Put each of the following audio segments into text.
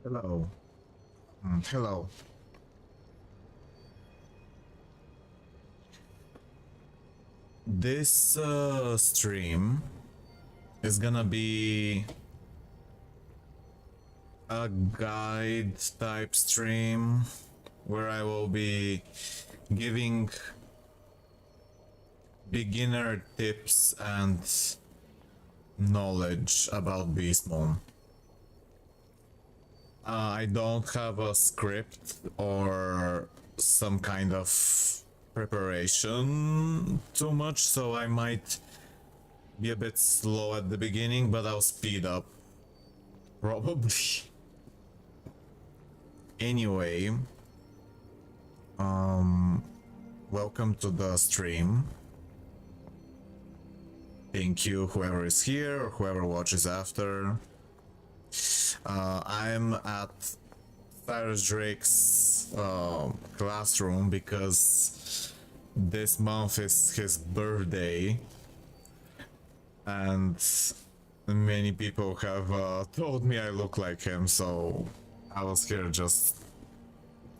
Hello. Hello. This stream is gonna be a guide type stream where I will be giving beginner tips and knowledge about Beastmoon. I don't have a script or some kind of preparation too much, so I might be a bit slow at the beginning, but I'll speed up. Probably. Anyway, welcome to the stream. Thank you, whoever is here or whoever watches after. I'm at Cyrus Drake's classroom because this month is his birthday, and many people have told me I look like him, so I was here just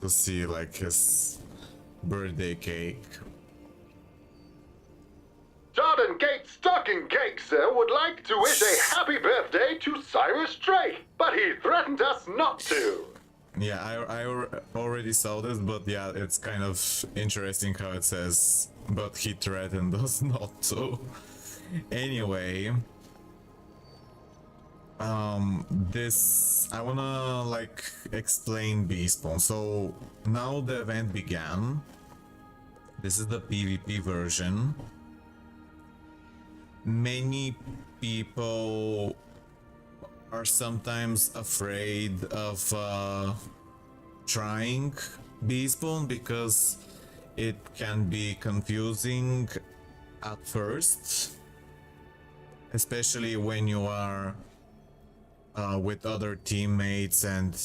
to see like his birthday cake. Jordan Gate Stocking Cake, sir, would like to wish a happy birthday to Cyrus Drake, but he threatened us not to. Yeah, I already saw this, but yeah, it's kind of interesting how it says, but he threatened us not to. Anyway, this, I wanna like explain Beastmoon. So now the event began. This is the PvP version. Many people are sometimes afraid of trying Beastmoon because it can be confusing at first, especially when you are with other teammates and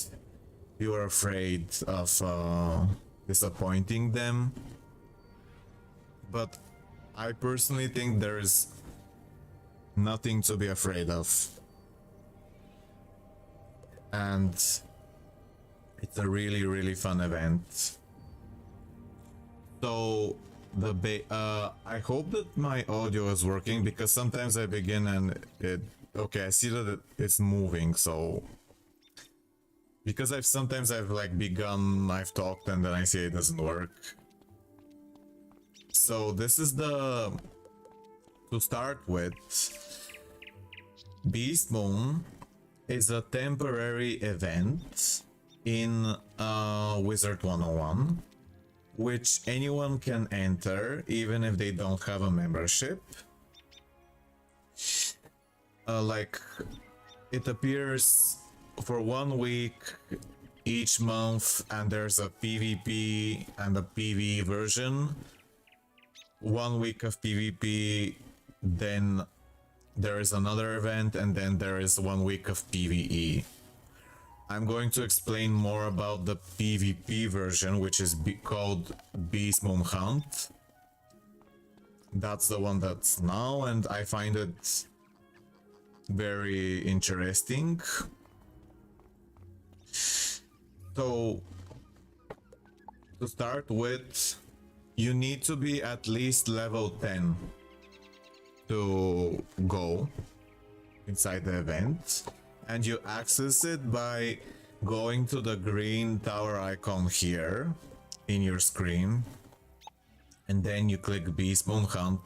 you are afraid of disappointing them. But I personally think there is nothing to be afraid of, and it's a really fun event. So I hope that my audio is working, because sometimes I begin and okay, I see that it's moving. So because I've like begun, I've talked, and then I see it doesn't work. So this is to start with, Beastmoon is a temporary event in Wizard101, which anyone can enter even if they don't have a membership. Like, it appears for 1 week each month, and there's a PvP and a PvE version. 1 week of PvP, then there is another event, and then there is 1 week of PvE. I'm going to explain more about the PvP version, which is called Beastmoon Hunt. That's the one that's now, and I find it very interesting. So, to start with, you need to be at least level 10 to go inside the event, and you access it by going to the green tower icon here in your screen, and then you click Beastmoon Hunt,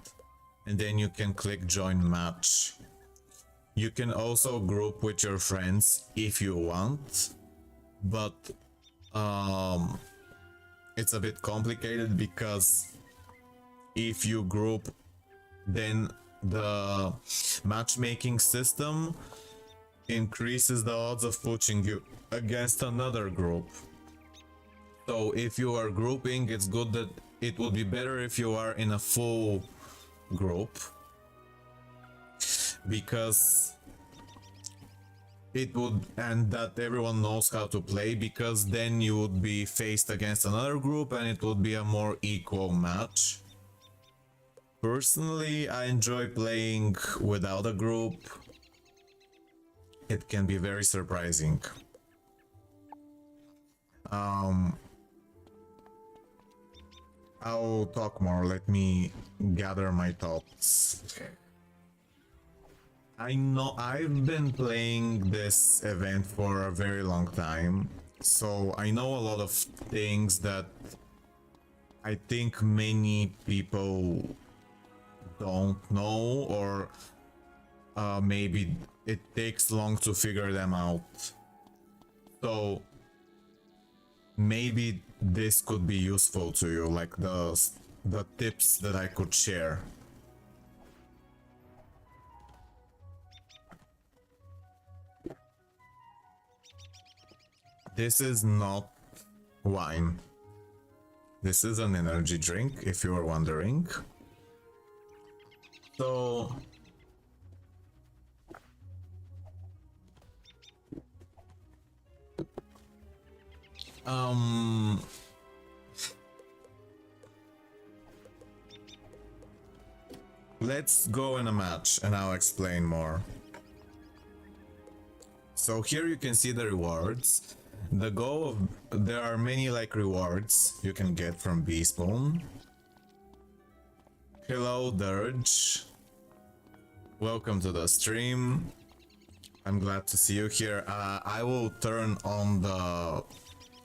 and then you can click join match. You can also group with your friends if you want, but it's a bit complicated, because if you group, then the matchmaking system increases the odds of pushing you against another group. So if you are grouping, it's good that it would be better if you are in a full group, because it would, and that everyone knows how to play, because then you would be faced against another group and it would be a more equal match. Personally, I enjoy playing without a group. It can be very surprising. Um, I'll talk more. Let me gather my thoughts. I know I've been playing this event for a very long time, so I know a lot of things that I think many people don't know, or maybe it takes long to figure them out. So maybe this could be useful to you, like the tips that I could share. This is not wine. This is an energy drink, if you are wondering. So let's go in a match and I'll explain more. So here you can see the rewards. The goal of, there are many like rewards you can get from Beastmoon. Hello Dirge. Welcome to the stream. I'm glad to see you here. I will turn on the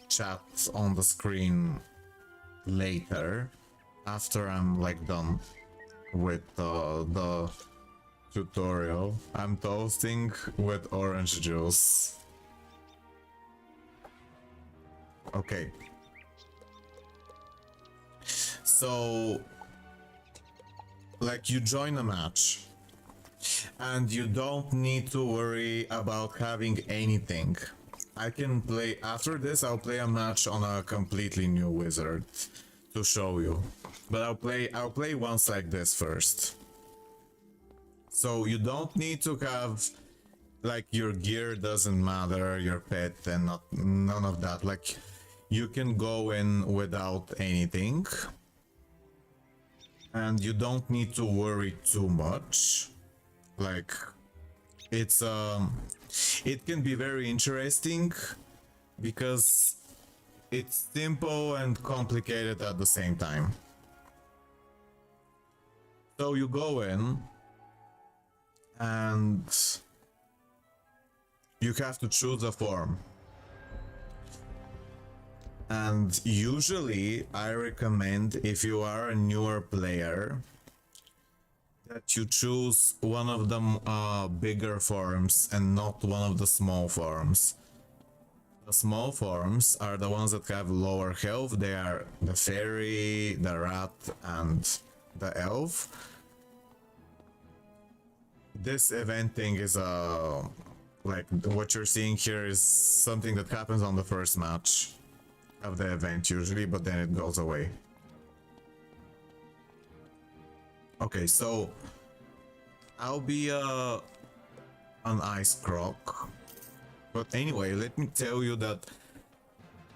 chat on the screen later after I'm like done with the tutorial. I'm toasting with orange juice. Okay. So, like, you join a match and you don't need to worry about having anything. I can play, after this I'll play a match on a completely new wizard to show you. But I'll play once like this first. So you don't need to have, like, your gear doesn't matter, your pet and none of that. Like, you can go in without anything. And you don't need to worry too much. Like, it's it can be very interesting because it's simple and complicated at the same time. So you go in and you have to choose a form. And usually I recommend, if you are a newer player, that you choose one of the bigger forms and not one of the small forms. The small forms are the ones that have lower health. They are the fairy, the rat, and the elf. This event thing is like what you're seeing here is something that happens on the first match of the event usually, but then it goes away. Okay, so I'll be an ice croc. But anyway, let me tell you that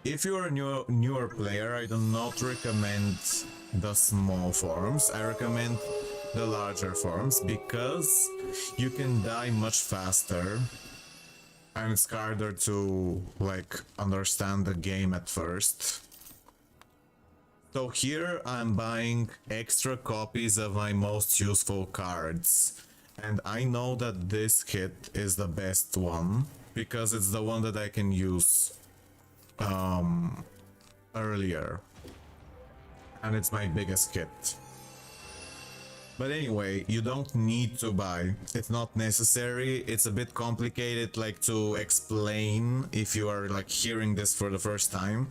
if you're a newer player, I do not recommend the small forms. I recommend the larger forms because you can die much faster and it's harder to like understand the game at first. So here I'm buying extra copies of my most useful cards, and I know that this kit is the best one because it's the one that I can use earlier, and it's my biggest kit. But anyway, you don't need to buy, it's not necessary. It's a bit complicated like to explain if you are like hearing this for the first time.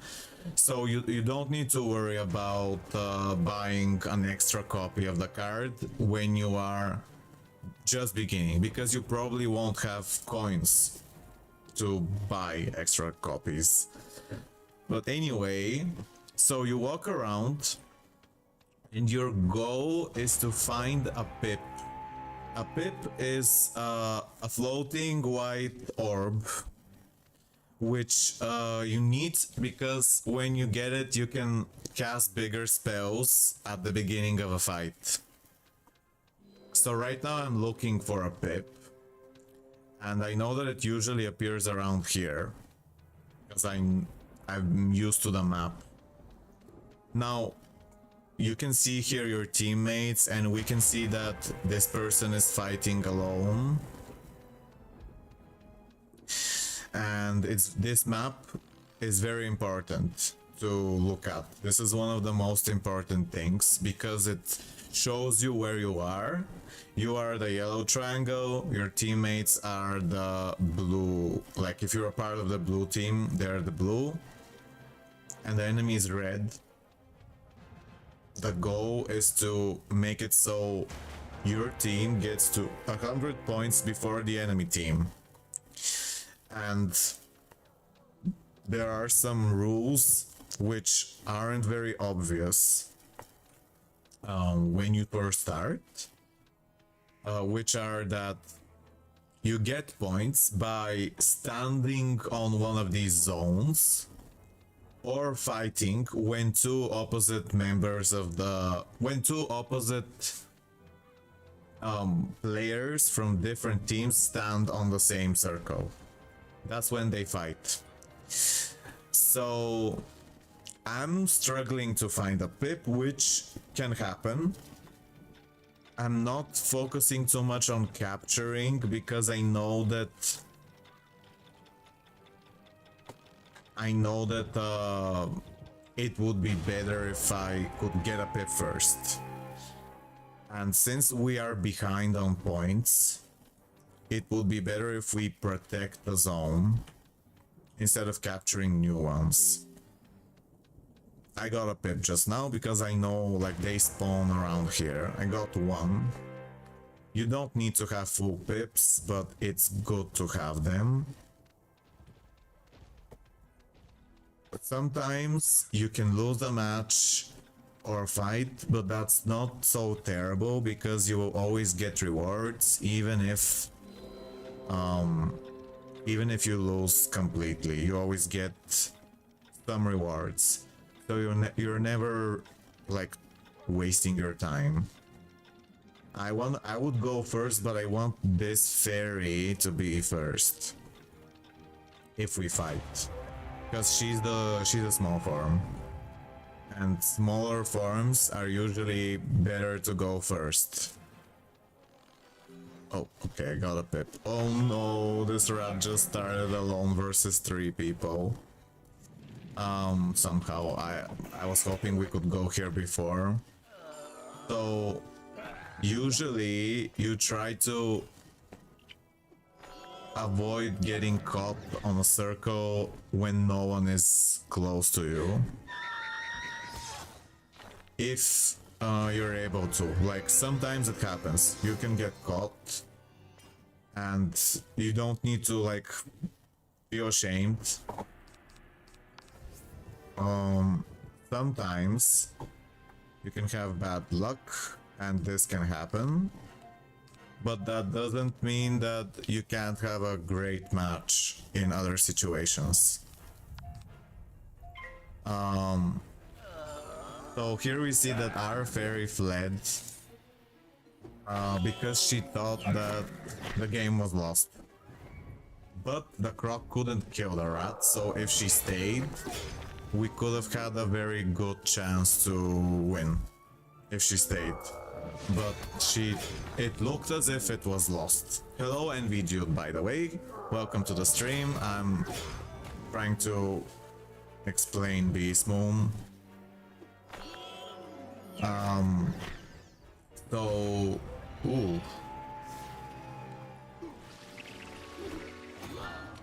So you don't need to worry about buying an extra copy of the card when you are just beginning, because you probably won't have coins to buy extra copies. But anyway, so you walk around and your goal is to find a pip. A pip is a floating white orb, which you need because when you get it, you can cast bigger spells at the beginning of a fight. So right now I'm looking for a pip, and I know that it usually appears around here because I'm used to the map. Now, you can see here your teammates, and we can see that this person is fighting alone. And this map is very important to look at. This is one of the most important things because it shows you where you are. You are the yellow triangle, your teammates are the blue. Like if you're a part of the blue team, they're the blue, and the enemy is red. The goal is to make it so your team gets to 100 points before the enemy team. And there are some rules which aren't very obvious when you first start, which are that you get points by standing on one of these zones or fighting when two opposite players from different teams stand on the same circle. That's when they fight. So I'm struggling to find a pip, which can happen. I'm not focusing too much on capturing because I know that it would be better if I could get a pip first. And since we are behind on points, it would be better if we protect the zone instead of capturing new ones. I got a pip just now because I know like they spawn around here. I got one. You don't need to have full pips, but it's good to have them. But sometimes you can lose a match or fight, but that's not so terrible because you will always get rewards even if you lose completely. You always get some rewards. So you're never like wasting your time. I would go first, but I want this fairy to be first if we fight, because she's a small farm, and smaller farms are usually better to go first. Oh, okay, I got a pip. Oh no, this rat just started alone versus 3 people. Somehow I was hoping we could go here before. So usually you try to avoid getting caught on a circle when no one is close to you. If you're able to. Like sometimes it happens. You can get caught and you don't need to like feel ashamed. Sometimes you can have bad luck and this can happen, but that doesn't mean that you can't have a great match in other situations. So here we see that our fairy fled because she thought that the game was lost. But the croc couldn't kill the rat, so if she stayed, we could have had a very good chance to win if she stayed. But it looked as if it was lost. Hello NVDude, by the way. Welcome to the stream. I'm trying to explain Beastmoon. So, ooh.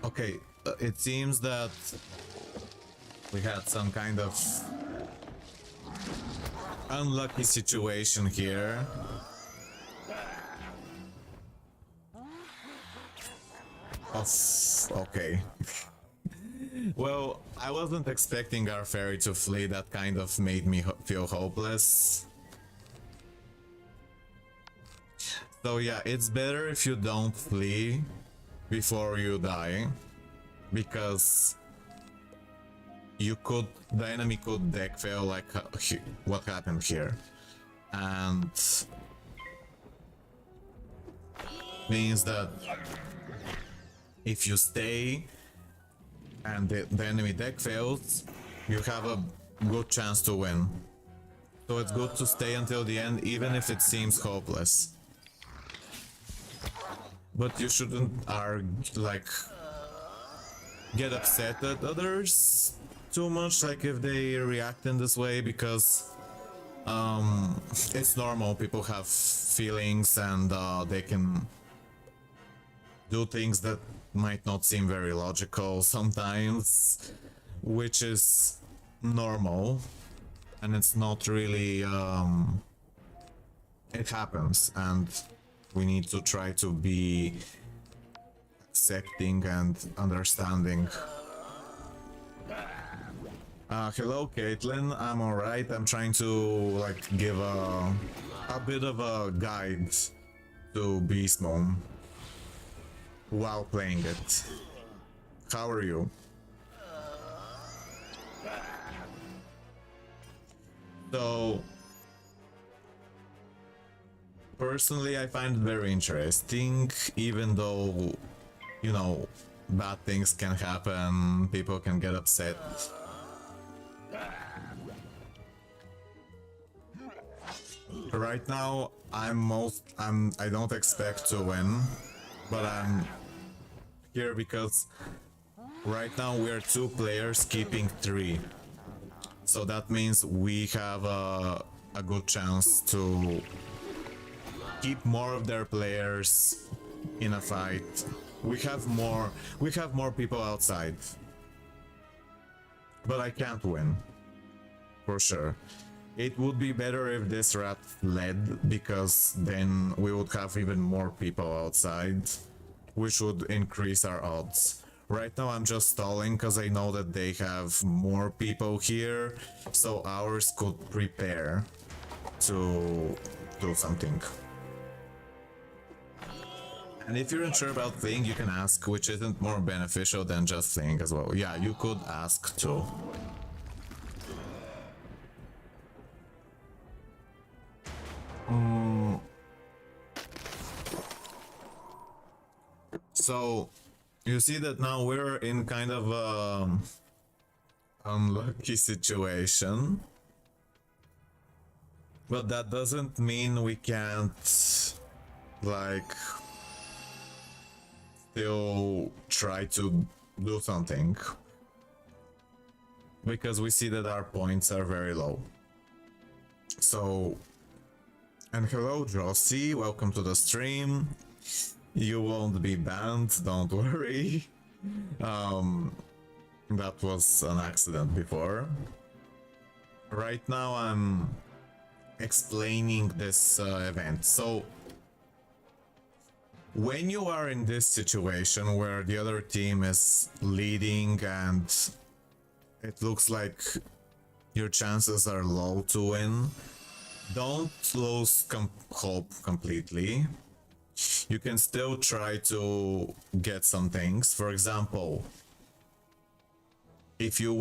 Okay, it seems that we had some kind of unlucky situation here. Okay. Well, I wasn't expecting our fairy to flee. That kind of made me feel hopeless. So yeah, it's better if you don't flee before you die, because the enemy could deck fail like what happened here, and means that if you stay, and the enemy deck fails, you have a good chance to win. So it's good to stay until the end, even if it seems hopeless. But you shouldn't get upset at others too much, like if they react in this way, because it's normal. People have feelings, and they can do things that might not seem very logical sometimes, which is normal, and it's not really it happens, and we need to try to be accepting and understanding. Hello Caitlin, I'm alright. I'm trying to give a bit of a guide to Beastmoon while playing it. How are you? So, personally, I find it very interesting, even though, you know, bad things can happen, people can get upset. Right now, I don't expect to win, but I'm here because right now we are 2 players keeping 3. So that means we have a good chance to keep more of their players in a fight. We have more people outside. But I can't win. For sure. It would be better if this rat led, because then we would have even more people outside, which would increase our odds. Right now I'm just stalling because I know that they have more people here, so ours could prepare to do something. And if you're unsure about Thing, you can ask, which isn't more beneficial than just Thing as well. Yeah, you could ask too. So, you see that now we're in kind of a unlucky situation. But that doesn't mean we can't, still try to do something. Because we see that our points are very low. So, and hello Josie, welcome to the stream. You won't be banned, don't worry. That was an accident before. Right now I'm explaining this event. So, when you are in this situation where the other team is leading and it looks like your chances are low to win, don't lose hope completely. You can still try to get some things. For example, if you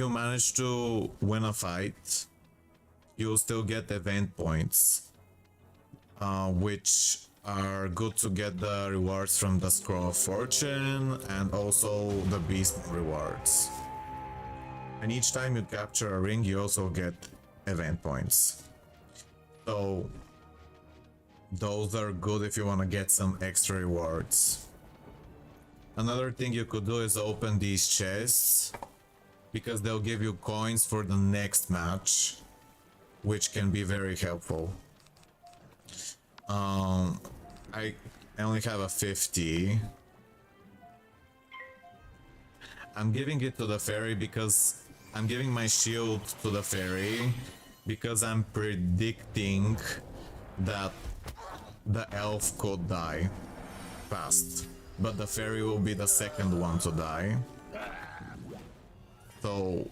manage to win a fight, you'll still get event points, which are good to get the rewards from the Scroll of Fortune and also the Beastmoon rewards. And each time you capture a ring, you also get event points. So those are good if you want to get some extra rewards. Another thing you could do is open these chests, because they'll give you coins for the next match, which can be very helpful. I only have a 50. I'm giving it to the fairy because I'm giving my shield to the fairy because I'm predicting that the elf could die fast, but the fairy will be the second one to die. So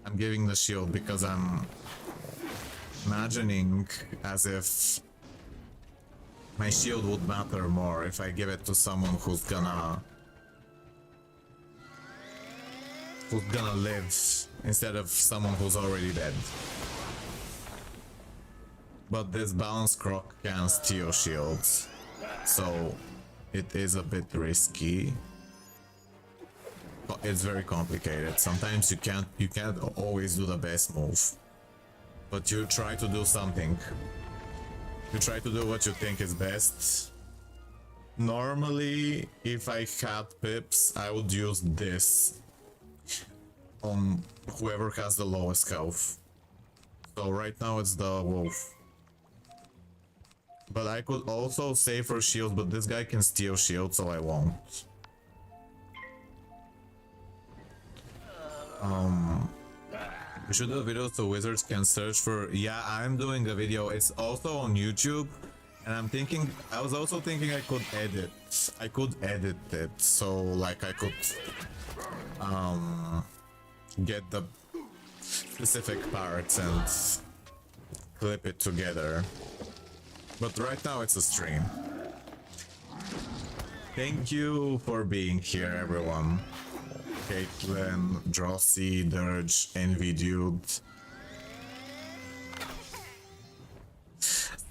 I'm giving the shield because I'm imagining as if my shield would matter more if I give it to someone who's gonna live instead of someone who's already dead. But this balance croc can steal shields, so it is a bit risky. it's very complicated. Sometimes you can't always do the best move, but you try to do something. You try to do what you think is best. Normally, if I had pips, I would use this on whoever has the lowest health. So right now it's the wolf. But I could also save for shields, but this guy can steal shields, so I won't. We should do a video so wizards can search for... Yeah, I'm doing a video. It's also on YouTube. And I was also thinking I could edit it. So like I could get the specific parts and clip it together. But right now it's a stream. Thank you for being here, everyone. Caitlin, Drosy, Dirge, Envy Dude.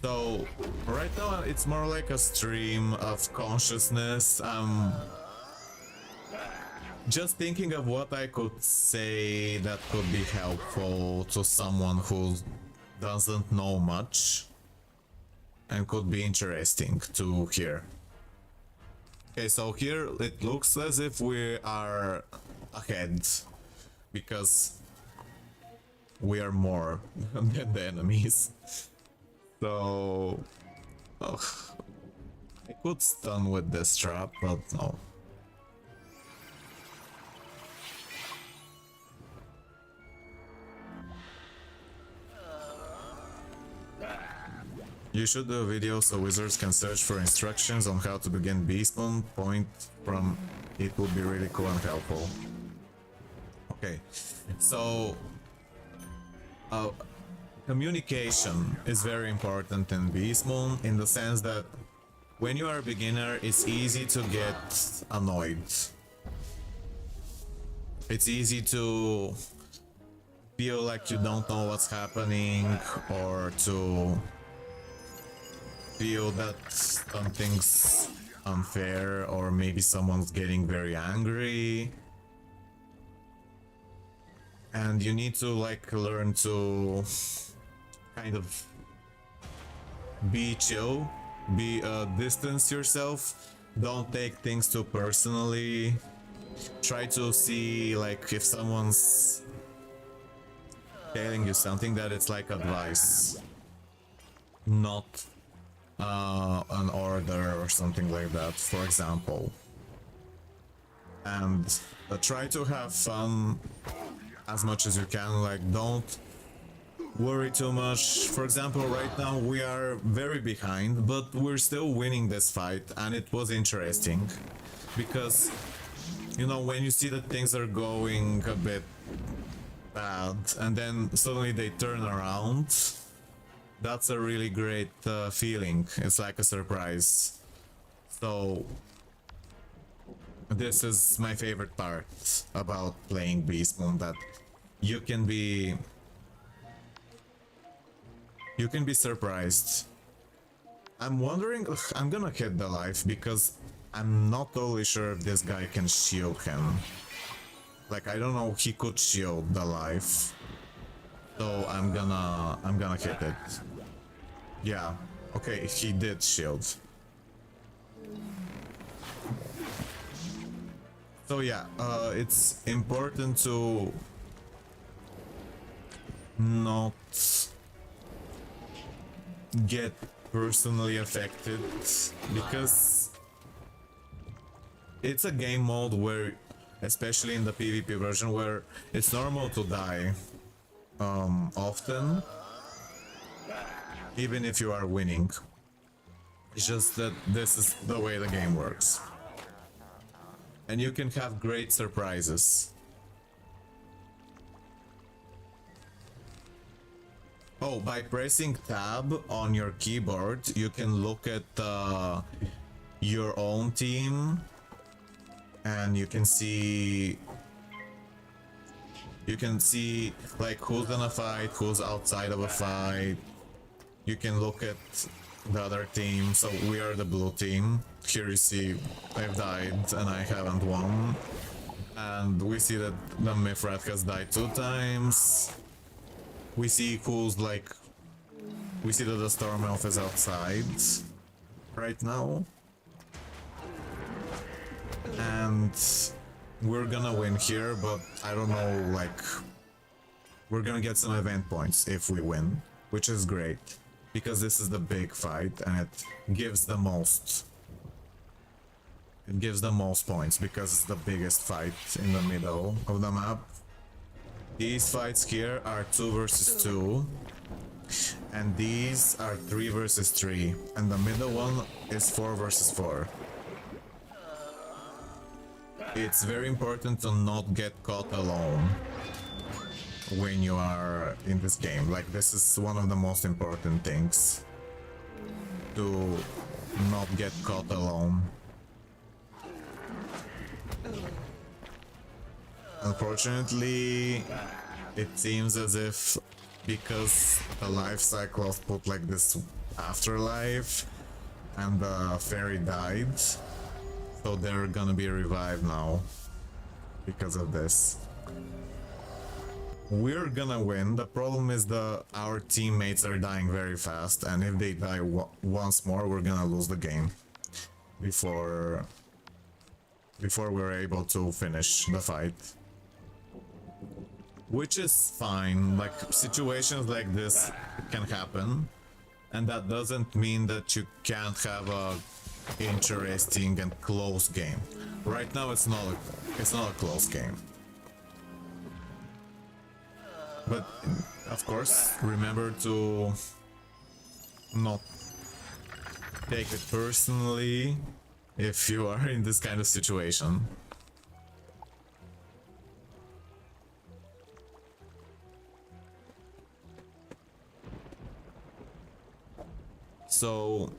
So, right now it's more like a stream of consciousness. Just thinking of what I could say that could be helpful to someone who doesn't know much and could be interesting to hear. Okay, so here it looks as if we are ahead because we are more than the enemies. So I could stun with this trap, but no. You should do a video so wizards can search for instructions on how to begin Beastmoon. Point from it would be really cool and helpful. Okay, so communication is very important in Beastmoon in the sense that when you are a beginner, it's easy to get annoyed. It's easy to feel like you don't know what's happening, or to feel that something's unfair, or maybe someone's getting very angry. And you need to like learn to kind of be chill, distance yourself, don't take things too personally. Try to see like if someone's telling you something that it's like advice, not an order or something like that, for example. And try to have fun as much as you can, like don't worry too much. For example, right now we are very behind, but we're still winning this fight, and it was interesting because, you know, when you see that things are going a bit bad and then suddenly they turn around, that's a really great feeling. It's like a surprise. So this is my favorite part about playing Beastmoon, that you can be surprised. I'm wondering, I'm gonna hit the life because I'm not totally sure if this guy can shield him. Like, I don't know, he could shield the life. So I'm gonna hit it. Yeah, okay, he did shield. So yeah, it's important to not get personally affected, because it's a game mode where, especially in the PvP version, where it's normal to die often, even if you are winning. It's just that this is the way the game works. And you can have great surprises. Oh, by pressing tab on your keyboard, you can look at your own team, and you can see like who's in a fight, who's outside of a fight. You can look at the other team. So we are the blue team. Here you see I've died and I haven't won. And we see that the Mithrat has died 2 times. We see who's like... We see that the Storm Elf is outside right now. And we're gonna win here, but I don't know, like... We're gonna get some event points if we win, which is great. Because this is the big fight and it gives the most. It gives the most points because it's the biggest fight in the middle of the map. These fights here are 2 versus 2. And these are 3 versus 3. And the middle one is 4 versus 4. It's very important to not get caught alone when you are in this game. Like, this is one of the most important things. To not get caught alone. Unfortunately, it seems as if because the life cycle put like this afterlife and the fairy died, so they're gonna be revived now because of this. We're gonna win. The problem is our teammates are dying very fast, and if they die once more, we're gonna lose the game before we're able to finish the fight. Which is fine, like situations like this can happen, and that doesn't mean that you can't have a interesting and close game. Right now it's not a close game. But of course, remember to not take it personally if you are in this kind of situation. So,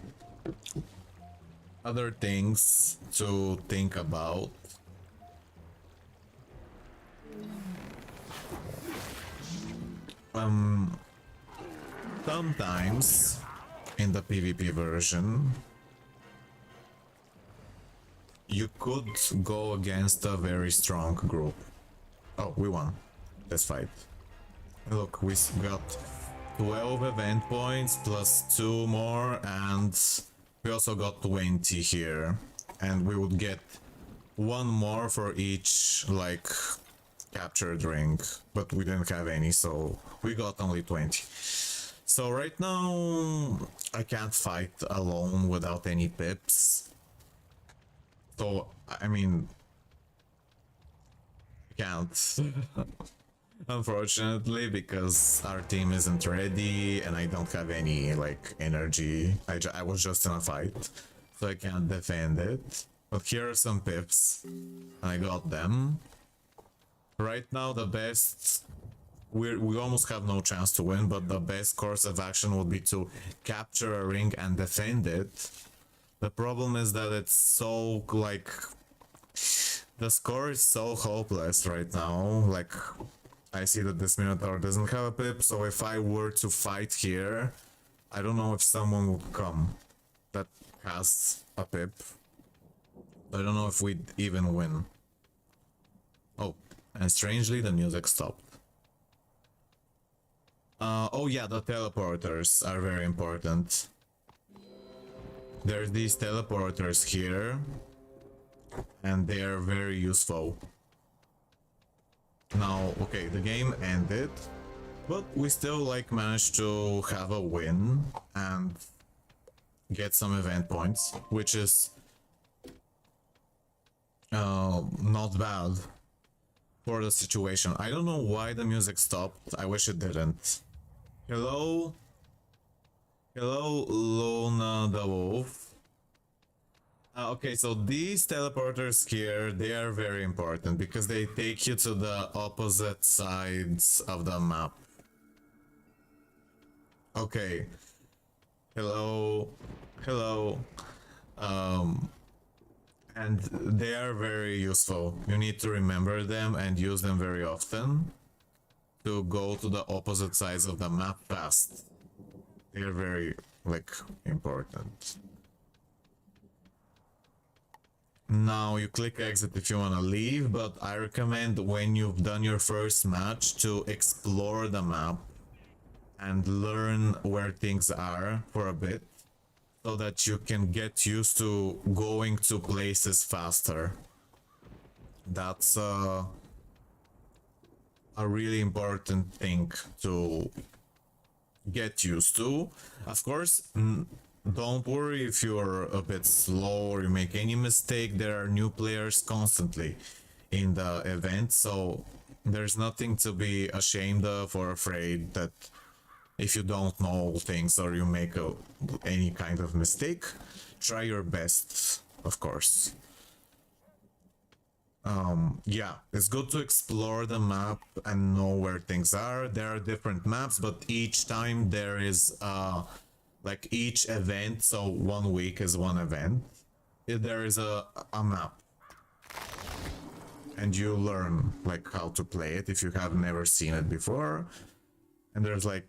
other things to think about. Sometimes in the PvP version, you could go against a very strong group. Oh, we won this fight. Look, we got 12 event points plus 2 more, and we also got 20 here. And we would get 1 more for each, like, captured ring. But we didn't have any, so we got only 20. So right now, I can't fight alone without any pips. So, I mean, I can't. Unfortunately, because our team isn't ready and I don't have any, like, energy. I was just in a fight, so I can't defend it. But here are some pips, and I got them. Right now, the best... We almost have no chance to win, but the best course of action would be to capture a ring and defend it. The problem is that it's so, like... The score is so hopeless right now, like... I see that this Minotaur doesn't have a pip, so if I were to fight here, I don't know if someone would come that has a pip. I don't know if we'd even win. Oh, and strangely the music stopped. Oh yeah, the teleporters are very important. There's these teleporters here, and they are very useful. Now, okay, the game ended, but we still like managed to have a win and get some event points, which is not bad for the situation. I don't know why the music stopped. I wish it didn't. Hello? Hello, Luna the Wolf. Okay, so these teleporters here, they are very important because they take you to the opposite sides of the map. Okay. Hello. Hello. And they are very useful. You need to remember them and use them very often to go to the opposite sides of the map fast. They are very, like, important. Now you click exit if you want to leave, but I recommend when you've done your first match to explore the map and learn where things are for a bit so that you can get used to going to places faster. That's a really important thing to get used to. Of course, don't worry if you're a bit slow or you make any mistake. There are new players constantly in the event, so there's nothing to be ashamed of or afraid that if you don't know things or you make any kind of mistake. Try your best, of course. Yeah, it's good to explore the map and know where things are. There are different maps, but each time there is like each event, so 1 week is one event, there is a map, and you learn like how to play it if you have never seen it before. And there's like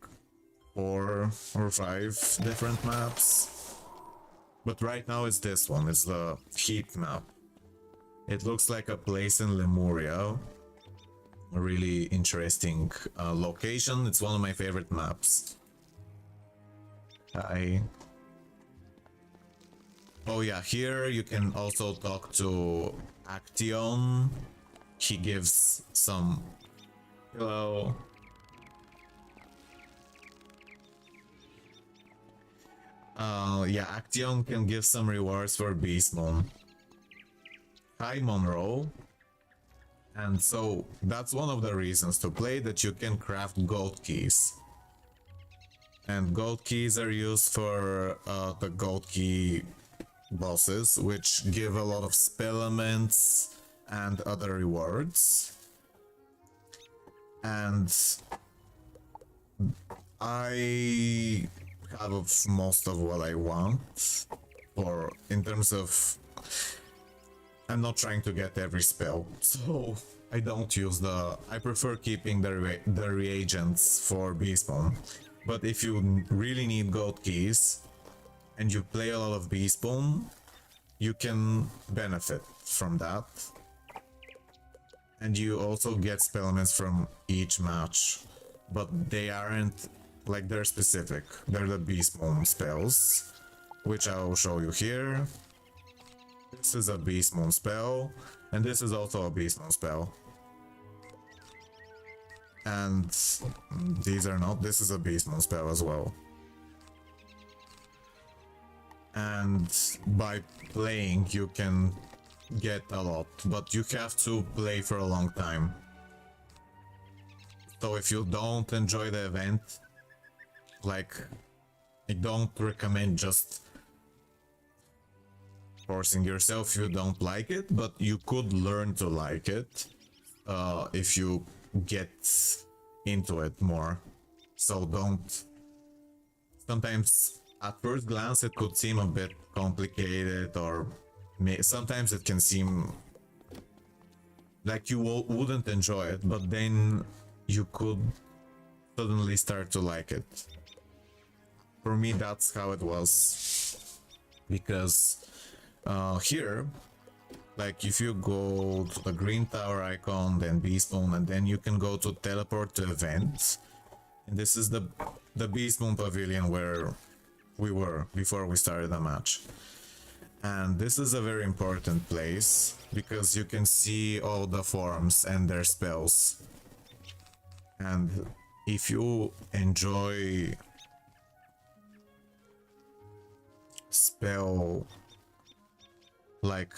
4 or 5 different maps, but right now it's this one. It's the heat map. It looks like a place in Lemuria. A really interesting location. It's one of my favorite maps. Hi. Oh yeah, here you can also talk to Action. He gives some... Hello. Yeah, Action can give some rewards for Beastmoon. Hi Monroe. And so that's one of the reasons to play, that you can craft gold keys. And gold keys are used for the gold key bosses, which give a lot of spell elements and other rewards. And I have most of what I want, or in terms of... I'm not trying to get every spell, so I don't use I prefer keeping the reagents for Beastmoon. But if you really need gold keys and you play a lot of Beastmoon, you can benefit from that. And you also get spell elements from each match, but they aren't like, they're specific. They're the Beastmoon spells, which I will show you here. This is a Beastmoon spell, and this is also a Beastmoon spell. And these are not. This is a Beastmoon spell as well. And by playing, you can get a lot, but you have to play for a long time. So if you don't enjoy the event, like, I don't recommend just forcing yourself if you don't like it, but you could learn to like it if you get into it more. So don't... Sometimes at first glance it could seem a bit complicated, or sometimes it can seem like you wouldn't enjoy it, but then you could suddenly start to like it. For me, that's how it was, because here, like, if you go to the green tower icon, then Beastmoon, and then you can go to teleport to events. And this is the Beastmoon pavilion where we were before we started the match. And this is a very important place because you can see all the forms and their spells. And if you enjoy spell, like,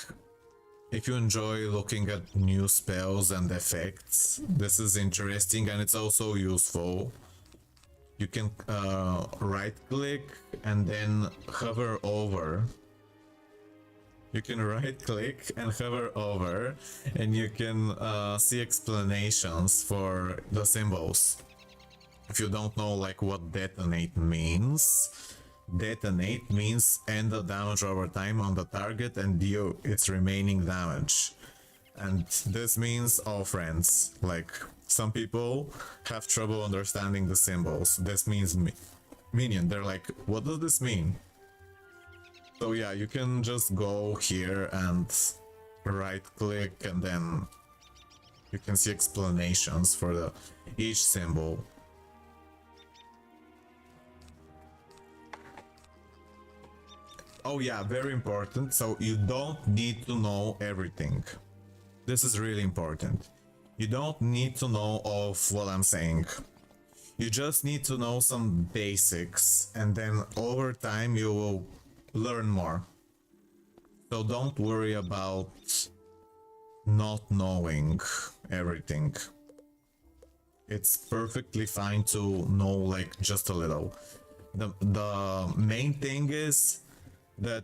if you enjoy looking at new spells and effects, this is interesting, and it's also useful. You can right click and then hover over. You can right click and hover over, and you can see explanations for the symbols. If you don't know like what detonate means, detonate means end the damage over time on the target and deal its remaining damage. And this means all friends. Like, some people have trouble understanding the symbols. This means minion. They're like, what does this mean? So yeah, you can just go here and right click and then you can see explanations for each symbol. Oh yeah, very important. So you don't need to know everything. This is really important. You don't need to know of what I'm saying. You just need to know some basics, and then over time you will learn more. So don't worry about not knowing everything. It's perfectly fine to know like just a little. The main thing is that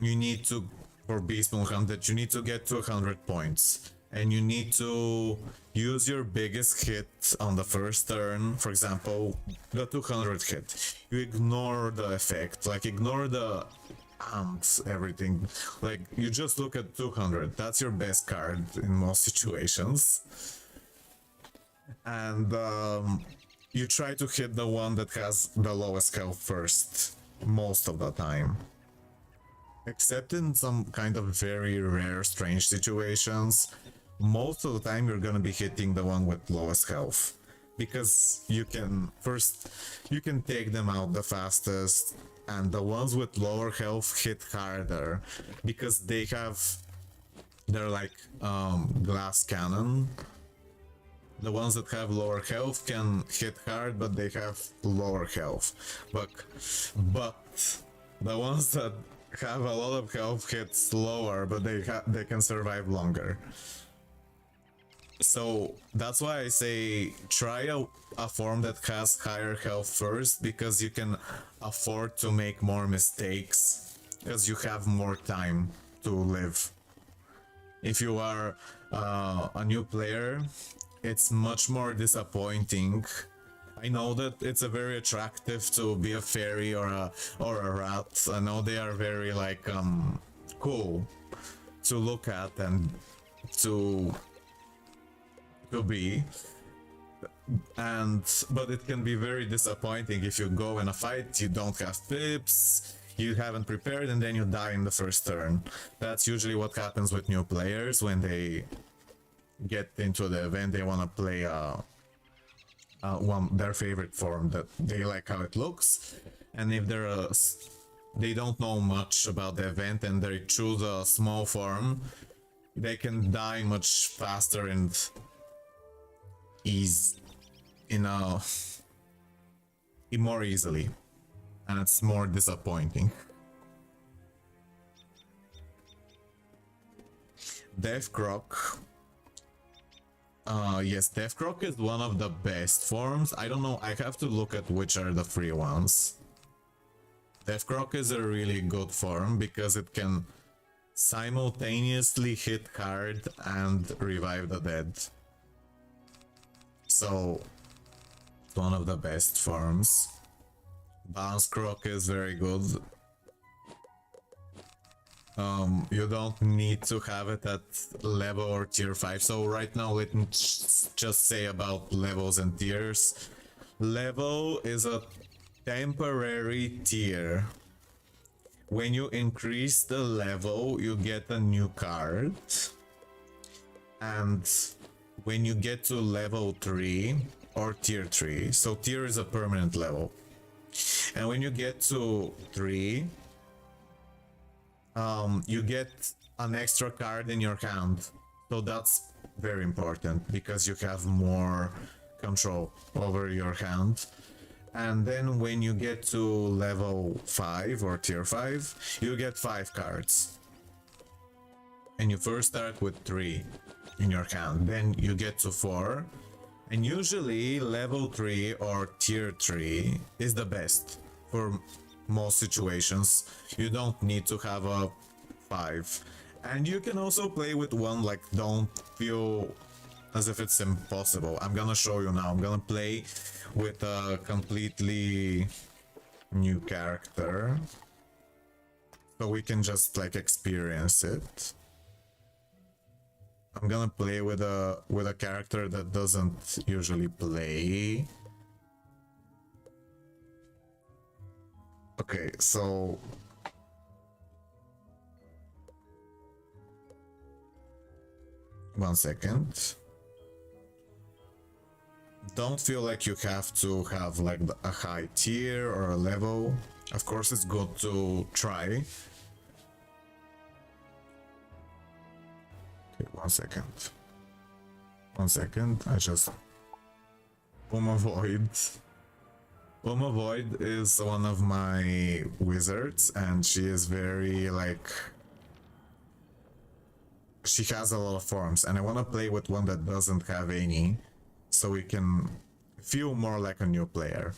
you need to, for Beastmoon Hunt, that you need to get to 100 points. And you need to use your biggest hit on the first turn. For example, the 200 hit. You ignore the effect, like ignore the amps, everything. Like you just look at 200. That's your best card in most situations. And you try to hit the one that has the lowest health first, most of the time. Except in some kind of very rare, strange situations, most of the time you're gonna be hitting the one with lowest health. Because you can take them out the fastest, and the ones with lower health hit harder because they're like glass cannon. The ones that have lower health can hit hard, but they have lower health. But the ones that have a lot of health hit slower, but they can survive longer. So that's why I say try a form that has higher health first, because you can afford to make more mistakes, because you have more time to live. If you are a new player, it's much more disappointing. I know that it's a very attractive to be a fairy or a rat. I know they are very like cool to look at and to be, but it can be very disappointing if you go in a fight, you don't have pips, you haven't prepared, and then you die in the first turn. That's usually what happens with new players when they get into the event. They want to play their favorite form, that they like how it looks, and if they don't know much about the event and they choose a small form, they can die much faster and more easily, and it's more disappointing. Death Croc. Yes, Death Croc is one of the best forms. I don't know, I have to look at which are the free ones. Death Croc is a really good form because it can simultaneously hit hard and revive the dead. So, it's one of the best forms. Bounce Croc is very good. You don't need to have it at level or tier 5. So right now let me just say about levels and tiers. Level is a temporary tier. When you increase the level, you get a new card. And when you get to level 3 or tier 3, so tier is a permanent level. And when you get to 3, you get an extra card in your hand. So that's very important because you have more control over your hand. And then when you get to level 5 or tier 5, you get 5 cards. And you first start with 3 in your hand, then you get to 4. And usually level 3 or tier 3 is the best for most situations. You don't need to have a 5. And you can also play with 1, like don't feel as if it's impossible. I'm gonna show you now. I'm gonna play with a completely new character, so we can just like experience it. I'm gonna play with a character that doesn't usually play. Okay, so 1 second. Don't feel like you have to have like a high tier or a level. Of course, it's good to try. Okay, 1 second. 1 second, I just... Void. Void is one of my wizards, and she is very like... She has a lot of forms, and I want to play with one that doesn't have any, so we can feel more like a new player.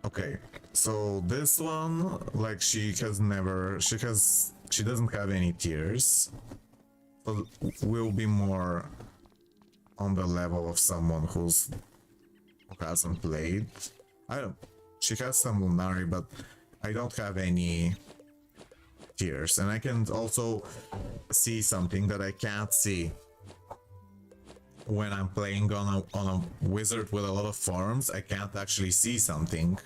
Okay, so this one, like she doesn't have any tiers, so will be more on the level of someone who hasn't played. She has some Lunari, but I don't have any tiers, and I can also see something that I can't see when I'm playing on a wizard with a lot of forms. I can't actually see something,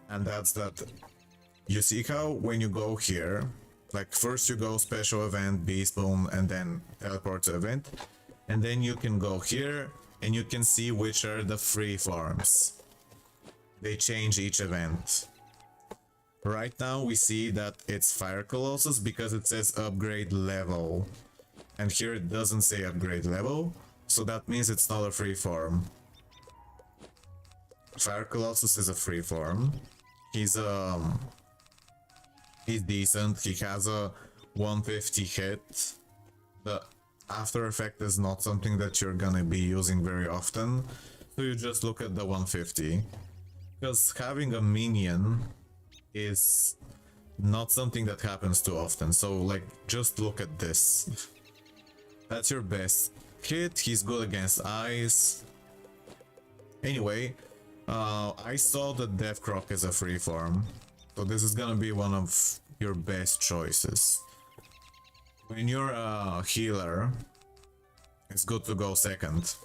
and that's that. You see how when you go here, like first you go special event, Beastmoon, and then teleport to event, and then you can go here and you can see which are the free forms. They change each event. Right now we see that it's Fire Colossus because it says upgrade level, and here it doesn't say upgrade level, so that means it's not a free form. Fire Colossus is a free form. He's decent. He has a 150 hit. The after effect is not something that you're gonna be using very often, so you just look at the 150, because having a minion is not something that happens too often. So like, just look at this. That's your best hit. He's good against ice. Anyway, I saw that Death Croc is a free form, so this is gonna be one of your best choices. When you're a healer, it's good to go second,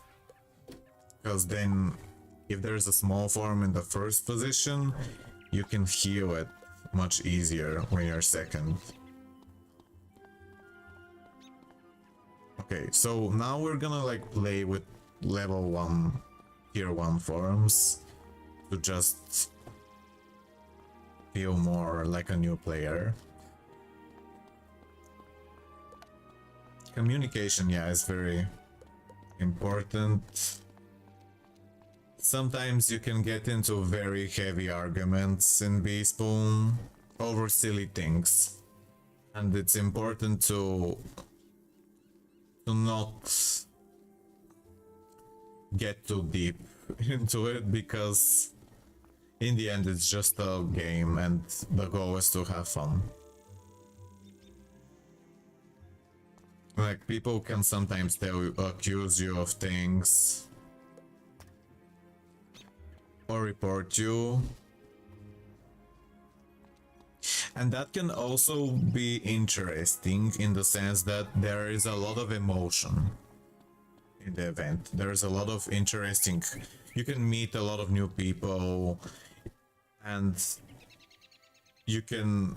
because then if there's a small form in the first position, you can heal it much easier when you're second. Okay, so now we're gonna like play with level 1, tier 1 forms to just feel more like a new player. Communication, yeah, is very important. Sometimes you can get into very heavy arguments in Beastmoon over silly things, and it's important to not get too deep into it, because in the end it's just a game and the goal is to have fun. Like, people can sometimes accuse you of things or report you, and that can also be interesting in the sense that there is a lot of emotion in the event. There's a lot of interesting, you can meet a lot of new people, and you can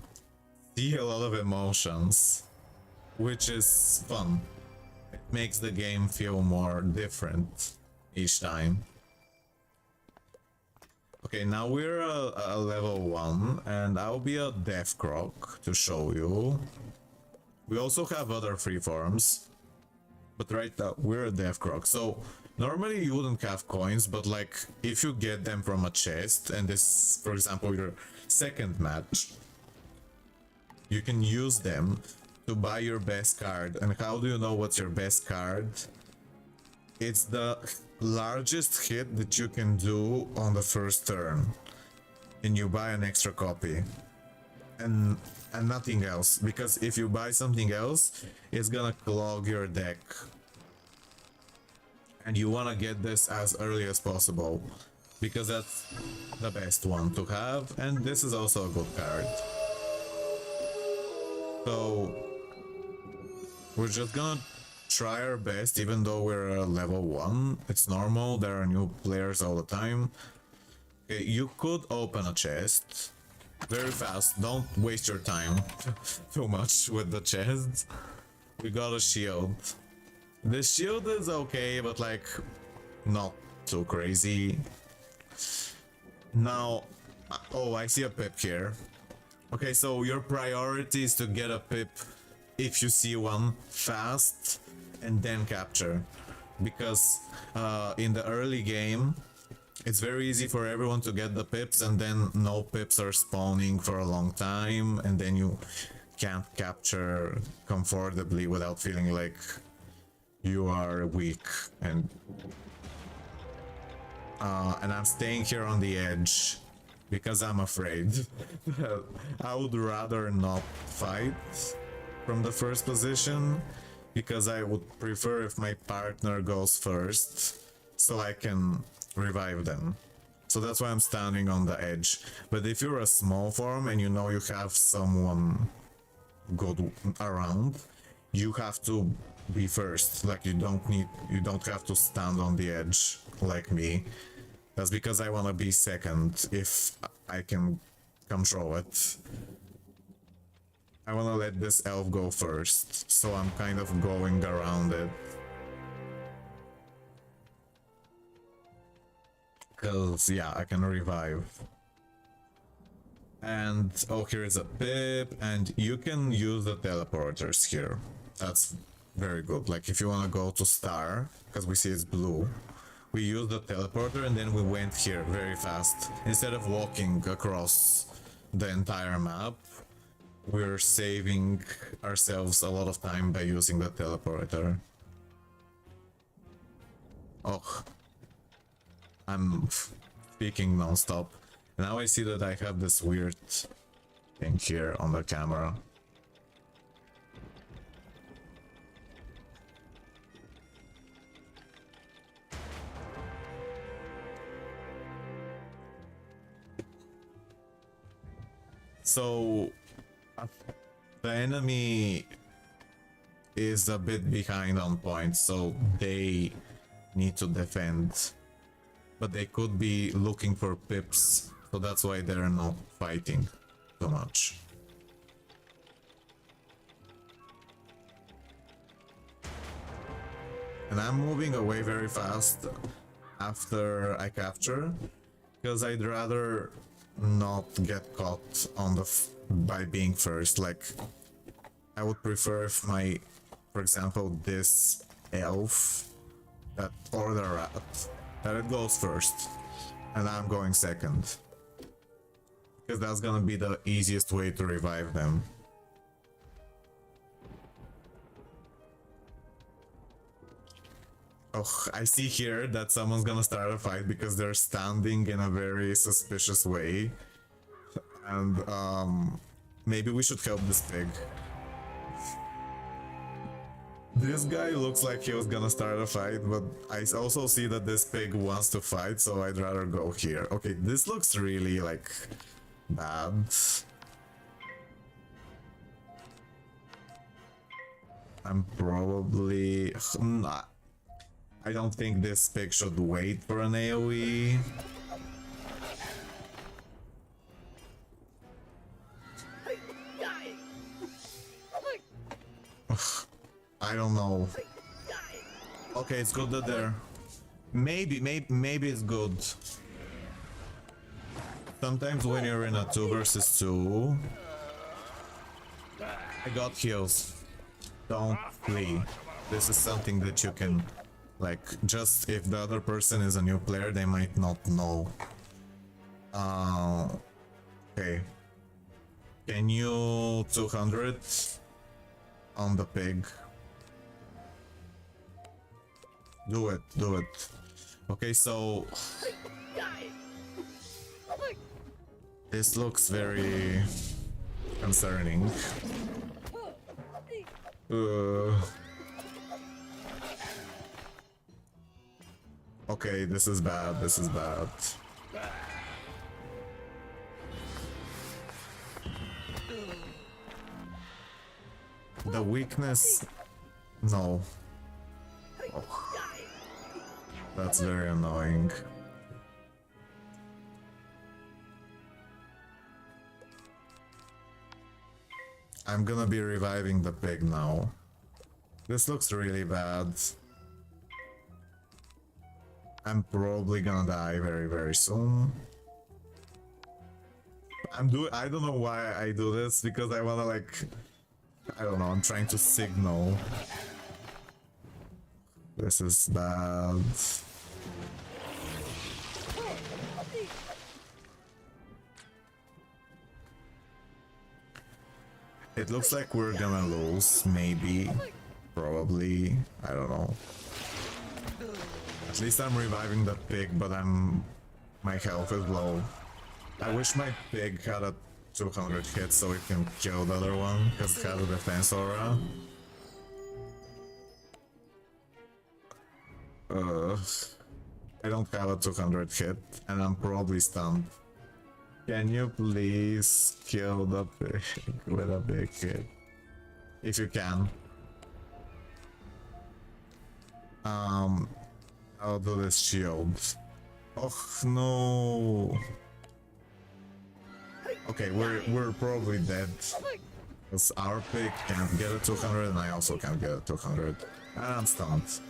see a lot of emotions, which is fun. It makes the game feel more different each time. Okay, now we're a level 1, and I'll be a Death Croc to show you. We also have other free forms, but right now we're a Death Croc. So normally you wouldn't have coins, but like if you get them from a chest, and this, for example, your second match, you can use them to buy your best card. And how do you know what's your best card? It's the largest hit that you can do on the first turn, and you buy an extra copy, and nothing else, because if you buy something else, it's gonna clog your deck, and you want to get this as early as possible, because that's the best one to have, and this is also a good card. So we're just gonna try our best, even though we're level 1. It's normal, there are new players all the time. Okay, you could open a chest, very fast. Don't waste your time too much with the chest. We got a shield. The shield is okay, but like not too crazy. Now, oh, I see a pip here. Okay, so your priority is to get a pip if you see one fast and then capture. Because in the early game, it's very easy for everyone to get the pips and then no pips are spawning for a long time and then you can't capture comfortably without feeling like you are weak and I'm staying here on the edge because I'm afraid. I would rather not fight from the first position because I would prefer if my partner goes first so I can revive them. So that's why I'm standing on the edge. But if you're a small farm and you know you have someone good around, you have to be first. Like you don't have to stand on the edge like me. That's because I want to be second if I can control it. I want to let this elf go first, so I'm kind of going around it. Cause yeah, I can revive. And oh, here is a pip, and you can use the teleporters here. That's very good. Like if you want to go to star, because we see it's blue, we use the teleporter and then we went here very fast. Instead of walking across the entire map, we're saving ourselves a lot of time by using the teleporter. Oh, I'm speaking non-stop. Now I see that I have this weird thing here on the camera. So the enemy is a bit behind on points, so they need to defend. But they could be looking for pips, so that's why they're not fighting so much. And I'm moving away very fast after I capture, because I'd rather not get caught on by being first. Like, I would prefer if my, for example, this elf or the rat, that it goes first and I'm going second, because that's gonna be the easiest way to revive them. Oh, I see here that someone's gonna start a fight because they're standing in a very suspicious way, and maybe we should help this pig. This guy looks like he was gonna start a fight, but I also see that this pig wants to fight, so I'd rather go here. Okay, this looks really, like, bad. I'm probably... I don't think this pig should wait for an AoE. I don't know. Okay, it's good that they're... Maybe it's good. Sometimes when you're in a 2 versus 2... I got heals. Don't flee. This is something that you can... Like, just if the other person is a new player, they might not know. Okay. Can you 200 on the pig? Do it, do it. Okay, so... This looks very concerning. Okay, this is bad, this is bad. The weakness... No. Oh. That's very annoying. I'm gonna be reviving the pig now. This looks really bad. I'm probably gonna die very, very soon. I don't know why I do this, because I wanna like... I don't know, I'm trying to signal. This is bad. It looks like we're gonna lose, maybe, probably, I don't know. At least I'm reviving the pig, but my health is low. I wish my pig had a 200 hit so it can kill the other one, because it has a defense aura. I don't have a 200 hit, and I'm probably stunned. Can you please kill the pig with a big hit? If you can. I'll do this shield. Oh no. Okay, we're probably dead. Because our pig can't get a 200 and I also can't get a 200. And I'm stunned.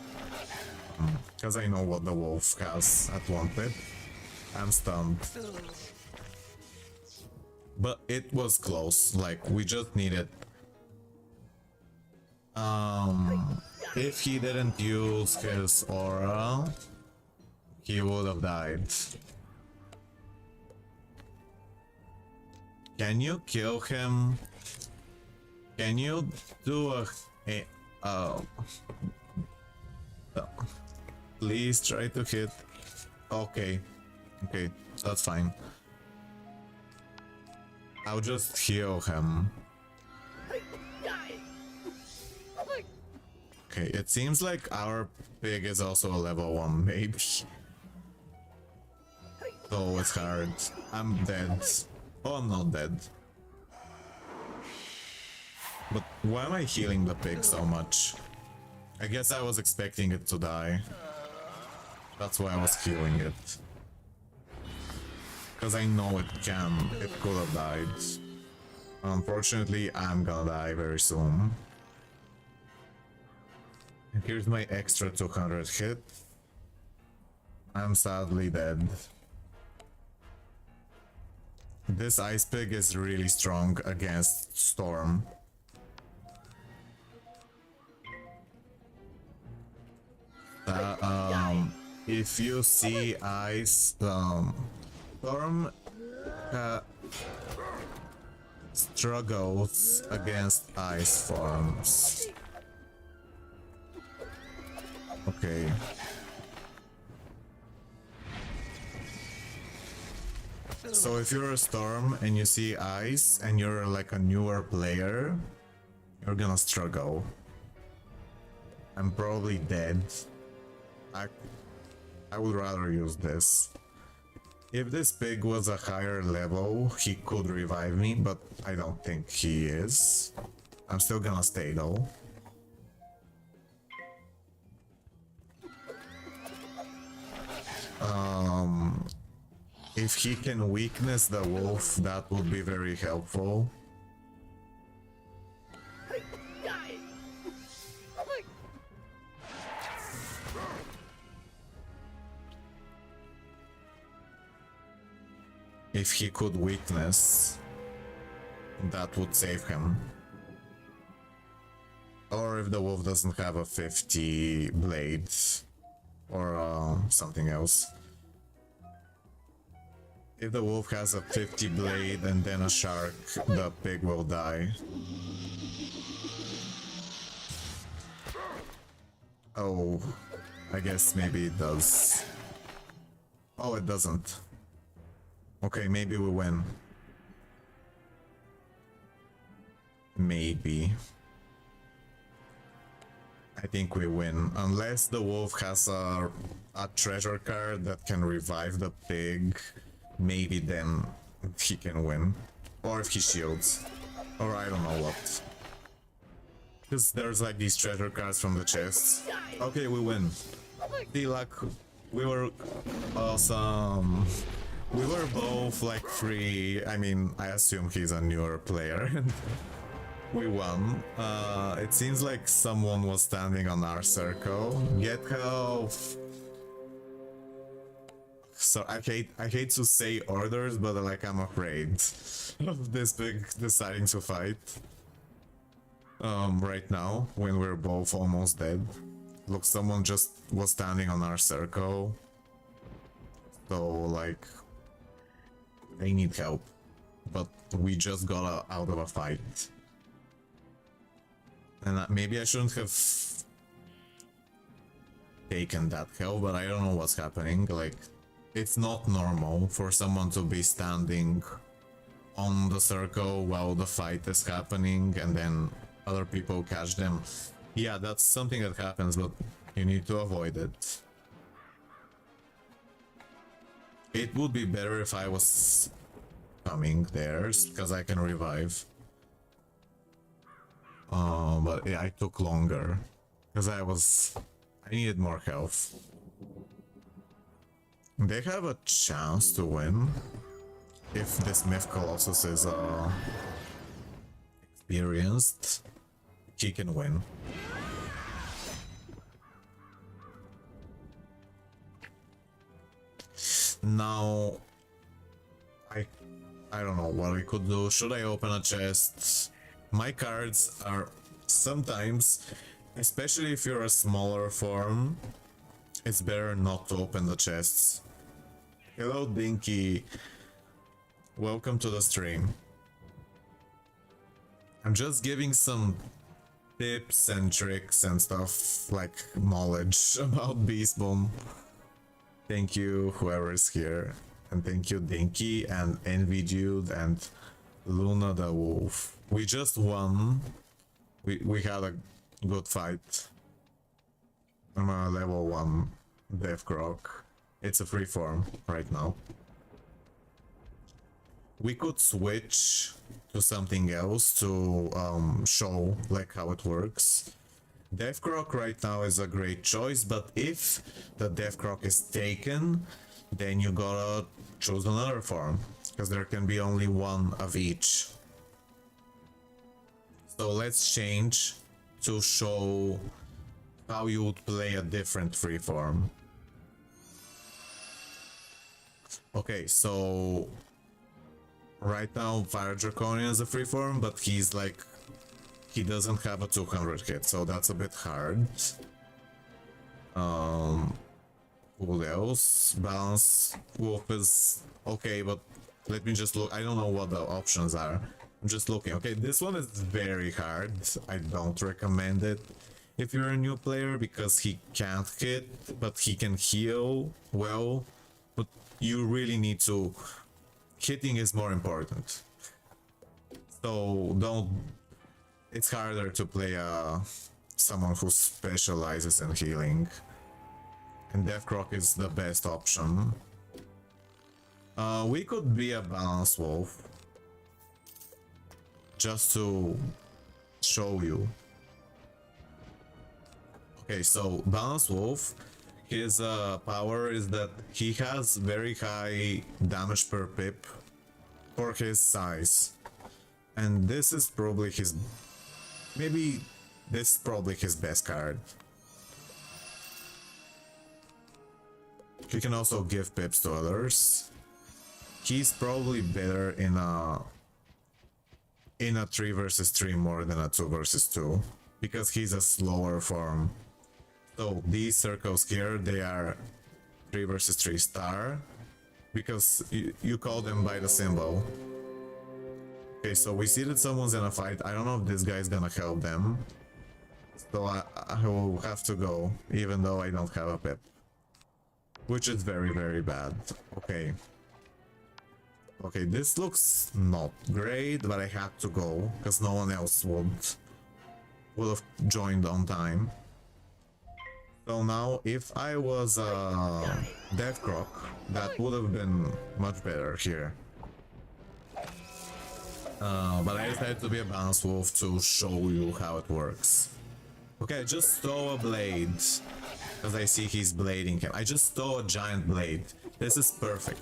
Because I know what the wolf has at one pit. I'm stunned. But it was close, like we just needed. If he didn't use his aura, he would have died. Can you kill him? Can you do please try to hit. Okay, that's fine. I'll just heal him. Okay, it seems like our pig is also a level 1, maybe. Oh, it's hard. I'm dead. Oh, I'm not dead. But why am I healing the pig so much? I guess I was expecting it to die. That's why I was healing it. Because I know it could have died. Unfortunately, I'm gonna die very soon. And here's my extra 200 hit. I'm sadly dead. This ice pig is really strong against storm. If you see ice, storm struggles against ice forms. Okay. So if you're a storm and you see ice and you're like a newer player, you're gonna struggle. I'm probably dead. I would rather use this. If this pig was a higher level, he could revive me, but I don't think he is. I'm still gonna stay though. If he can weakness the wolf, that would be very helpful. If he could weakness, that would save him. Or if the wolf doesn't have a 50 blades or something else. If the wolf has a 50 blade and then a shark, the pig will die. Oh, I guess maybe it does. Oh, it doesn't. Okay, maybe we win. Maybe. I think we win. Unless the wolf has a treasure card that can revive the pig, maybe then he can win. Or if he shields. Or I don't know what. Because there's like these treasure cards from the chests. Okay, we win. See, like, we were awesome. We were both like free. I mean, I assume he's a newer player. We won. It seems like someone was standing on our circle. Get help! So I hate to say orders, but like I'm afraid of this big deciding to fight. Right now, when we're both almost dead. Look, someone just was standing on our circle. So like, they need help. But we just got out of a fight. And maybe I shouldn't have taken that help, but I don't know what's happening. Like, it's not normal for someone to be standing on the circle while the fight is happening and then other people catch them. Yeah, that's something that happens, but you need to avoid it. It would be better if I was coming there, because I can revive. But yeah, I took longer because I needed more health. They have a chance to win if this Myth Colossus is experienced. He can win. Now, I don't know what we could do. Should I open a chest? My cards are sometimes, especially if you're a smaller form, it's better not to open the chests. Hello, Dinky. Welcome to the stream. I'm just giving some tips and tricks and stuff, like knowledge about Beastmoon. Thank you, whoever is here. And thank you, Dinky and Envy Dude and Luna the Wolf. We just won. We had a good fight. I'm a level 1 Death Croc. It's a free form right now. We could switch to something else to show like how it works. Death Croc right now is a great choice, but if the Death Croc is taken, then you gotta choose another form, because there can be only one of each. So let's change to show how you would play a different free form. Okay, so right now Fire Draconian is a free form, but he's like, he doesn't have a 200 hit, so that's a bit hard. Who else? Balance Wolf is okay, but let me just look. I don't know what the options are. I'm just looking. Okay, this one is very hard. I don't recommend it if you're a new player, because he can't hit, but he can heal well. But you really need to... Hitting is more important. So don't... It's harder to play someone who specializes in healing. And Death Croc is the best option. We could be a Balance Wolf. Just to show you. Okay, so Balance Wolf, his power is that he has very high damage per pip for his size. And this is probably his... Maybe this is probably his best card. He can also give pips to others. He's probably better in a 3 versus 3 more than a 2 versus 2, because he's a slower form. So these circles here, they are 3 versus 3 star, because you call them by the symbol. Okay, so we see that someone's in a fight. I don't know if this guy's gonna help them, so I will have to go, even though I don't have a pip. Which is very, very bad. Okay. Okay, this looks not great, but I had to go, because no one else would have joined on time. So now, if I was a Death Croc, that would have been much better here. But I decided to be a Balance Wolf to show you how it works. Okay, I just stole a blade, because I see he's blading him. I just stole a giant blade. This is perfect.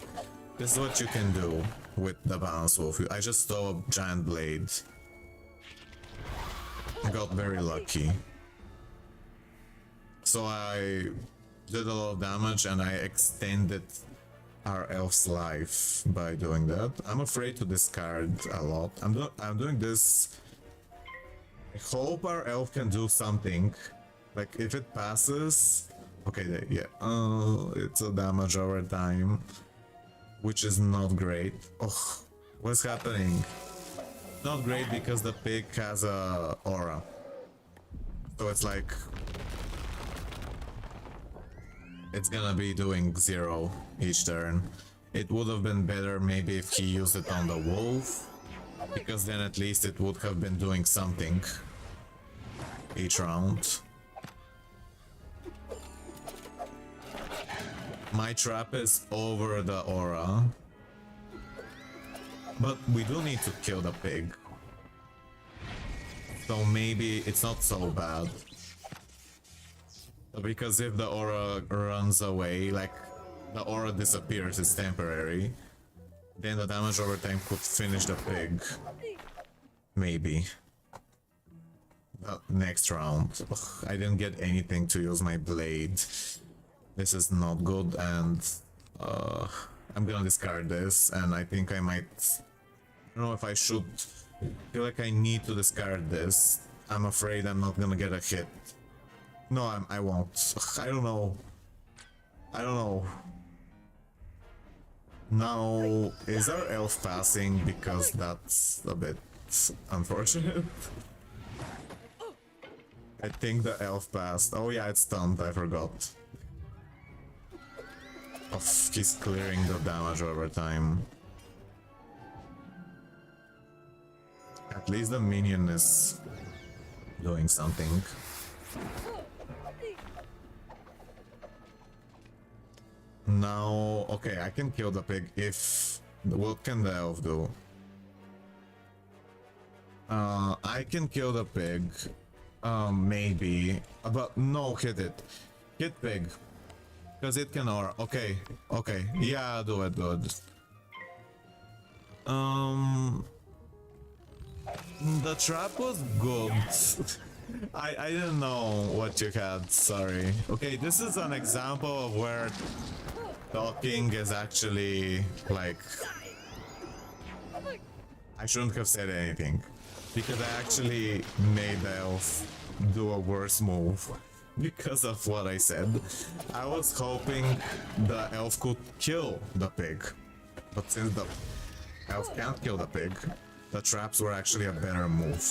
This is what you can do with the Balance Wolf. I just stole a giant blade. got very lucky. So I did a lot of damage and I extended our elf's life by doing that. I'm afraid to discard a lot. I'm doing this. I hope our elf can do something. Like if it passes. Okay, yeah. It's a damage over time, which is not great. Oh, what's happening? Not great because the pig has a aura. So it's like it's gonna be doing 0 each turn. It would have been better maybe if he used it on the wolf, because then at least it would have been doing something each round. My trap is over the aura, but we do need to kill the pig. So maybe it's not so bad. Because if the aura runs away, like the aura disappears, it's temporary, then the damage over time could finish the pig. Maybe. Next round. Ugh, I didn't get anything to use my blade. This is not good, and I'm gonna discard this, and I think I might... I don't know if I should. I feel like I need to discard this. I'm afraid I'm not gonna get a hit. No, I won't. I don't know. I don't know. Now, is our elf passing? Because that's a bit unfortunate. I think the elf passed. Oh yeah, it's stunned, I forgot. Oh, he's clearing the damage over time. At least the minion is doing something. Now, okay, I can kill the pig if... What can the elf do? I can kill the pig. Maybe. But no, hit it. Hit pig. Because it can aura. Okay, okay. Yeah, do it, do it. The trap was good. I didn't know what you had, sorry. Okay, this is an example of where talking is actually like... I shouldn't have said anything. Because I actually made the elf do a worse move. Because of what I said. I was hoping the elf could kill the pig. But since the elf can't kill the pig, the traps were actually a better move.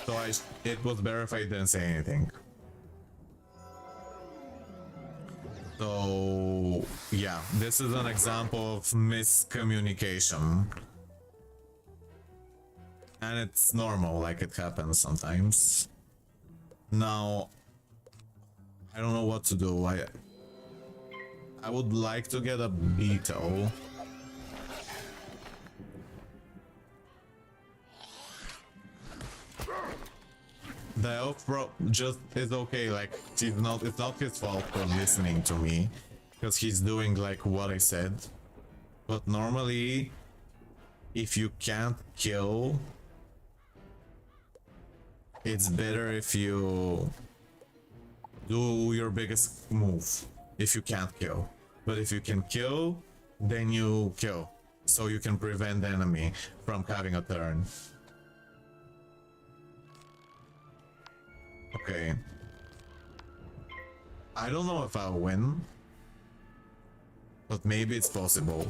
So it was better if I didn't say anything. So yeah, this is an example of miscommunication. And it's normal, like it happens sometimes. Now, I don't know what to do. I would like to get a beetle. The elf just is okay, like it's not his fault for listening to me, because he's doing like what I said. But normally, if you can't kill, it's better if you do your biggest move if you can't kill. But if you can kill, then you kill, so you can prevent the enemy from having a turn. Okay. I don't know if I'll win, but maybe it's possible.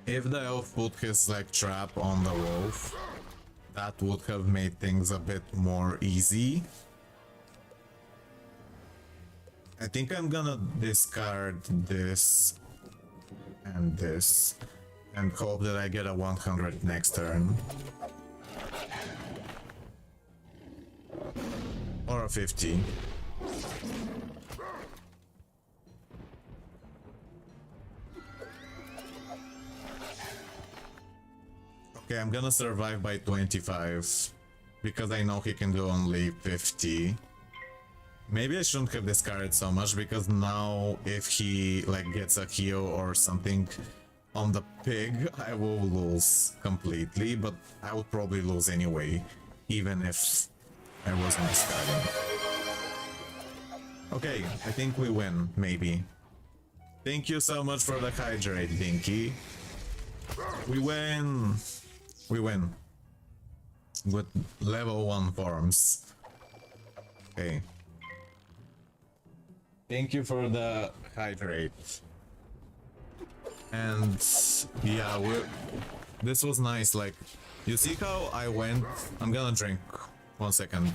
If the elf put his like trap on the wolf, that would have made things a bit more easy. I think I'm gonna discard this and this and hope that I get a 100 next turn. Or a 50. Okay, I'm gonna survive by 25 because I know he can do only 50. Maybe I shouldn't have discarded so much, because now if he like gets a heal or something, on the pig, I will lose completely, but I would probably lose anyway, even if I wasn't discarding. Okay, I think we win, maybe. Thank you so much for the hydrate, Dinky. We win! We win. With level 1 forms. Okay. Thank you for the hydrate. And yeah, this was nice. Like, you see how I went? I'm gonna drink. 1 second.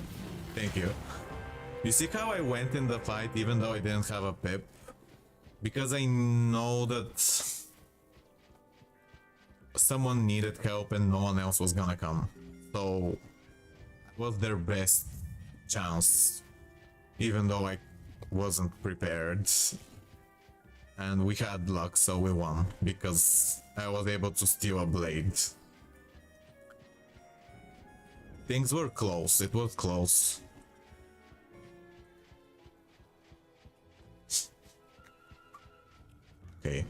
Thank you. You see how I went in the fight even though I didn't have a pip? Because I know that someone needed help and no one else was gonna come. So it was their best chance, even though I wasn't prepared. And we had luck, so we won, because I was able to steal a blade. Things were close, it was close. Okay.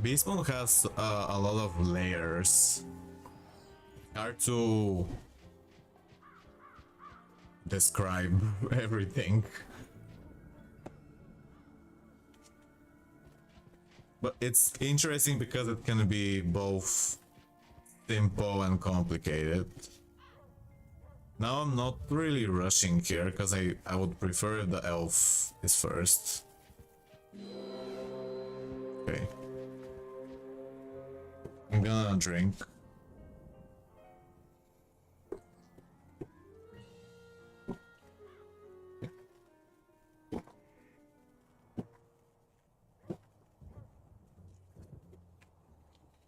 Beastmoon has a lot of layers. Hard to describe everything. But it's interesting because it can be both simple and complicated. Now I'm not really rushing here because I would prefer the elf is first. Okay. I'm gonna drink.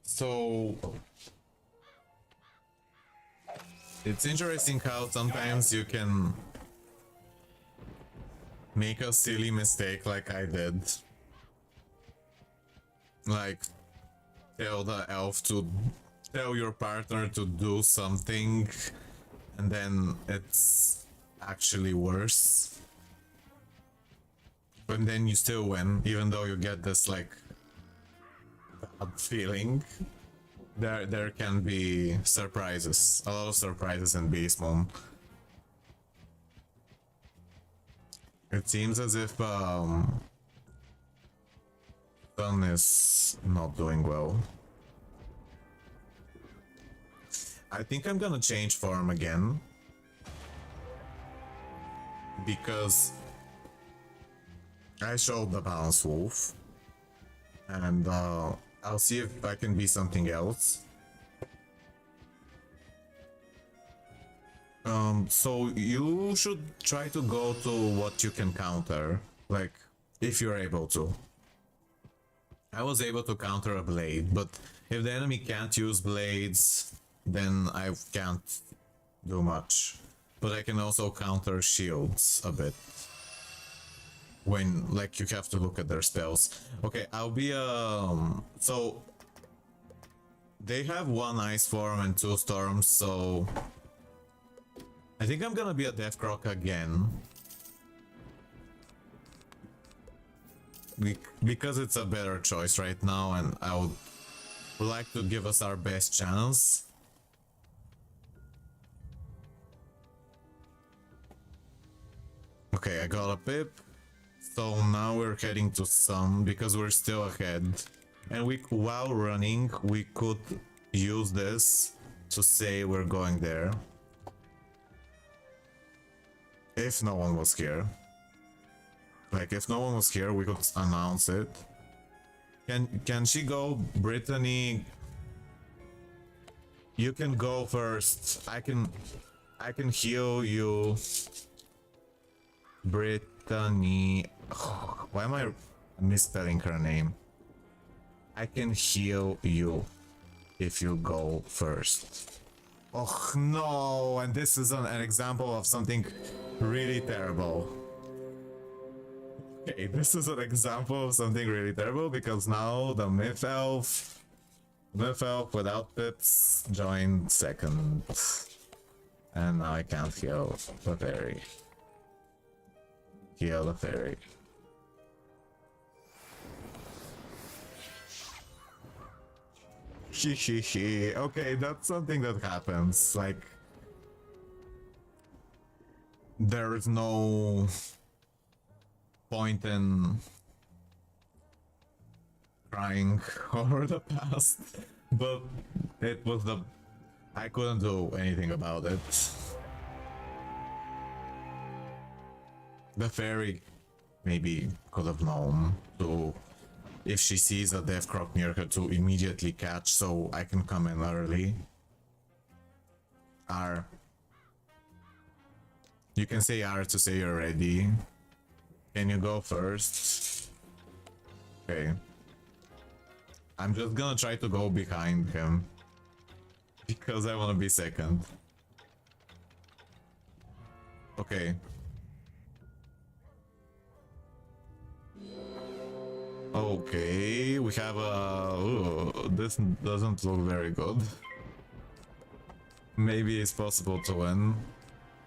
So it's interesting how sometimes you can make a silly mistake like I did. Like tell the elf to tell your partner to do something and then it's actually worse. But then you still win, even though you get this like bad feeling. There can be surprises, a lot of surprises in Beastmoon. It seems as if Sun is not doing well. I think I'm gonna change form again, because I showed the Balance Wolf, and I'll see if I can be something else. So you should try to go to what you can counter, like, if you're able to. I was able to counter a blade, but if the enemy can't use blades, then I can't do much. But I can also counter shields a bit. When, like, you have to look at their spells. Okay, I'll be, so they have 1 ice form and 2 storms, so I think I'm gonna be a Deathcroc again. Because it's a better choice right now, and I would like to give us our best chance. Okay, I got a pip. So now we're heading to Sun because we're still ahead. And while running, we could use this to say we're going there. If no one was here. Like, if no one was here, we could announce it. Can she go? Brittany, you can go first. I can heal you. Brittany. Why am I misspelling her name? I can heal you if you go first. Oh no, and this is an example of something really terrible. Okay, this is an example of something really terrible because now the Myth Elf without pips joined second. And now I can't heal the fairy. Heal the fairy. Okay, that's something that happens. Like, there is no point in crying over the past, but it was the... I couldn't do anything about it. The fairy maybe could have known to, if she sees a death croc near her, to immediately catch, so I can come in early. R. You can say R to say you're ready. Can you go first? Okay. I'm just gonna try to go behind him, because I wanna be second. Okay. Okay, we have a... Ooh, this doesn't look very good. Maybe it's possible to win.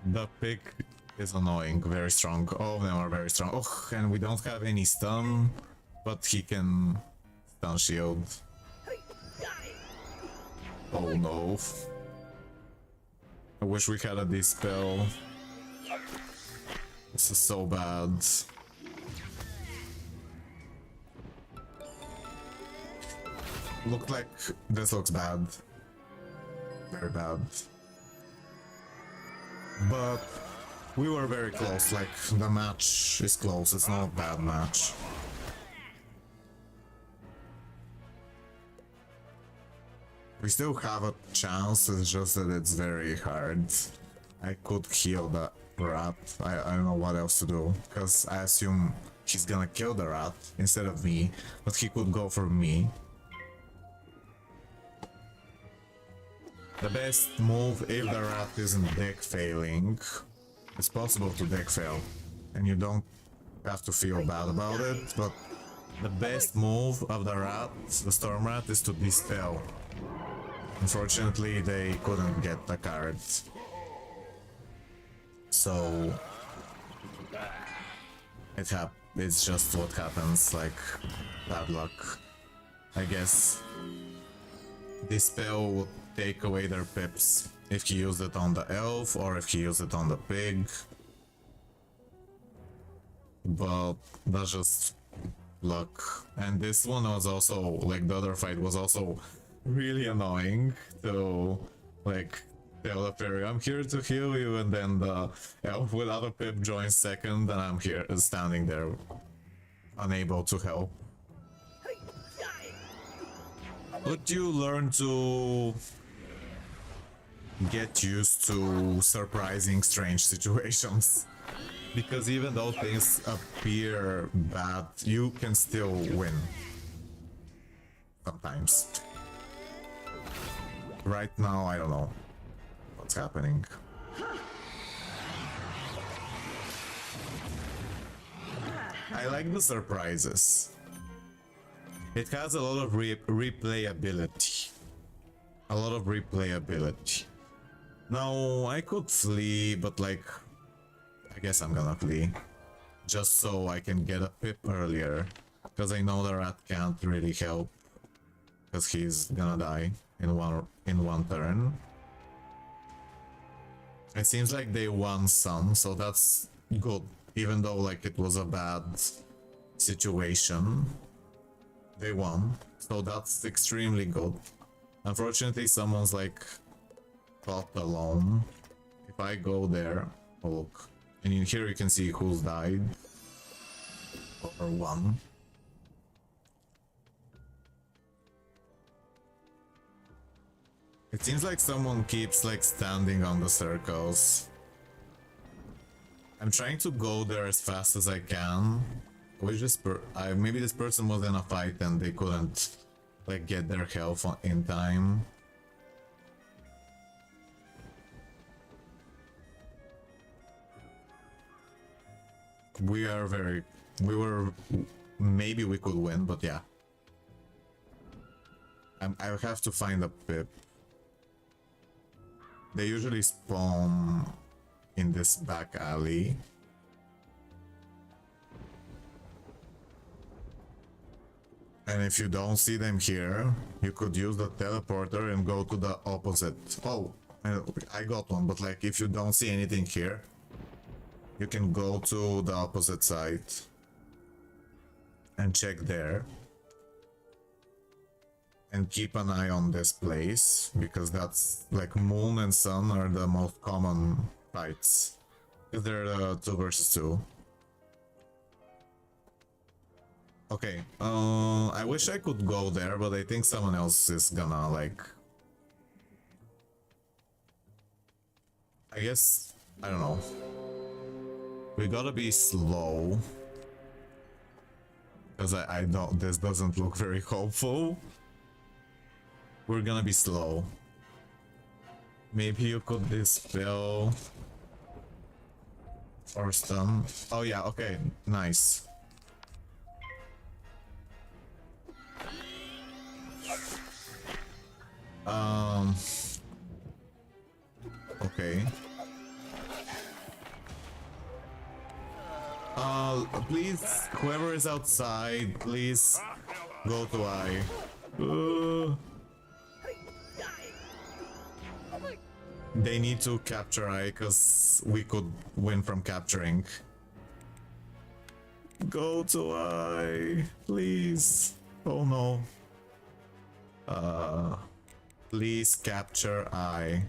The pig is annoying, very strong. All of them are very strong. Oh, and we don't have any stun, but he can stun shield. Oh no. I wish we had a dispel. This is so bad. Look like this looks bad. Very bad. But we were very close, like the match is close, it's not a bad match. We still have a chance, it's just that it's very hard. I could heal the rat, I don't know what else to do, because I assume he's gonna kill the rat instead of me, but he could go for me. The best move, if the rat isn't deck failing, it's possible to deck fail, and you don't have to feel bad about it, but the best move of the rat, the storm rat, is to dispel. Unfortunately, they couldn't get the cards. So it's just what happens, like bad luck. I guess dispel would take away their pips if he used it on the elf or if he used it on the pig. But that's just luck. And this one was also, like the other fight was also really annoying to like tell the fairy, I'm here to heal you, and then the elf without a pip joins second and I'm here standing there unable to help. But you learn to get used to surprising strange situations, because even though things appear bad, you can still win sometimes. Right now, I don't know what's happening. I like the surprises. It has a lot of replayability. A lot of replayability. Now, I could flee, but like, I guess I'm gonna flee. Just so I can get a pip earlier. Because I know the rat can't really help. Because he's gonna die in one turn. It seems like they won some, so that's good. Even though like it was a bad situation, they won, so that's extremely good. Unfortunately, someone's like caught alone. If I go there, oh look, and in here you can see who's died or won. It seems like someone keeps like standing on the circles. I'm trying to go there as fast as I can. Which this maybe this person was in a fight and they couldn't like get their health in time. We were, maybe we could win, but yeah. I have to find a pip. They usually spawn in this back alley. And if you don't see them here, you could use the teleporter and go to the opposite. Oh, I got one, but like if you don't see anything here, you can go to the opposite side and check there. And keep an eye on this place, because that's like moon and sun are the most common fights. Because they're 2 versus 2. Okay, I wish I could go there, but I think someone else is gonna like... I guess, I don't know. We gotta be slow. Because I don't, this doesn't look very hopeful. We're gonna be slow. Maybe you could dispel or stun. Oh yeah, okay, nice. Okay. Please, whoever is outside, please go to I. They need to capture I, because we could win from capturing. Go to I, please. Oh no. Please capture I.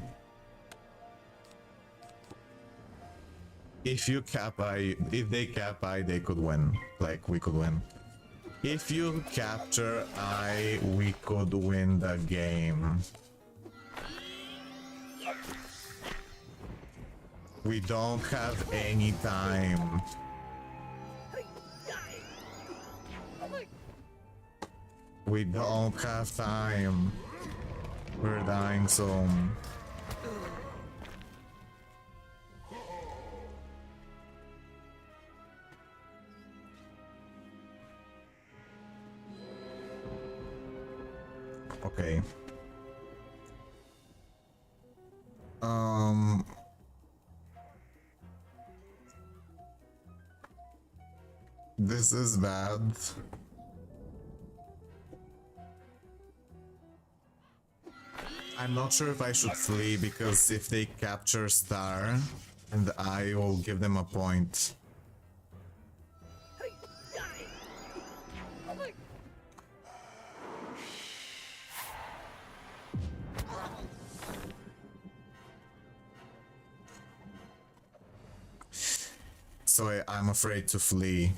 If you cap I, if they cap I, they could win. Like, we could win. If you capture I, we could win the game. We don't have any time. We don't have time. We're dying soon. Okay. This is bad. I'm not sure if I should flee, because if they capture Star, and I will give them a point. So I'm afraid to flee.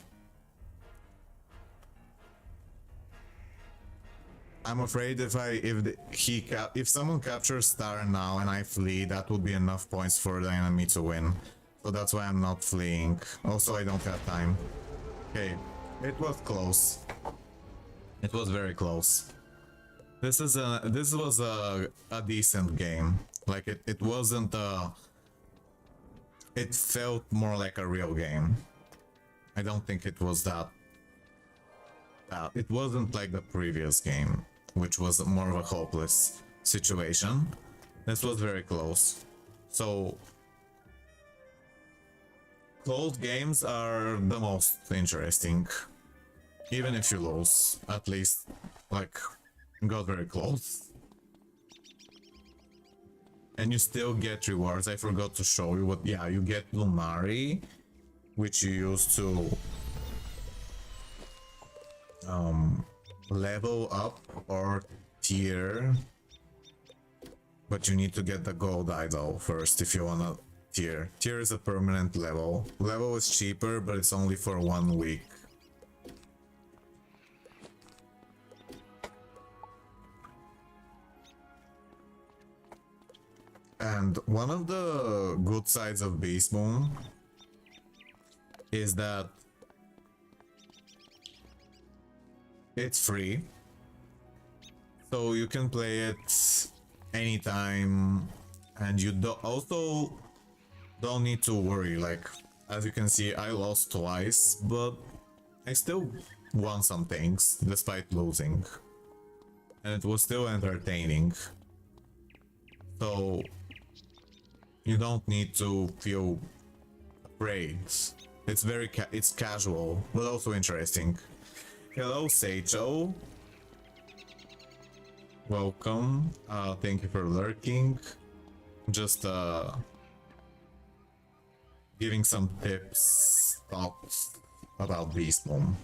I'm afraid if someone captures Star now and I flee, that would be enough points for the enemy to win. So that's why I'm not fleeing. Also, I don't have time. Okay, it was close. It was very close. This was a decent game. Like it wasn't it felt more like a real game. I don't think it was that. It wasn't like the previous game, which was more of a hopeless situation. This was very close. So close games are the most interesting. Even if you lose, at least like got very close. And you still get rewards. I forgot to show you what. Yeah, you get Lunari, which you use to level up or tier, but you need to get the gold idol first if you wanna tier. Tier is a permanent level. Level is cheaper, but it's only for 1 week. And one of the good sides of Beastmoon is that it's free, so you can play it anytime, and you also don't need to worry. Like, as you can see, I lost twice, but I still won some things despite losing, and it was still entertaining. So you don't need to feel afraid. It's very it's casual, but also interesting. Hello, Seicho. welcome. Thank you for lurking. Just giving some tips, thoughts about Beastmoon.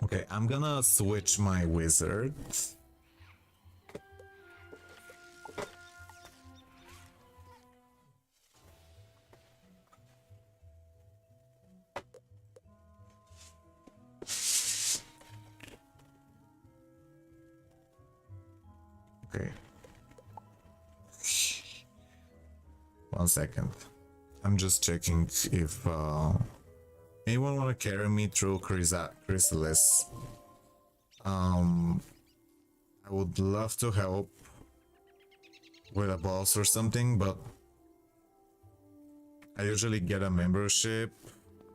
Okay, I'm gonna switch my wizard. Okay. 1 second. I'm just checking if anyone want to carry me through Chrysalis. I would love to help with a boss or something, but I usually get a membership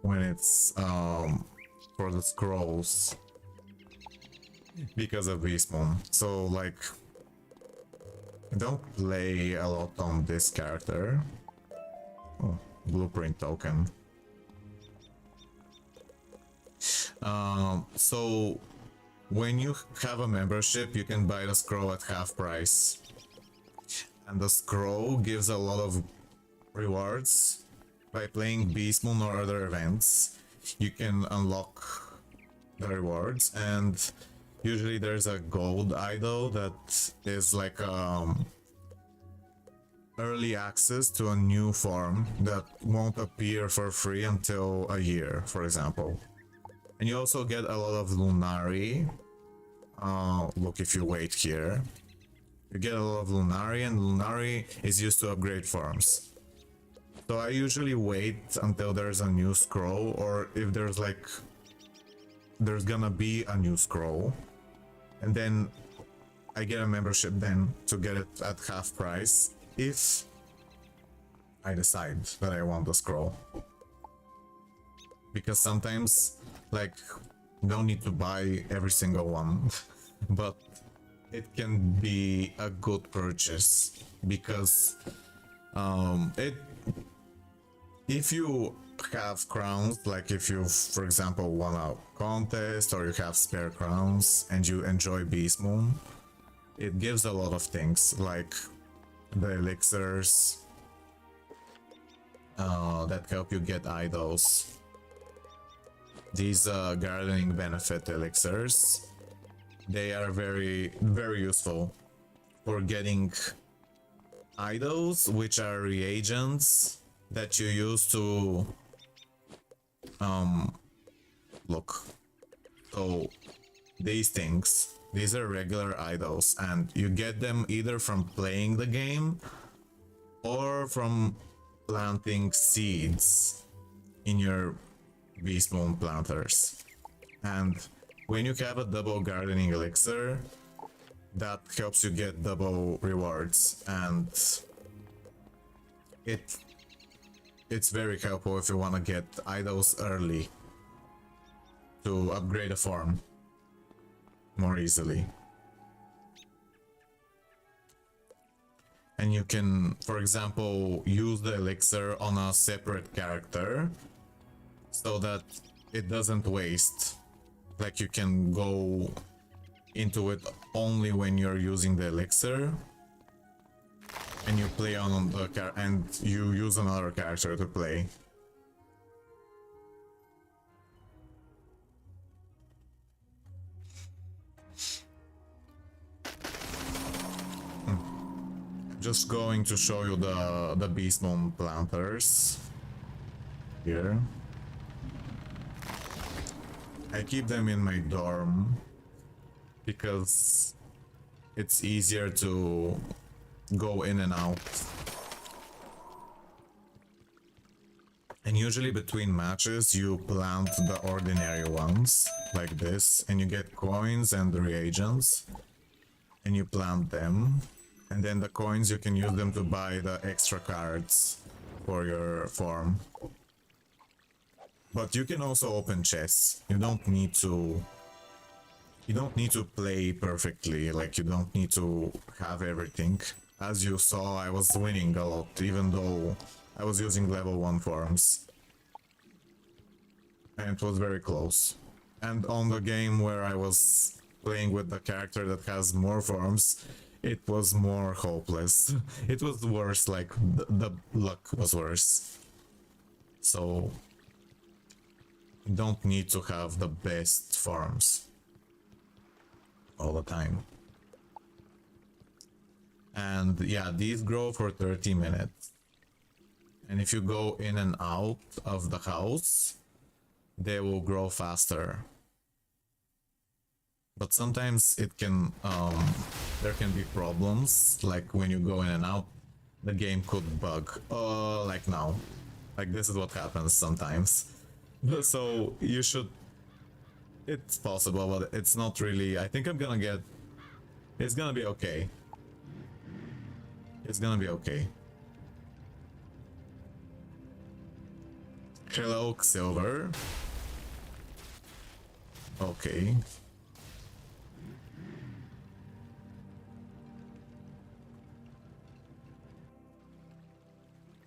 when it's for the scrolls because of Beastmoon. So like I don't play a lot on this character. Oh, blueprint token. So when you have a membership, you can buy the scroll at half price. And the scroll gives a lot of rewards. By playing Beastmoon or other events, you can unlock the rewards, and usually there's a gold idol that is like early access to a new form that won't appear for free until a year, for example. And you also get a lot of Lunari. Look, if you wait here, you get a lot of Lunari, and Lunari is used to upgrade forms. So I usually wait until there's a new scroll, or if there's like there's gonna be a new scroll, and then I get a membership then to get it at half price if I decide that I want the scroll. Because sometimes like you don't need to buy every single one but it can be a good purchase because if you have crowns, like if you, for example, won a contest or you have spare crowns and you enjoy Beastmoon, it gives a lot of things like the elixirs that help you get idols. These gardening benefit elixirs, they are very useful for getting idols, which are reagents that you use to look. So these things, these are regular idols, and you get them either from playing the game or from planting seeds in your Beastmoon planters. And when you have a double gardening elixir, that helps you get double rewards, and it's very helpful if you want to get idols early to upgrade a form more easily. And you can, for example, use the elixir on a separate character so that it doesn't waste. Like you can go into it only when you're using the elixir, and you play on the and you use another character to play. Just going to show you the Beastmoon planters here. I keep them in my dorm because it's easier to go in and out. And usually between matches you plant the ordinary ones like this, and you get coins and reagents, and you plant them, and then the coins you can use them to buy the extra cards for your form. But you can also open chests. You don't need to play perfectly, like you don't need to have everything. As you saw, I was winning a lot, even though I was using level 1 forms. And it was very close. And on the game where I was playing with the character that has more forms, it was more hopeless. It was worse, like the luck was worse. So you don't need to have the best farms all the time. And yeah, these grow for 30 minutes. And if you go in and out of the house, they will grow faster. But sometimes it can, there can be problems, like when you go in and out, the game could bug. Like now. Like this is what happens sometimes. So you should, it's possible, but it's not really, I think I'm gonna get, it's gonna be okay. It's gonna be okay. Hello, Silver. Okay.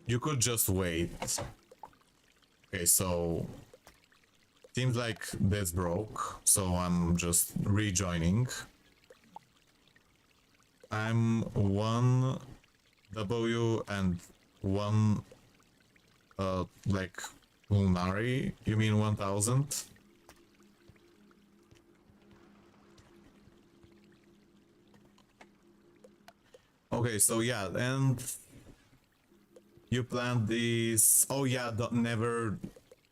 You could just wait. Okay, so seems like this broke, so I'm just rejoining. I'm 1 W and 1 like Lunari. You mean 1000? Okay, so yeah, and you plant these. Oh yeah, never.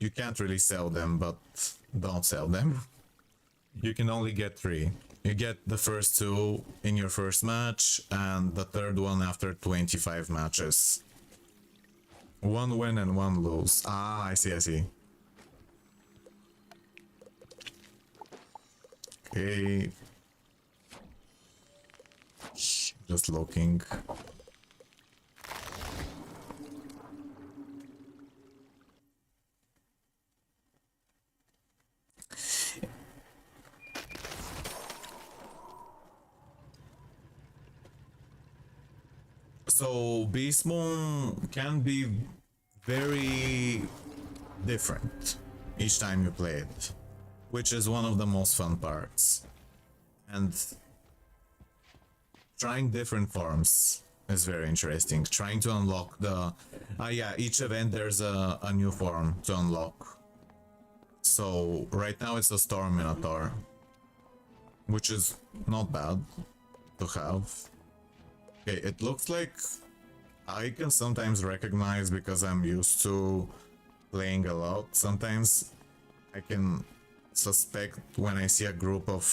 You can't really sell them, but don't sell them. You can only get 3. You get the first 2 in your first match, and the third one after 25 matches. 1 win and 1 lose. Ah, I see, I see. Okay. Just looking. So Beastmoon can be very different each time you play it, which is one of the most fun parts. And trying different forms is very interesting. Trying to unlock the... yeah, each event there's a new form to unlock. So right now it's a Storm Minotaur, which is not bad to have. Okay, it looks like I can sometimes recognize, because I'm used to playing a lot. Sometimes I can suspect when I see a group of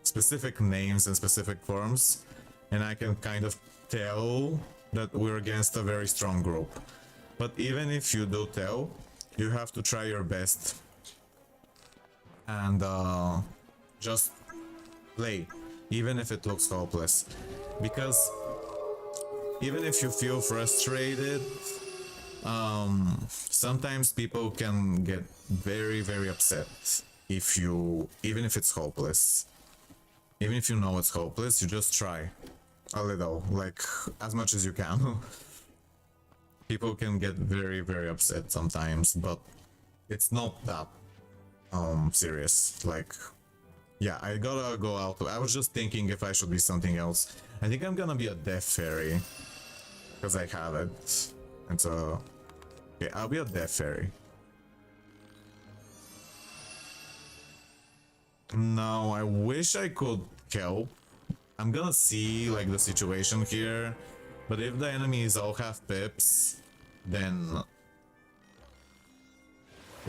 specific names and specific forms, and I can kind of tell that we're against a very strong group. But even if you do tell, you have to try your best and just play, even if it looks hopeless. Because even if you feel frustrated, sometimes people can get very, very upset even if it's hopeless. Even if you know it's hopeless, you just try a little, like as much as you can. People can get very, very upset sometimes, but it's not that serious. Like, yeah, I gotta go out. I was just thinking if I should be something else. I think I'm gonna be a Death Fairy, because I have it. And so, okay, I'll be a Death Fairy. Now, I wish I could kelp. I'm gonna see, like, the situation here. But if the enemies all have pips, then...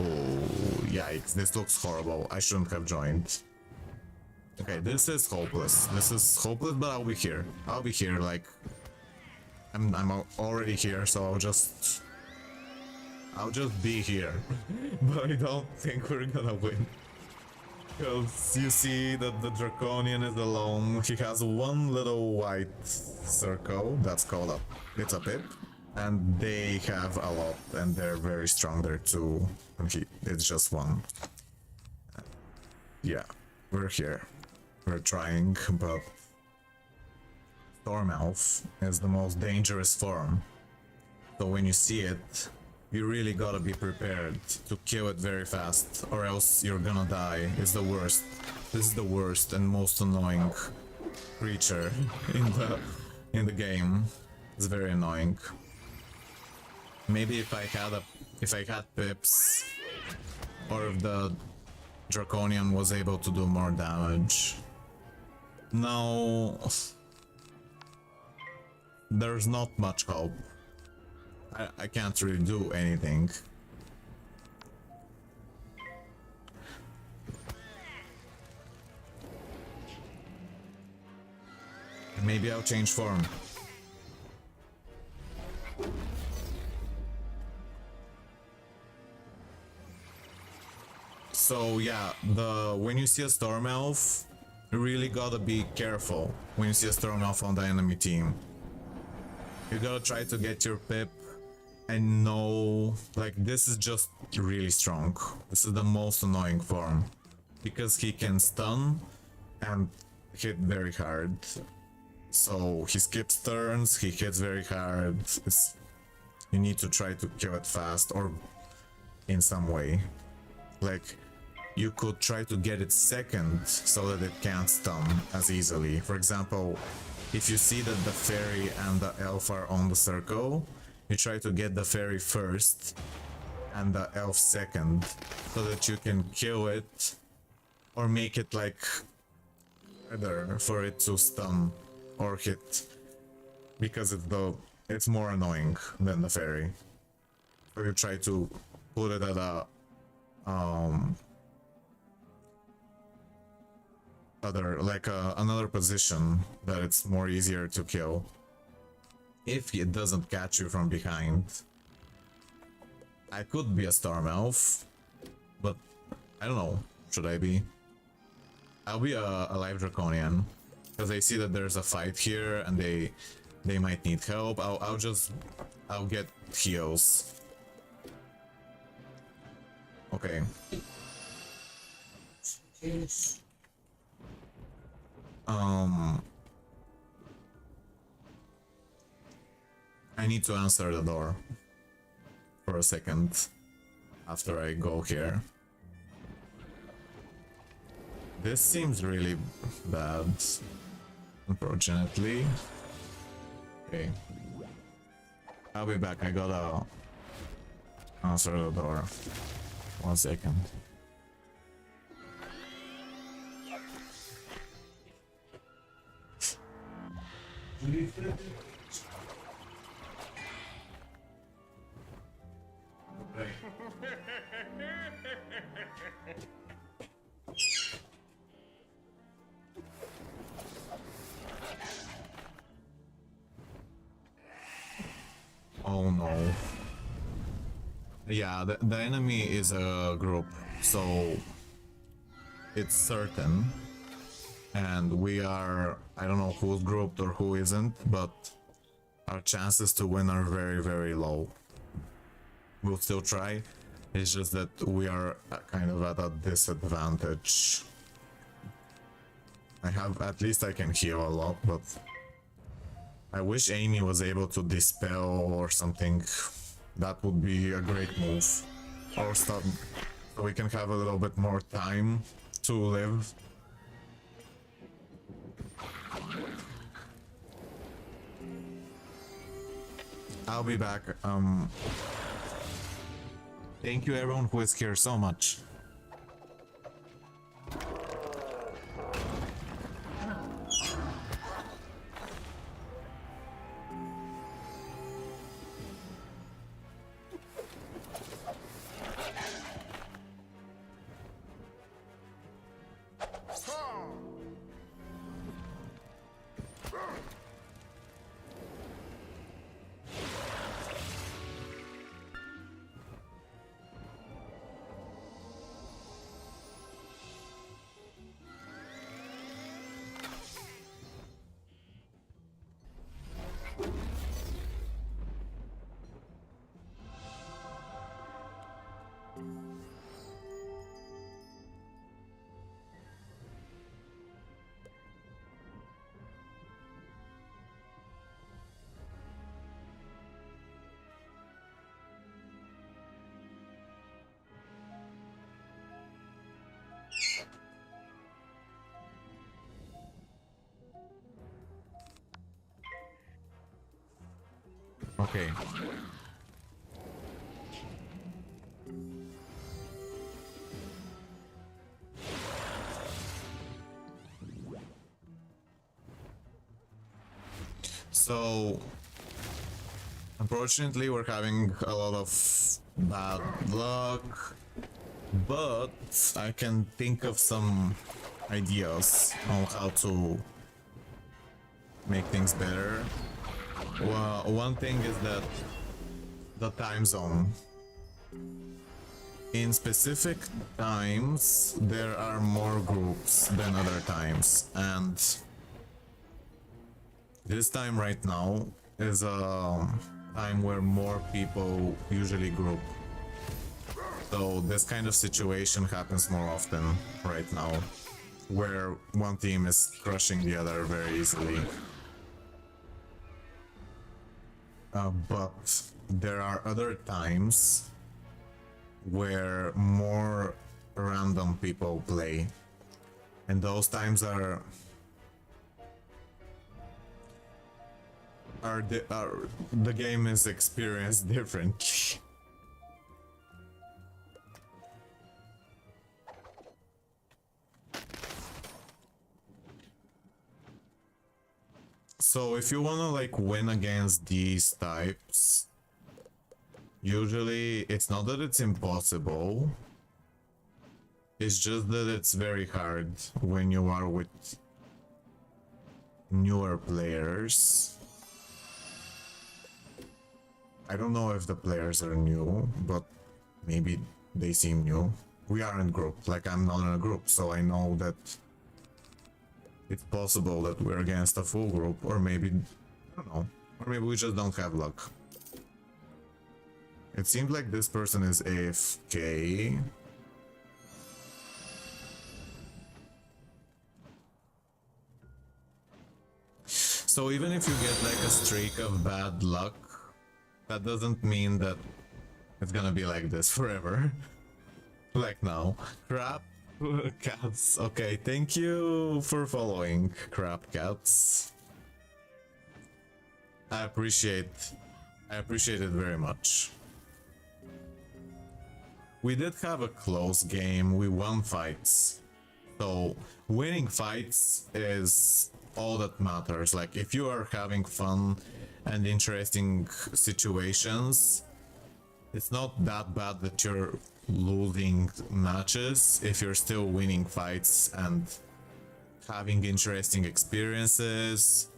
Oh, yikes, this looks horrible. I shouldn't have joined. Okay, this is hopeless. This is hopeless, but I'll be here. I'll be here, like... I'm already here, so I'll just be here. But I don't think we're gonna win. Because you see that the Draconian is alone. He has one little white circle that's called it's a pip. And they have a lot, and they're very strong there too. And it's just one. Yeah, we're here. We're trying, but Storm Elf is the most dangerous form. So when you see it, you really gotta be prepared to kill it very fast, or else you're gonna die. It's the worst. This is the worst and most annoying creature in the game. It's very annoying. Maybe if I had pips, or if the Draconian was able to do more damage. No, there's not much hope. I can't really do anything. Maybe I'll change form. So yeah, when you see a Storm Elf, you really gotta be careful when you see a Storm Elf on the enemy team. You gotta try to get your pip and know, like, this is just really strong. This is the most annoying form because he can stun and hit very hard. So he skips turns, he hits very hard. You need to try to kill it fast or in some way. Like, you could try to get it second so that it can't stun as easily. For example, if you see that the fairy and the elf are on the circle, you try to get the fairy first and the elf second so that you can kill it or make it like harder for it to stun or hit, because it's more annoying than the fairy. So you try to put it at a another position that it's more easier to kill if it doesn't catch you from behind. I could be a Storm Elf, but I don't know. Should I be? I'll be a live Draconian because I see that there's a fight here and they might need help. I'll get heals. Okay. I need to answer the door for a second after I go here. This seems really bad, unfortunately. Okay. I'll be back. I gotta answer the door. 1 second. Oh no. Yeah, the enemy is a group, so it's certain. And we are, I don't know who's grouped or who isn't, but our chances to win are very, very low. We'll still try. It's just that we are kind of at a disadvantage. At least I can heal a lot, but I wish Amy was able to dispel or something. That would be a great move. Or stop, so we can have a little bit more time to live. I'll be back. Thank you everyone who is here so much. Okay. So, unfortunately, we're having a lot of bad luck, but I can think of some ideas on how to make things better. Well, one thing is that the time zone. In specific times, there are more groups than other times, and this time right now is a time where more people usually group. So this kind of situation happens more often right now, where one team is crushing the other very easily. But there are other times where more random people play, and those times are the game is experienced differently. So if you wanna like win against these types, usually it's not that it's impossible, it's just that it's very hard when you are with newer players. I don't know if the players are new, but maybe they seem new. We are in group, like I'm not in a group, so I know that it's possible that we're against a full group, or maybe, I don't know, or maybe we just don't have luck. It seems like this person is AFK. So even if you get like a streak of bad luck, that doesn't mean that it's gonna be like this forever. Like now. Crap cats. Okay, thank you for following, Crap Cats. I appreciate it very much. We did have a close game, we won fights. So winning fights is all that matters. Like if you are having fun and interesting situations, it's not that bad that you're losing matches if you're still winning fights and having interesting experiences.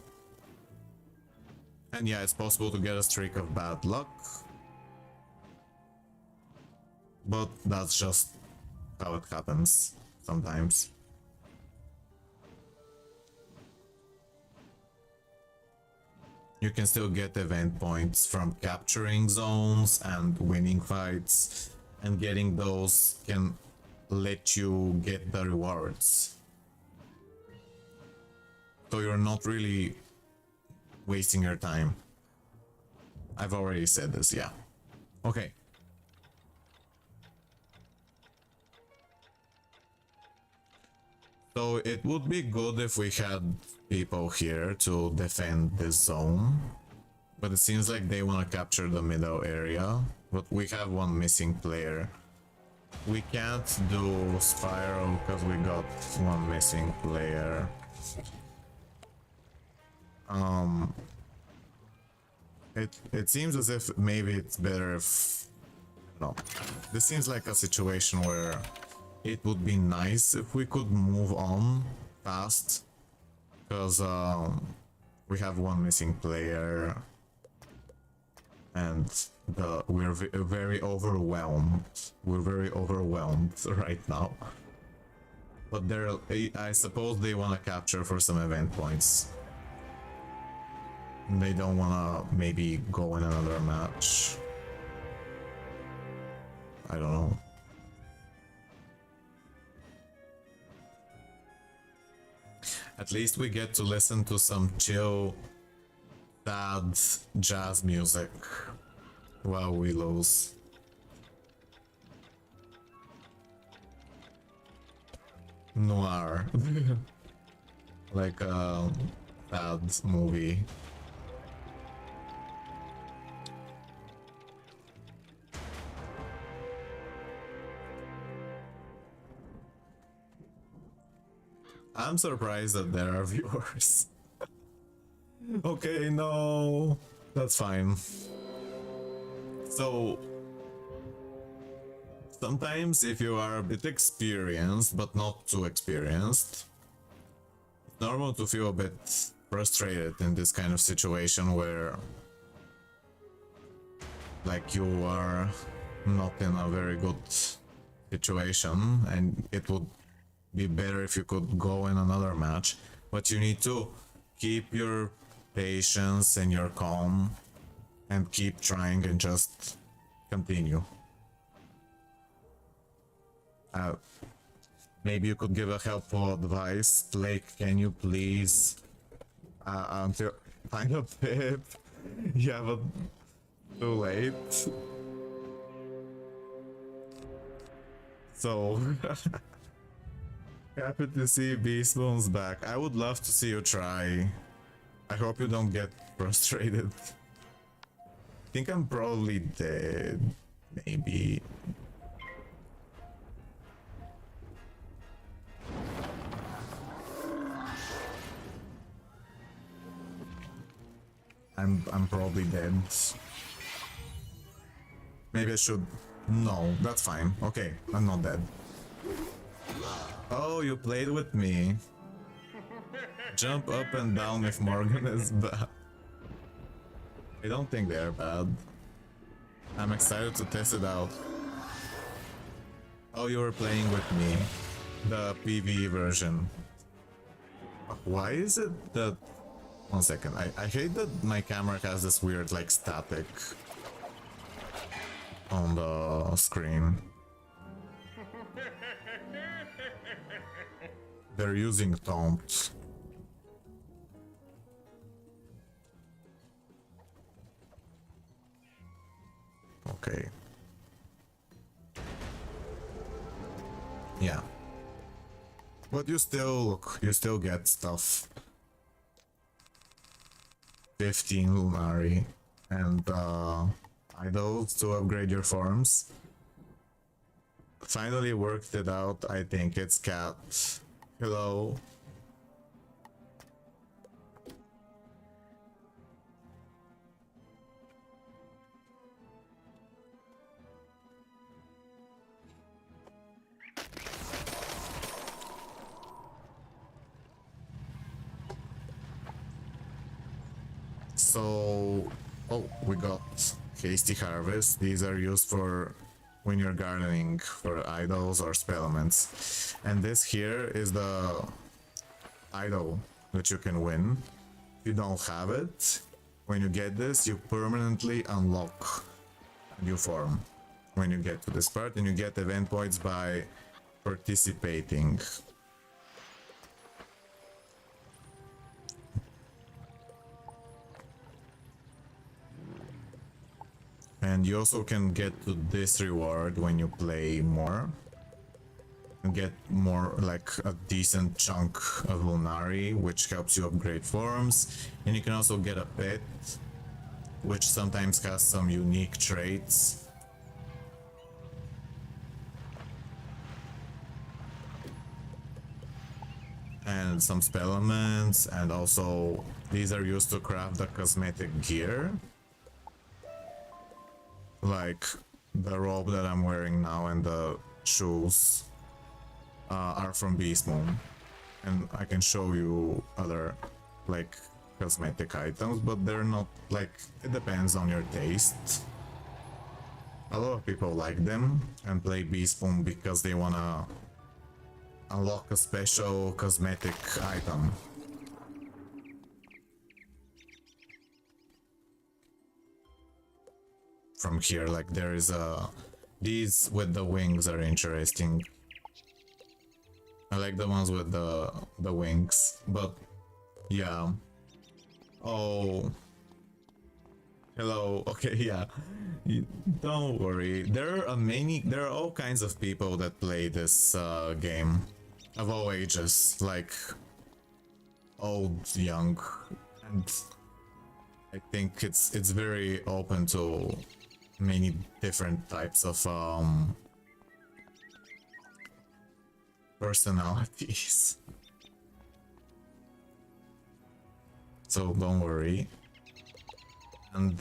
And yeah, it's possible to get a streak of bad luck, but that's just how it happens sometimes. You can still get event points from capturing zones and winning fights, and getting those can let you get the rewards. So you're not really wasting your time. I've already said this, yeah. Okay. So it would be good if we had people here to defend this zone, but it seems like they want to capture the middle area, but we have one missing player. We can't do Spiral because we got one missing player. It seems as if maybe it's better if... No. This seems like a situation where it would be nice if we could move on fast, because we have one missing player and we're very overwhelmed. We're very overwhelmed right now. But I suppose they want to capture for some event points. They don't want to maybe go in another match. I don't know. At least we get to listen to some chill, sad jazz music while we lose. Noir. Like a sad movie. I'm surprised that there are viewers. Okay, no, that's fine. So sometimes if you are a bit experienced but not too experienced, it's normal to feel a bit frustrated in this kind of situation where like you are not in a very good situation and it would be better if you could go in another match, but you need to keep your patience and your calm and keep trying and just continue. Maybe you could give a helpful advice, like, can you please until find a bit? Yeah, but too late. So happy to see Beastmoon's back. I would love to see you try. I hope you don't get frustrated. I think I'm probably dead. Maybe. I'm probably dead. Maybe I should. No, that's fine. Okay, I'm not dead. Oh, you played with me. Jump up and down if Morgan is bad. I don't think they're bad. I'm excited to test it out. Oh, you were playing with me. The PvE version. Why is it that... One second, I hate that my camera has this weird like static on the screen. They're using taunt. Okay. Yeah. But you still get stuff. 15 Lunari and idols to upgrade your forms. Finally worked it out, I think. It's Cat. Hello. So, oh, we got Hasty Harvest. These are used for when you're gardening for idols or spell elements. And this here is the idol that you can win. If you don't have it, when you get this, you permanently unlock a new form. When you get to this part, and you get event points by participating. And you also can get to this reward when you play more. And get more, like a decent chunk of Lunari, which helps you upgrade forms. And you can also get a pet, which sometimes has some unique traits. And some spell elements, and also these are used to craft the cosmetic gear. Like the robe that I'm wearing now and the shoes are from Beastmoon. And I can show you other like cosmetic items, but they're not like, it depends on your taste. A lot of people like them and play Beastmoon because they wanna unlock a special cosmetic item. From here, like there is a... These with the wings are interesting. I like the ones with the wings, but yeah. Oh. Hello. Okay, yeah. Don't worry. There are all kinds of people that play this game. Of all ages, like old, young, and I think it's very open to many different types of personalities. so don't worry. And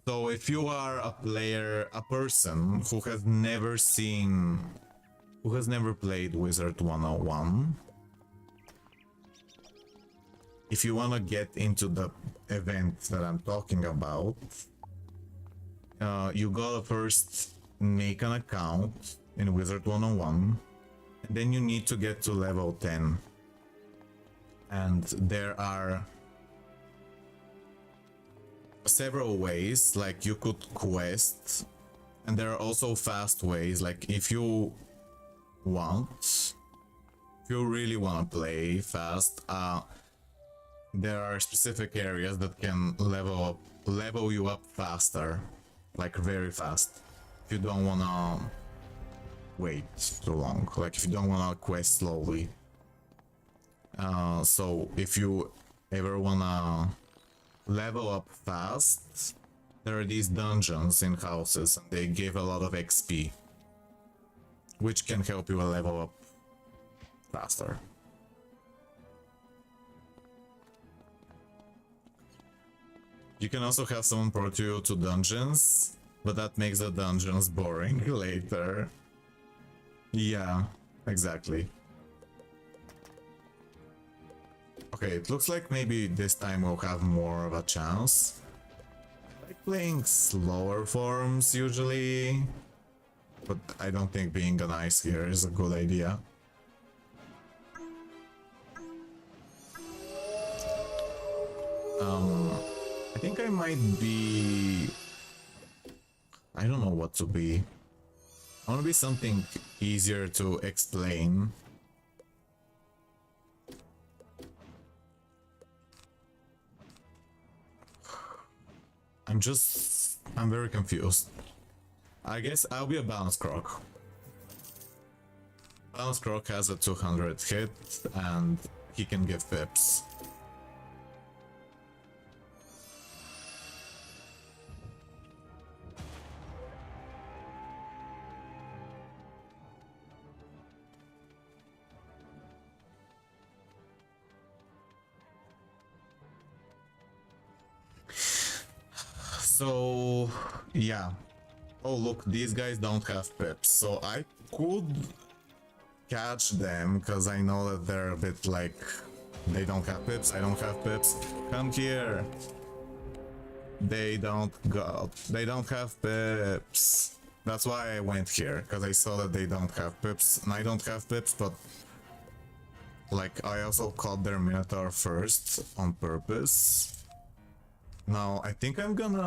so if you are a player, a person who has never played Wizard101, if you want to get into the event that I'm talking about, you gotta first make an account in Wizard101, and then you need to get to level 10. And there are several ways, like you could quest, and there are also fast ways, like if you really want to play fast, there are specific areas that can level you up faster, like very fast, if you don't want to wait too long, like if you don't want to quest slowly. So if you ever want to level up fast, there are these dungeons in houses, and they give a lot of XP, which can help you level up faster. You can also have someone port you to dungeons, but that makes the dungeons boring later. Yeah, exactly. Okay, it looks like maybe this time we'll have more of a chance. I like playing slower forms usually, but I don't think being an ice here is a good idea. I think I might be... I don't know what to be. I want to be something easier to explain. I'm very confused. I guess I'll be a Balance Croc. Balance Croc has a 200 hit and he can give pips. So, yeah. Oh, look, these guys don't have pips, so I could catch them, because I know that they're a bit like, they don't have pips, I don't have pips. Come here. They don't have pips. That's why I went here, because I saw that they don't have pips, and I don't have pips, but like, I also caught their Minotaur first on purpose. Now, I think I'm gonna...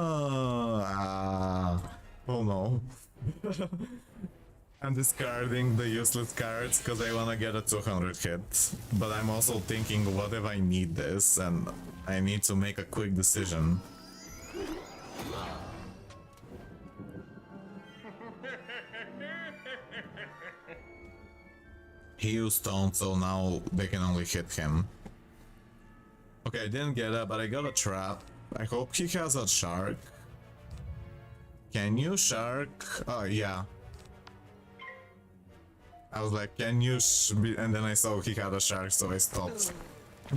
oh no. I'm discarding the useless cards because I wanna get a 200 hit. But I'm also thinking, what if I need this and I need to make a quick decision? He used stone, so now they can only hit him. Okay, I didn't get it, but I got a trap. I hope he has a shark. Can you shark? Oh, yeah. I was like, can you and then I saw he had a shark, so I stopped.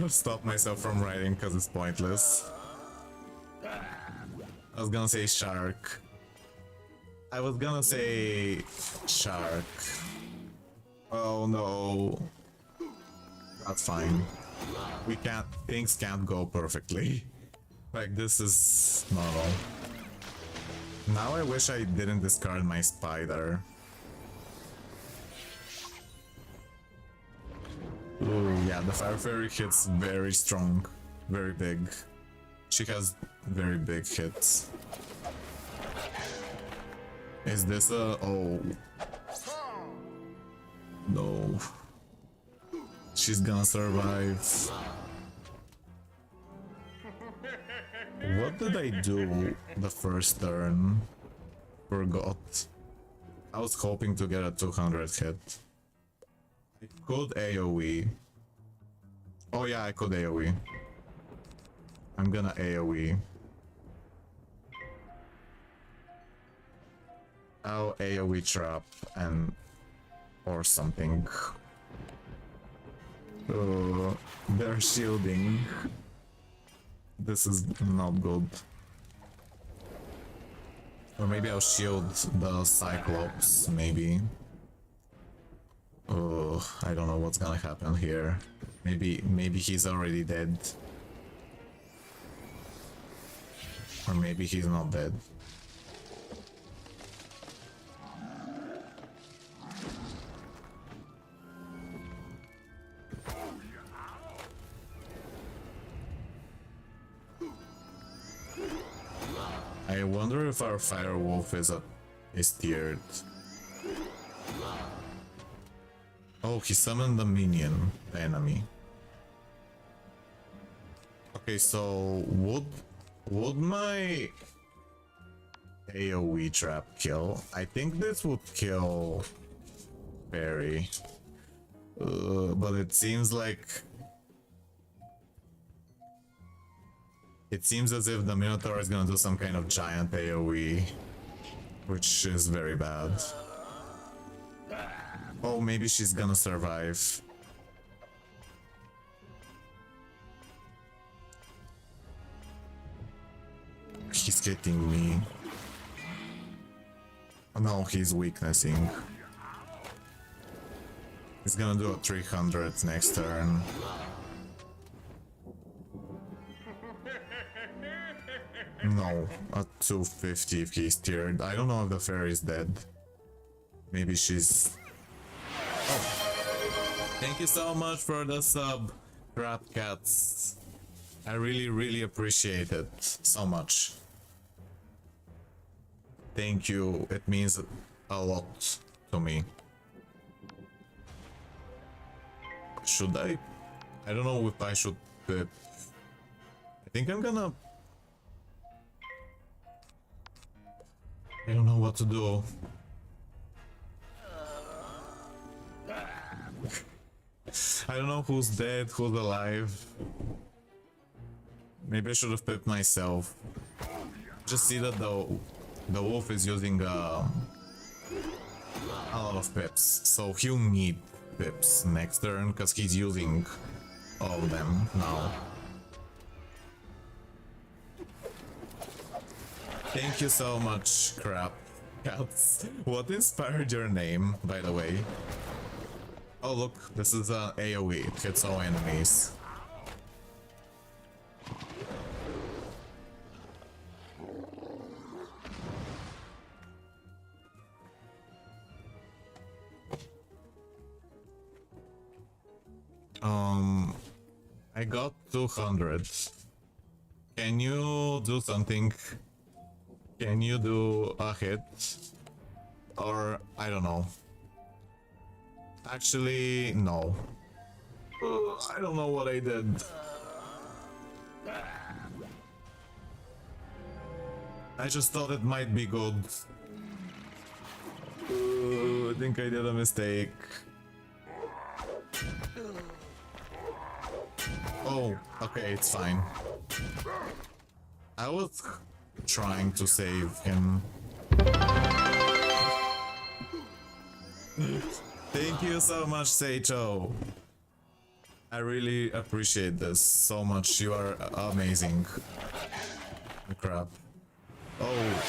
Stopped myself from writing because it's pointless. I was gonna say shark. I was gonna say shark. Oh no. That's fine. Things can't go perfectly. Like, this is normal. Now I wish I didn't discard my spider. Ooh, yeah, the Fire Fairy hits very strong. Very big. She has very big hits. Is this a... oh. No. She's gonna survive. What did I do the first turn? Forgot. I was hoping to get a 200 hit. I could AoE. Oh yeah, I could AoE. I'm gonna AoE. I'll AoE trap and... or something. Oh, they're shielding. This is not good. Or maybe I'll shield the Cyclops, maybe. Oh, I don't know what's gonna happen here. Maybe he's already dead. Or maybe he's not dead. I wonder if our Firewolf is tiered. Oh, he summoned the minion, the enemy. Okay, so would my AoE trap kill? I think this would kill Barry. But it seems like it seems as if the Minotaur is gonna do some kind of giant AoE, which is very bad. Oh, maybe she's gonna survive. He's getting me. No, he's weaknessing. He's gonna do a 300 next turn. No, a 250 if he's tiered. I don't know if the fairy is dead. Maybe she's... Oh. Thank you so much for the sub, Crap Cats. I really appreciate it so much. Thank you, it means a lot to me. Should I? I don't know if I should pip. I think I'm gonna... I don't know what to do. I don't know who's dead, who's alive. Maybe I should have pipped myself. Just see that the wolf is using a lot of pips, so he'll need pips next turn because he's using all of them now. Thank you so much, Crap Cats. What inspired your name, by the way? Oh look, this is an AoE, it hits all enemies. I got 200. Can you do something? Can you do a hit? Or, I don't know. Actually, no. I don't know what I did. I just thought it might be good. I think I did a mistake. Oh, okay, it's fine. I was trying to save him. Thank you so much, Seicho. I really appreciate this so much. You are amazing. Crap. Oh.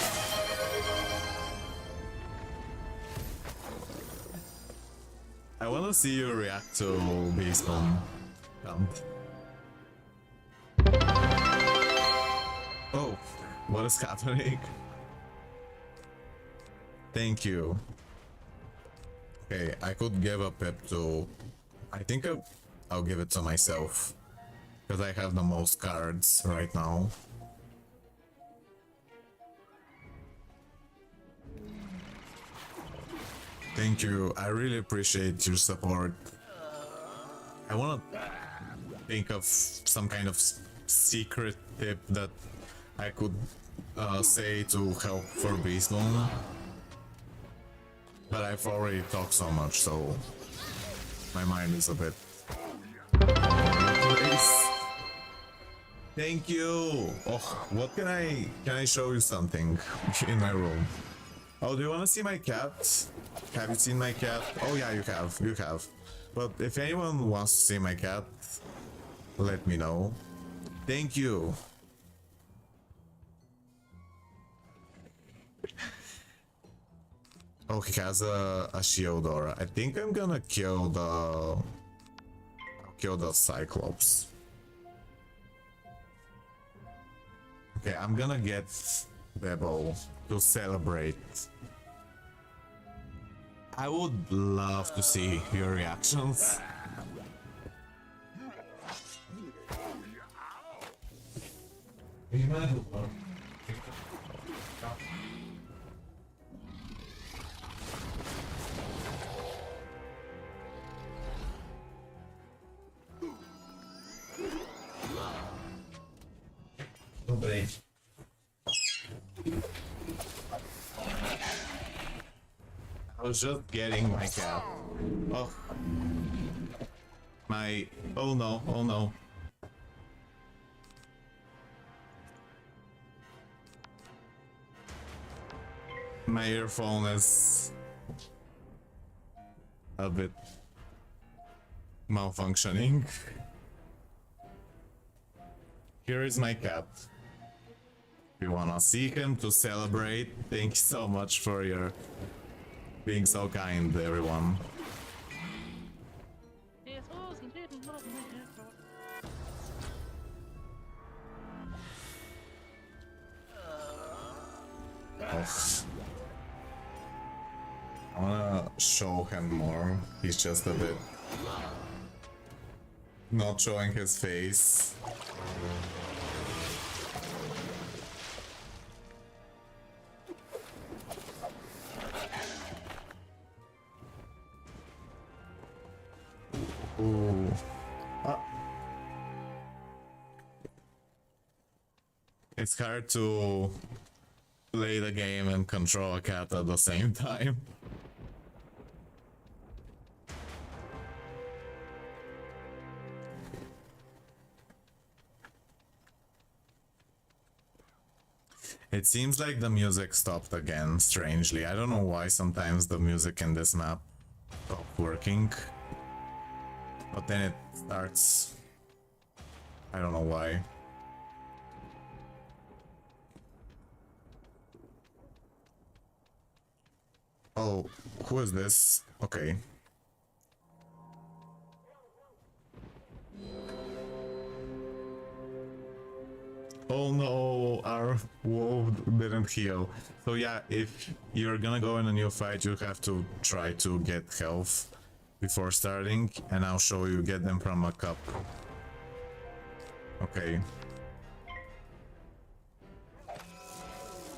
I wanna see you react to Beastmoon. Oh, what is happening? Thank you. Okay, I could give a pip to... I think I'll give it to myself. Because I have the most cards right now. Thank you, I really appreciate your support. I wanna think of some kind of secret tip that I could say to help for Beastmoon. But I've already talked so much, so my mind is a bit... Thank you! Oh, what can I show you something in my room? Oh, do you wanna see my cat? Have you seen my cat? Oh yeah, you have. But if anyone wants to see my cat, let me know. Thank you. Oh, he has a shield aura. I think I'm gonna kill the Cyclops. Okay, I'm gonna get Bebo to celebrate. I would love to see your reactions. I was just getting my cat. Oh. My... Oh no, oh no. My earphone is a bit malfunctioning. Here is my cat. If you wanna see him to celebrate, thank you so much for your being so kind, everyone. Oh. I wanna show him more. He's just a bit not showing his face. Ooh. It's hard to play the game and control a cat at the same time. It seems like the music stopped again, strangely. I don't know why sometimes the music in this map stopped working. But then it starts... I don't know why. Oh, who is this? Okay. Oh no, our wolf didn't heal. So yeah, if you're gonna go in a new fight, you have to try to get health before starting, and I'll show you get them from a cup. Okay.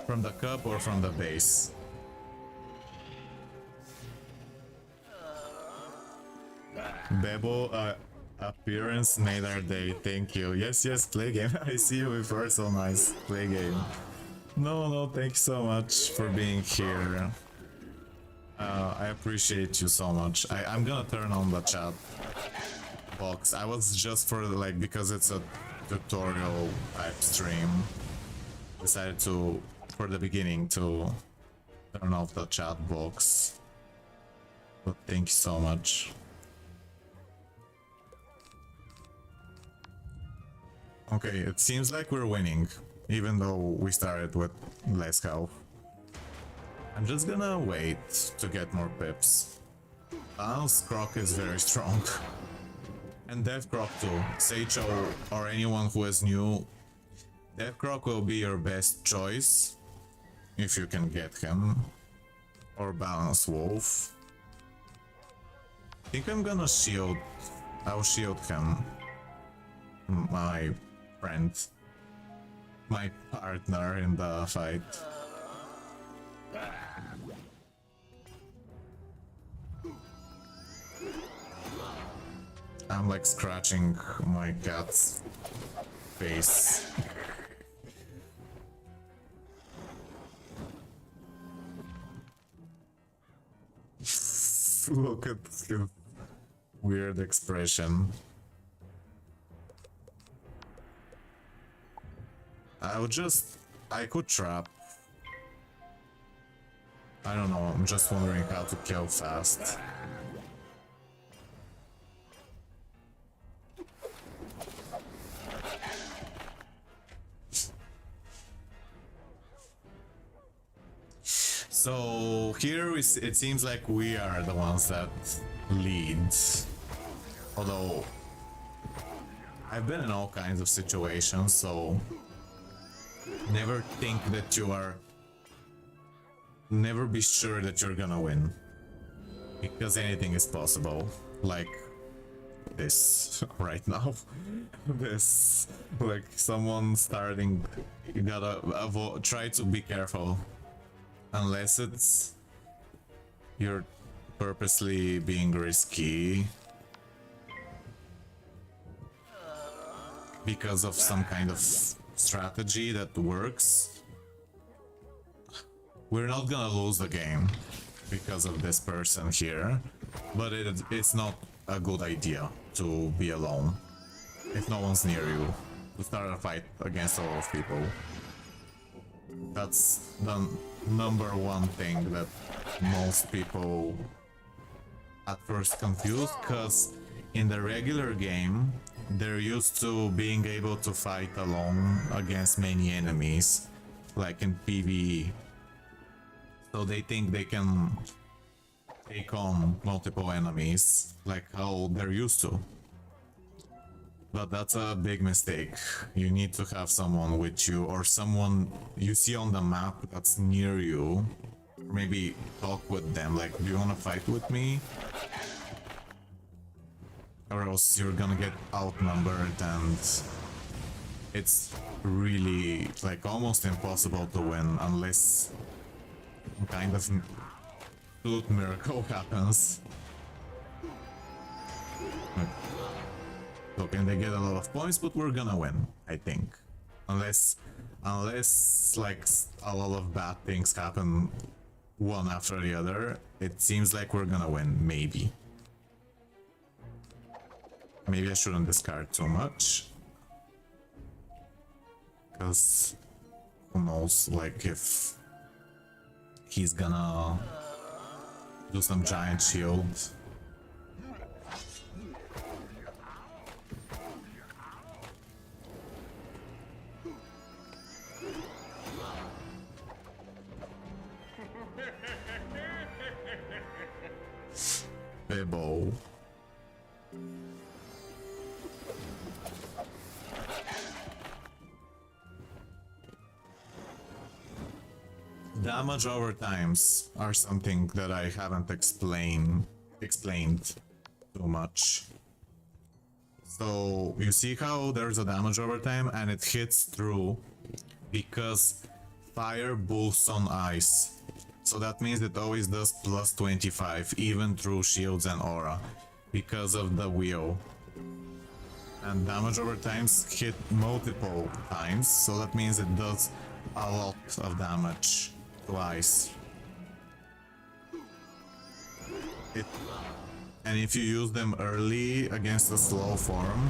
From the cup or from the base? Bebo, appearance made our day, thank you. Yes, yes, play game. I see you before, so nice. Play game. No, thank you so much for being here. I appreciate you so much. I'm gonna turn on the chat box. I was just for like, because it's a tutorial type stream, decided to, for the beginning, to turn off the chat box. But thank you so much. Okay, it seems like we're winning, even though we started with less health. I'm just gonna wait to get more pips. Balance Croc is very strong. And Death Croc too. Seicho or anyone who is new, Death Croc will be your best choice if you can get him. Or Balance Wolf. I think I'm gonna shield. I'll shield him. My friend. My partner in the fight. I'm like scratching my cat's face. Look at his weird expression. I could trap. I don't know, I'm just wondering how to kill fast. So here it seems like we are the ones that lead. Although I've been in all kinds of situations, so never think that you are. Never be sure that you're gonna win. Because anything is possible. Like this right now. This, like someone starting, you gotta try to be careful. Unless it's you're purposely being risky because of some kind of strategy that works. We're not gonna lose the game because of this person here, but it's not a good idea to be alone if no one's near you to start a fight against a lot of people. That's the number one thing that most people at first confuse, because in the regular game they're used to being able to fight alone against many enemies, like in PvE. So they think they can take on multiple enemies like how they're used to. But that's a big mistake. You need to have someone with you, or someone you see on the map that's near you. Maybe talk with them, like, do you want to fight with me? Or else you're gonna get outnumbered, and it's really like almost impossible to win unless some kind of absolute miracle happens. So can they get a lot of points, but we're gonna win, I think. Unless like a lot of bad things happen one after the other, it seems like we're gonna win, maybe. Maybe I shouldn't discard too much. Because who knows, like if he's gonna do some giant shield. Bibble. Damage over times are something that I haven't explained too much. So you see how there's a damage over time and it hits through because fire boosts on ice. So that means it always does plus 25 even through shields and aura because of the wheel. And damage over times hit multiple times, so that means it does a lot of damage to ice. And if you use them early against a slow form,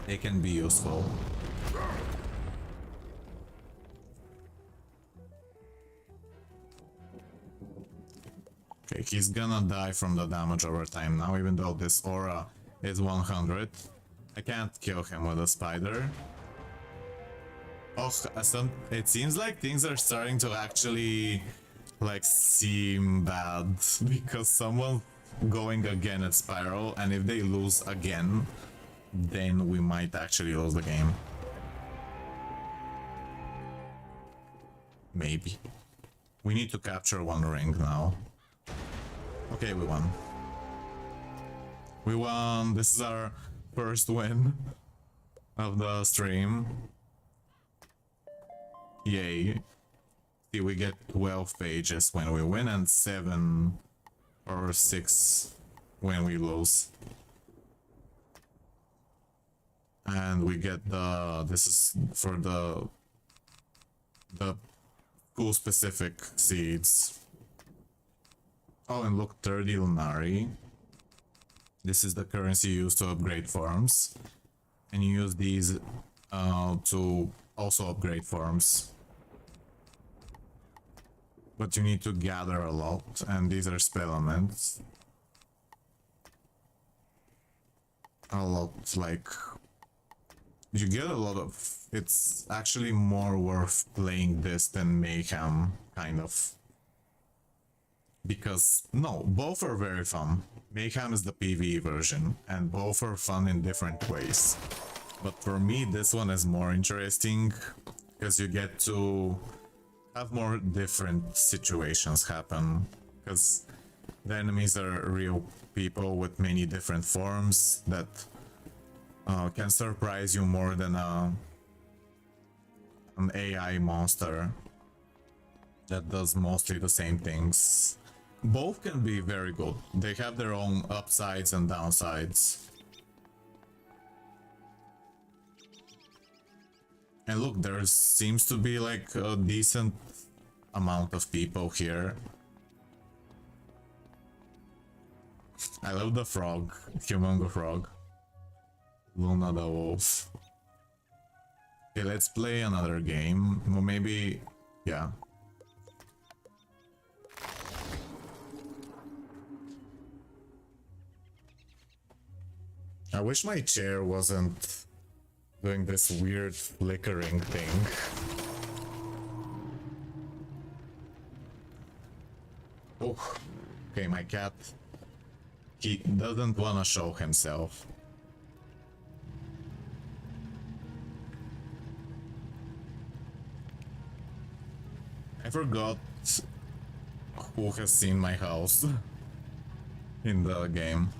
they can be useful. Okay, he's gonna die from the damage over time now, even though this aura is 100. I can't kill him with a spider. Oh, it seems like things are starting to actually like seem bad because someone's going again at Spiral, and if they lose again, then we might actually lose the game. Maybe. We need to capture one ring now. Okay, we won. We won. This is our first win of the stream. Yay. See, we get 12 pages when we win and 7 or 6 when we lose. And we get the, this is for the school specific seeds. Oh, and look, 30 Lunari. This is the currency used to upgrade farms. And you use these to also upgrade farms. But you need to gather a lot, and these are spell elements. A lot, like... You get a lot of... It's actually more worth playing this than Mayhem, kind of. because no, both are very fun. Mayhem is the PvE version, and both are fun in different ways. But for me, this one is more interesting because you get to have more different situations happen. Because the enemies are real people with many different forms that can surprise you more than an AI monster that does mostly the same things. Both can be very good. They have their own upsides and downsides. And look, there seems to be like a decent amount of people here. I love the frog, Humongo frog. Luna the wolf. Okay, let's play another game. Well, maybe, yeah. I wish my chair wasn't doing this weird flickering thing. Oh, okay, my cat. He doesn't want to show himself. I forgot who has seen my house in the game.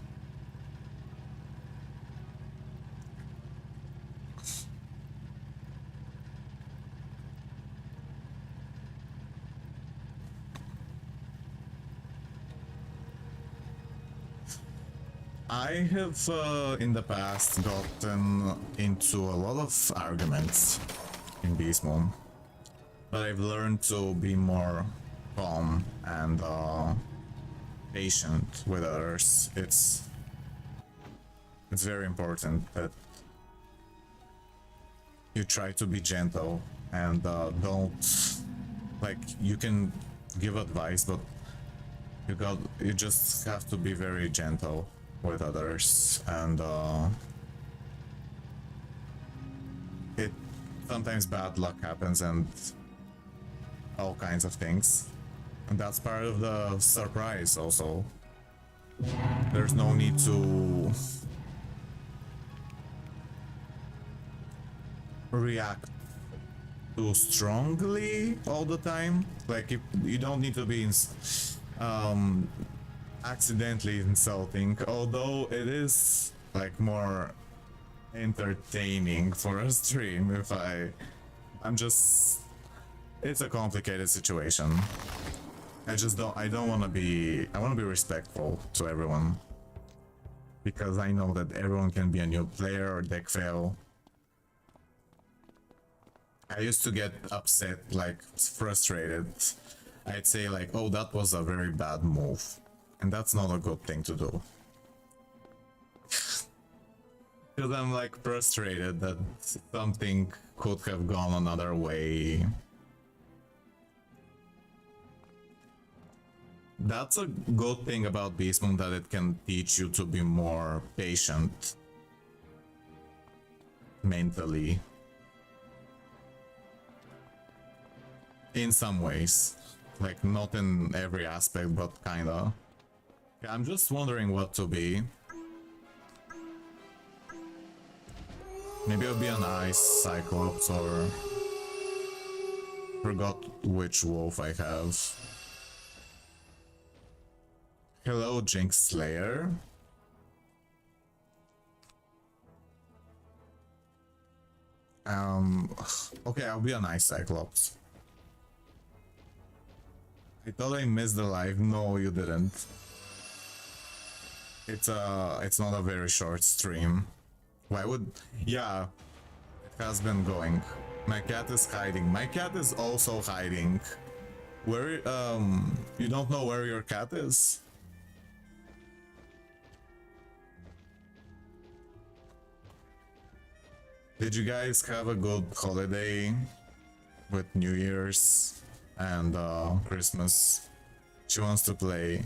I have in the past gotten into a lot of arguments in Beastmoon, but I've learned to be more calm and patient with others. It's very important that you try to be gentle and don't, like, you can give advice, but you just have to be very gentle with others, and it sometimes bad luck happens and all kinds of things, and that's part of the surprise also. There's no need to react too strongly all the time. Like, if you don't need to be accidentally insulting, although it is like more entertaining for a stream. If I'm just, it's a complicated situation. I don't want to be, I want to be respectful to everyone, because I know that everyone can be a new player or deck fail. I used to get upset, like frustrated. I'd say like, oh, that was a very bad move. And that's not a good thing to do. Because I'm like frustrated that something could have gone another way. That's a good thing about Beastmoon, that it can teach you to be more patient mentally. In some ways. Like, not in every aspect, but kinda. I'm just wondering what to be. Maybe I'll be an ice cyclops, or forgot which wolf I have. Hello, Jinx Slayer. Okay, I'll be an ice cyclops. I thought I missed the live. No, you didn't. It's not a very short stream. Why would... Yeah, it has been going. My cat is hiding. My cat is also hiding. Where, you don't know where your cat is? Did you guys have a good holiday with New Year's and Christmas? She wants to play.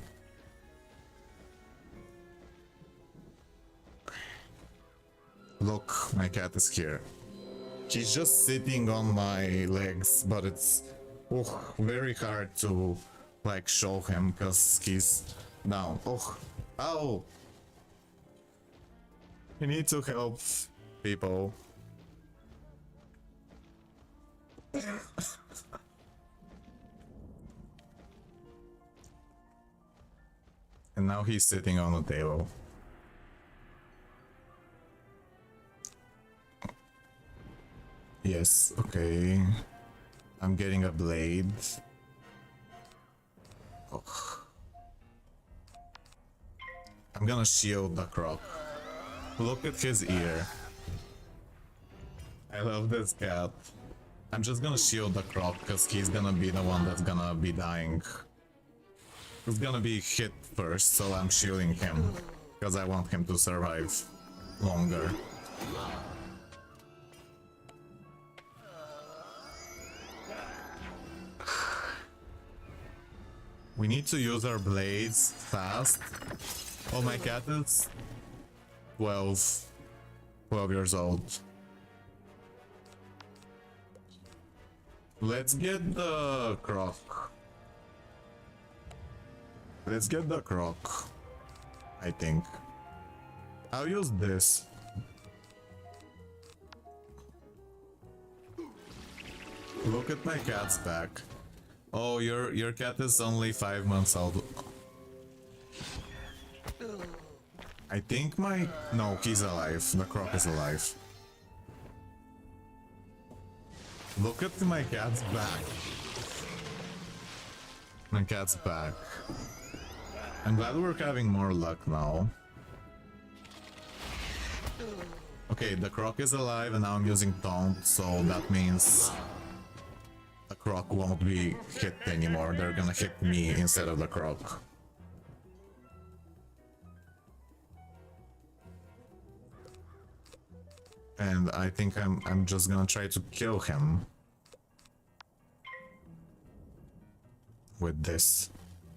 Look, my cat is here. She's just sitting on my legs, but it's very hard to like show him because he's down. Oh, ow! You need to help people. And now he's sitting on the table. Yes, okay. I'm getting a blade. Oh. I'm gonna shield the croc. Look at his ear. I love this cat. I'm just gonna shield the croc because he's gonna be the one that's gonna be dying. He's gonna be hit first, so I'm shielding him because I want him to survive longer. We need to use our blades fast. Oh, my cat is 12 years old. Let's get the croc. Let's get the croc, I think. I'll use this. Look at my cat's back. Oh, your cat is only 5 months old. I think no, he's alive. The croc is alive. Look at my cat's back. My cat's back. I'm glad we're having more luck now. Okay, the croc is alive and now I'm using taunt, so that means the croc won't be hit anymore. They're gonna hit me instead of the croc. And I think I'm just gonna try to kill him with this.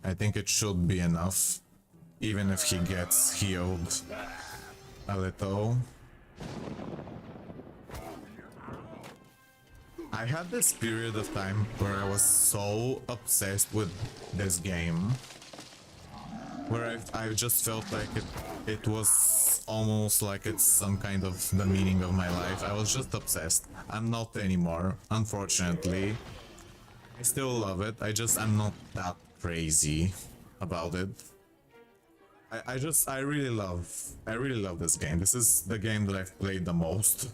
I think it should be enough, even if he gets healed a little. I had this period of time where I was so obsessed with this game, where I just felt like it was almost like it's some kind of the meaning of my life. I was just obsessed. I'm not anymore, unfortunately. I still love it. I'm not that crazy about it. I really love this game. This is the game that I've played the most,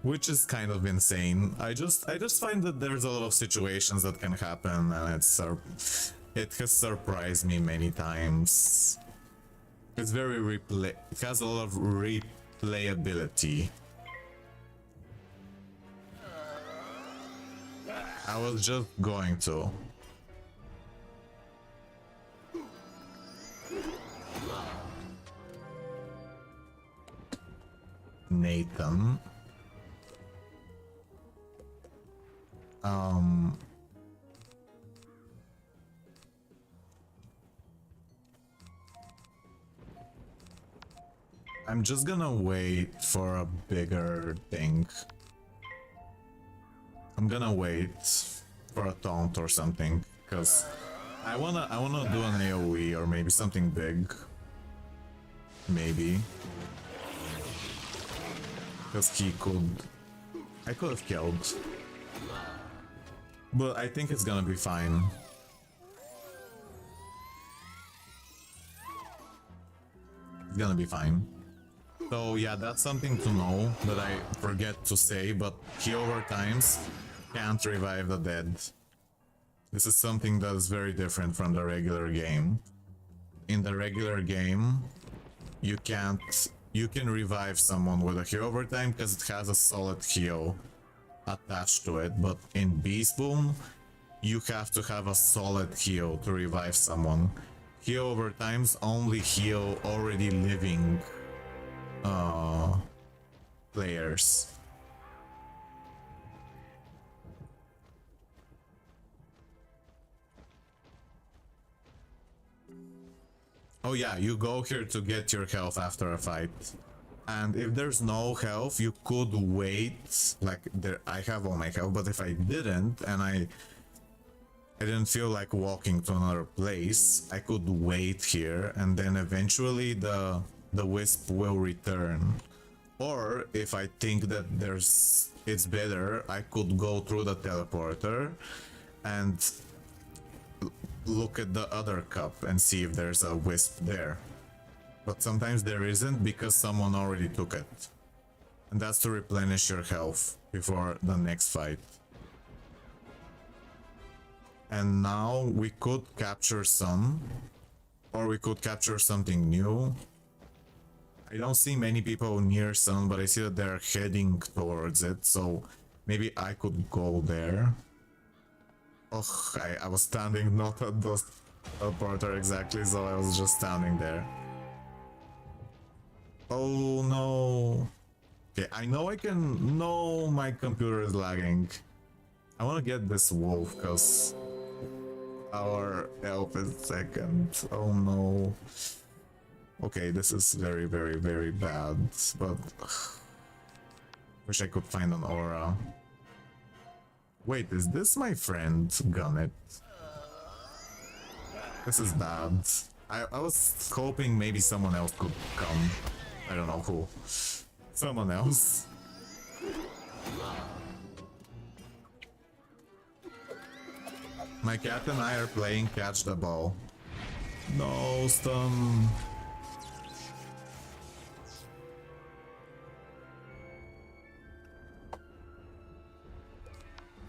which is kind of insane. I just find that there's a lot of situations that can happen, and it has surprised me many times. It's very it has a lot of replayability. I was just going to. Nathan. I'm just gonna wait for a bigger thing. I'm gonna wait for a taunt or something, because I wanna do an AoE or maybe something big. Maybe. Because I could have killed. But I think it's gonna be fine. It's gonna be fine. So yeah, that's something to know that I forget to say, but he overtimes can't revive the dead. This is something that is very different from the regular game. In the regular game, you can revive someone with a heal overtime because it has a solid heal attached to it, but in Beastmoon, you have to have a solid heal to revive someone. Heal overtimes only heal already living players. Oh yeah, you go here to get your health after a fight. And if there's no health, you could wait. Like, I have all my health, but if I didn't, and I didn't feel like walking to another place. I could wait here and then eventually the wisp will return. Or if I think that it's better, I could go through the teleporter and look at the other cup and see if there's a wisp there. But sometimes there isn't because someone already took it. And that's to replenish your health before the next fight. And now we could capture some, or we could capture something new. I don't see many people near Sun, but I see that they're heading towards it, so maybe I could go there. Oh, I was standing not at the teleporter exactly, so I was just standing there. Oh no. Okay, I know I can... No, my computer is lagging. I want to get this wolf, because our elf is second. Oh no. Okay, this is very, very, very bad, but... Wish I could find an aura. Wait, is this my friend Gunnet? This is bad. I was hoping maybe someone else could come. I don't know who. Someone else. My cat and I are playing catch the ball. No, stun.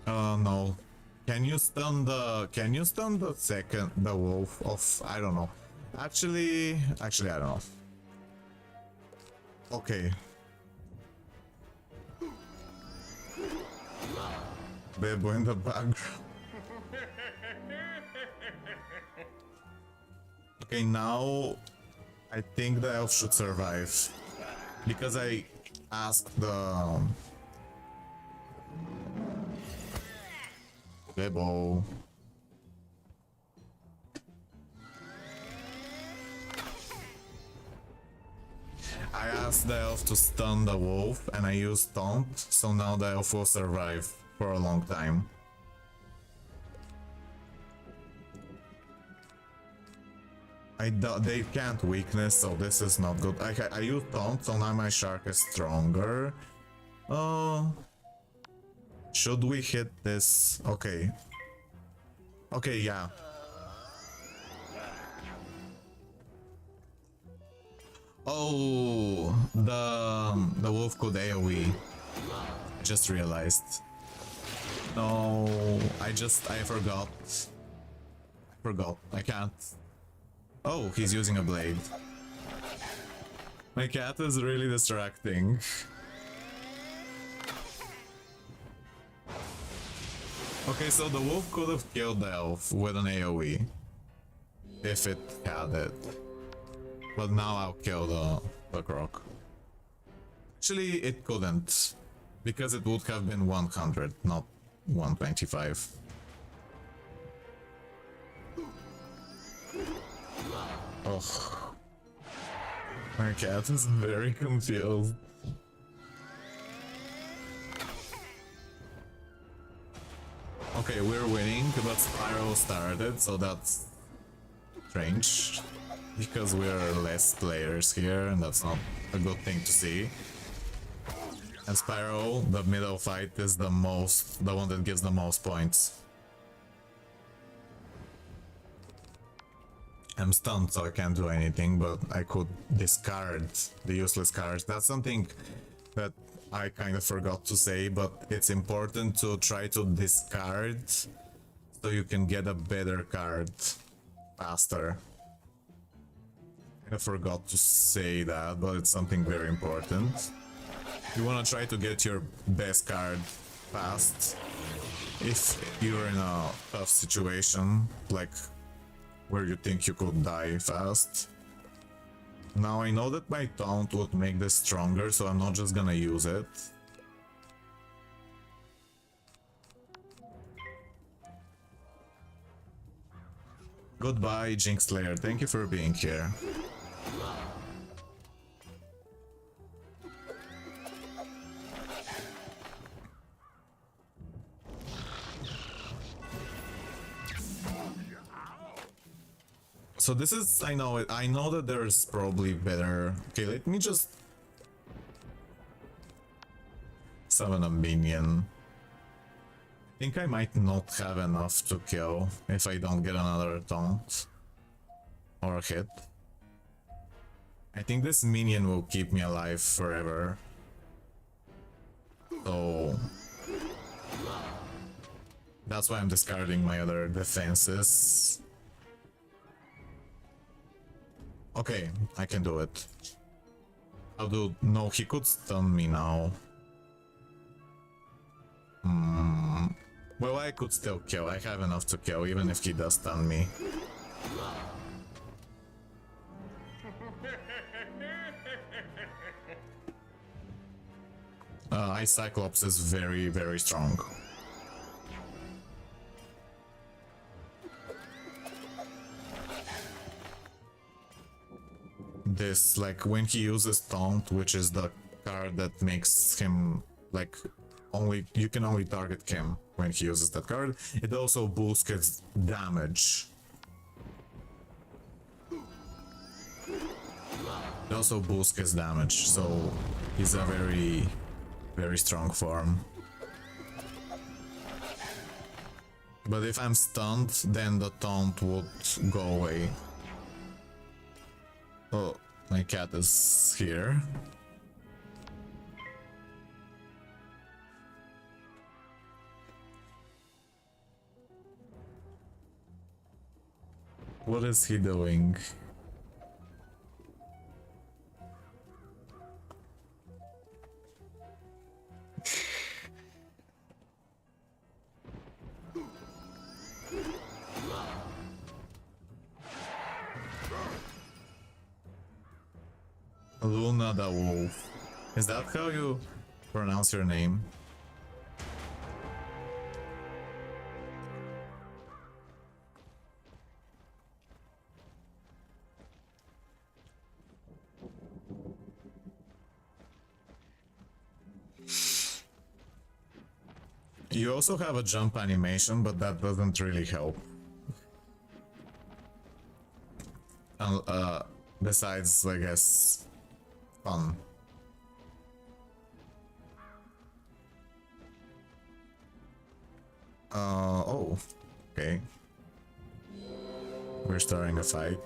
Oh no. Can you stun the the wolf of... I don't know. Actually, I don't know. Okay. Bebo in the background. Okay, now I think the elf should survive. Because I asked the... Bebo. I asked the elf to stun the wolf and I used taunt, so now the elf will survive for a long time. They can't weakness, so this is not good. I used taunt, so now my shark is stronger. Should we hit this? Okay. Okay, yeah. Oh, the wolf could AoE. I just realized. No, I forgot. I can't. Oh, he's using a blade. My cat is really distracting. Okay, so the wolf could have killed the elf with an AoE. If it had it. But now I'll kill the croc. Actually, it couldn't. Because it would have been 100, not 125. Oh. My cat is very confused. Okay, we're winning, but Spyro started, so that's strange. Because we're less players here, and that's not a good thing to see. And Spyro, the middle fight, is the one that gives the most points. I'm stunned, so I can't do anything, but I could discard the useless cards. That's something that I kind of forgot to say, but it's important to try to discard so you can get a better card faster. I forgot to say that, but it's something very important. You want to try to get your best card fast if you're in a tough situation, like where you think you could die fast. Now I know that my taunt would make this stronger, so I'm not just gonna use it. Goodbye, Jinx Slayer. Thank you for being here. So this is, I know it, I know that there's probably better. Okay, let me just summon a minion. I think I might not have enough to kill if I don't get another taunt or a hit. I think this minion will keep me alive forever. So that's why I'm discarding my other defenses. Okay, I can do it. I'll do... No, he could stun me now. Well, I could still kill. I have enough to kill, even if he does stun me. Ice Cyclops is very, very strong. This, like, when he uses Taunt, which is the card that makes him, like, you can only target him when he uses that card. It also boosts his damage. It also boosts his damage, so he's a very, very strong form. But if I'm stunned, then the taunt would go away. Oh, my cat is here. What is he doing? Luna the Wolf. Is that how you pronounce your name? You also have a jump animation, but that doesn't really help. Besides, I guess, fun. Oh, okay. We're starting a fight.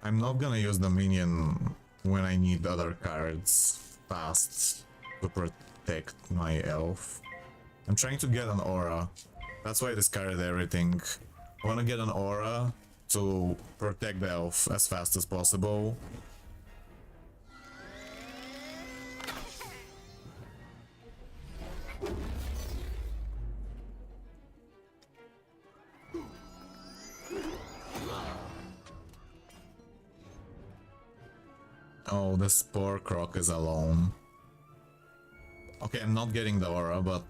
I'm not gonna use the minion when I need other cards fast to protect my elf. I'm trying to get an aura. That's why I discarded everything. I wanna get an aura to protect the elf as fast as possible. Oh, the Spore Croc is alone. Okay, I'm not getting the aura, but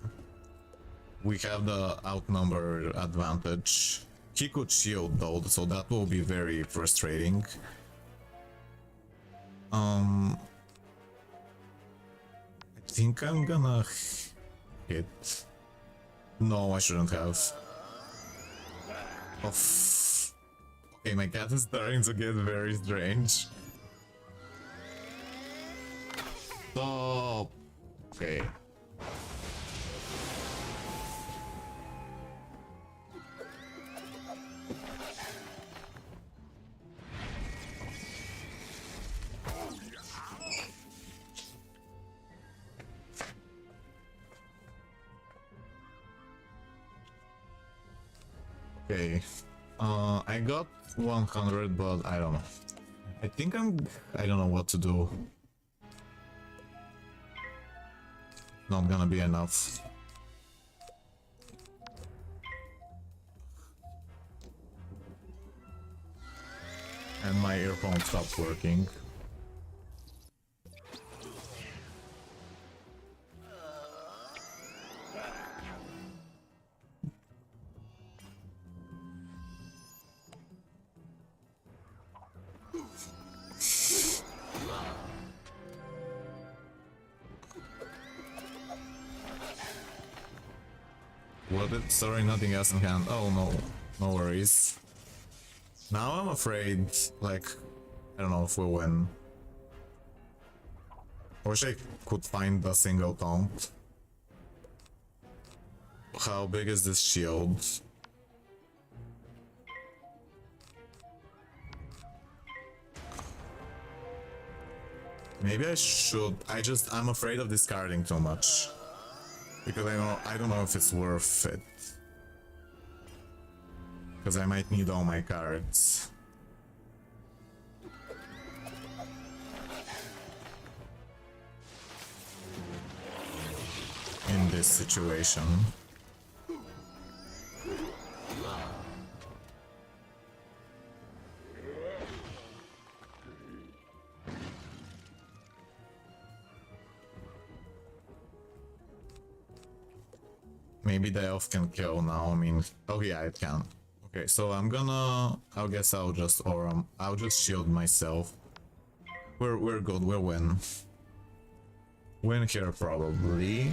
we have the outnumber advantage. He could shield though, so that will be very frustrating. I think I'm gonna hit. No, I shouldn't have. Okay, my cat is starting to get very strange. Stop. Okay. Okay, I got 100, but I don't know. I think I don't know what to do. Not gonna be enough. And my earphone stopped working. What? Sorry, nothing else in hand. Oh no, no worries. Now I'm afraid, like, I don't know if we'll win. I wish I could find a single taunt. How big is this shield? Maybe I should. I'm afraid of discarding too much. Because I don't know if it's worth it. Because I might need all my cards. In this situation. Maybe the elf can kill now. I mean, oh yeah, it can. Okay, so I guess I'll just I'll just shield myself. We're good. We'll win. Win here probably.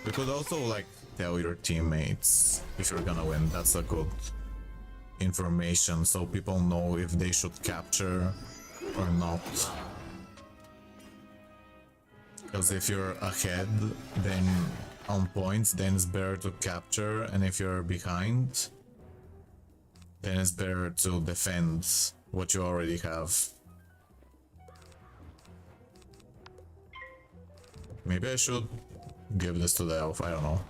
We could also like tell your teammates if you're gonna win. That's a good information so people know if they should capture or not. Because if you're ahead, then on points, then it's better to capture, and if you're behind, then it's better to defend what you already have. Maybe I should give this to the elf, I don't know.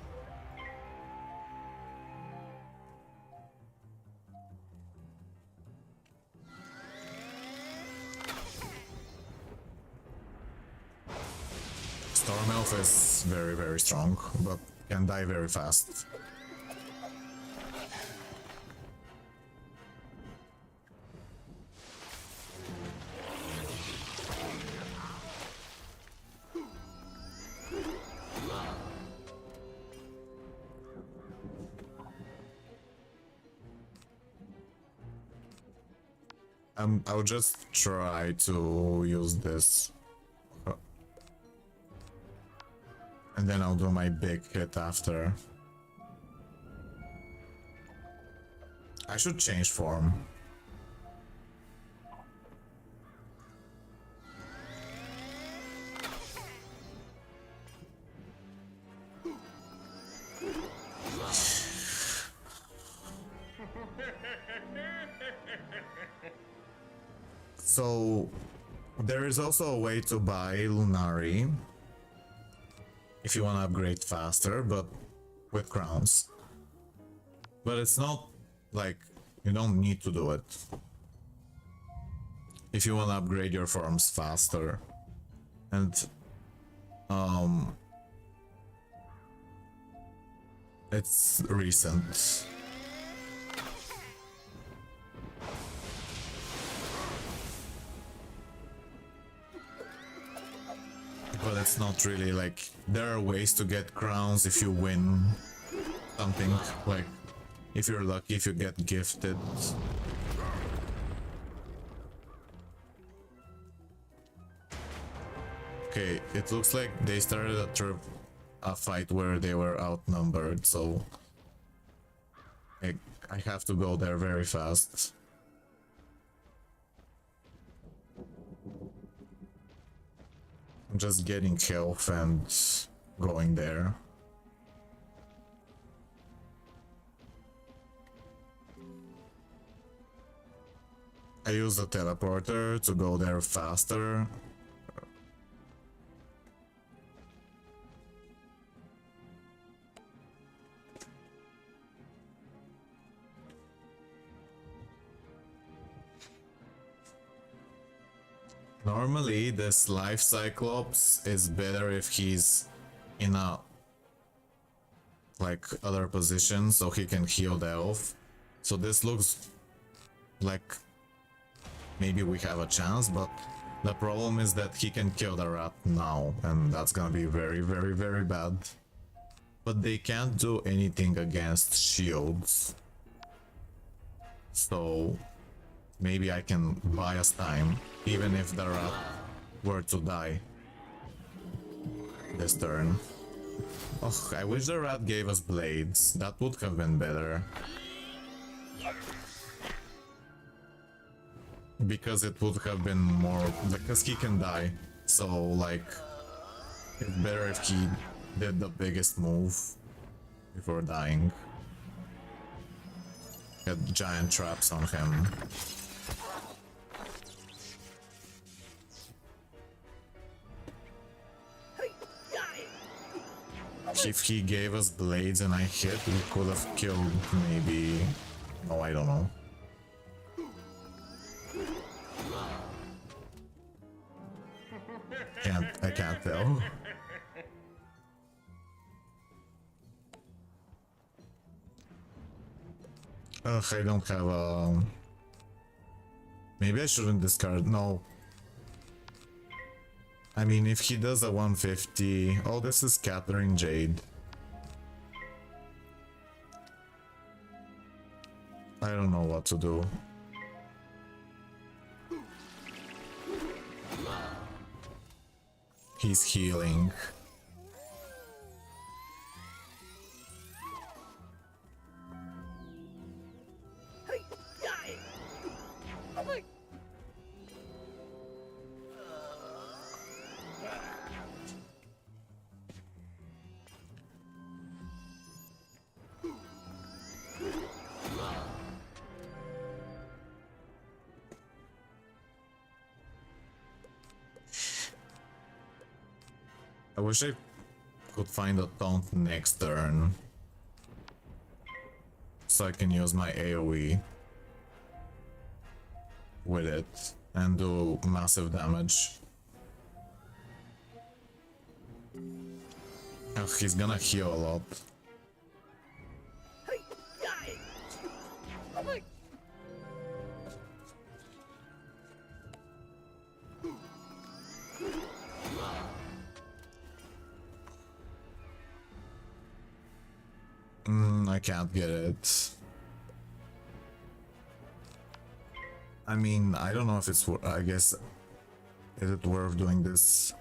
Storm elf is very, very strong, but can die very fast. I'll just try to use this. And then I'll do my big hit after. I should change form. So there is also a way to buy Lunari if you want to upgrade faster, but with crowns. But it's not like you don't need to do it if you want to upgrade your forms faster. And it's recent. But it's not really like, there are ways to get crowns if you win something, like if you're lucky, if you get gifted. Okay, it looks like they started a fight where they were outnumbered, so I have to go there very fast. I'm just getting health and going there. I use the teleporter to go there faster. Normally, this life Cyclops is better if he's in a like other position so he can heal the elf. So this looks like maybe we have a chance, but the problem is that he can kill the rat now, and that's gonna be very, very, very bad. But they can't do anything against shields. So maybe I can buy us time, even if the rat were to die this turn. Oh, I wish the rat gave us blades. That would have been better. because it would have been more because he can die. So like it's better if he did the biggest move before dying. Get giant traps on him. If he gave us blades and I hit, we could have killed maybe... Oh, I don't know. I can't tell. Ugh, I don't have a... Maybe I shouldn't discard, no. I mean, if he does a 150... Oh, this is Scattering Jade. I don't know what to do. He's healing. I wish I could find a taunt next turn so I can use my AoE with it and do massive damage. Oh, he's gonna heal a lot. I can't get it. I mean, I don't know if it's I guess, is it worth doing this?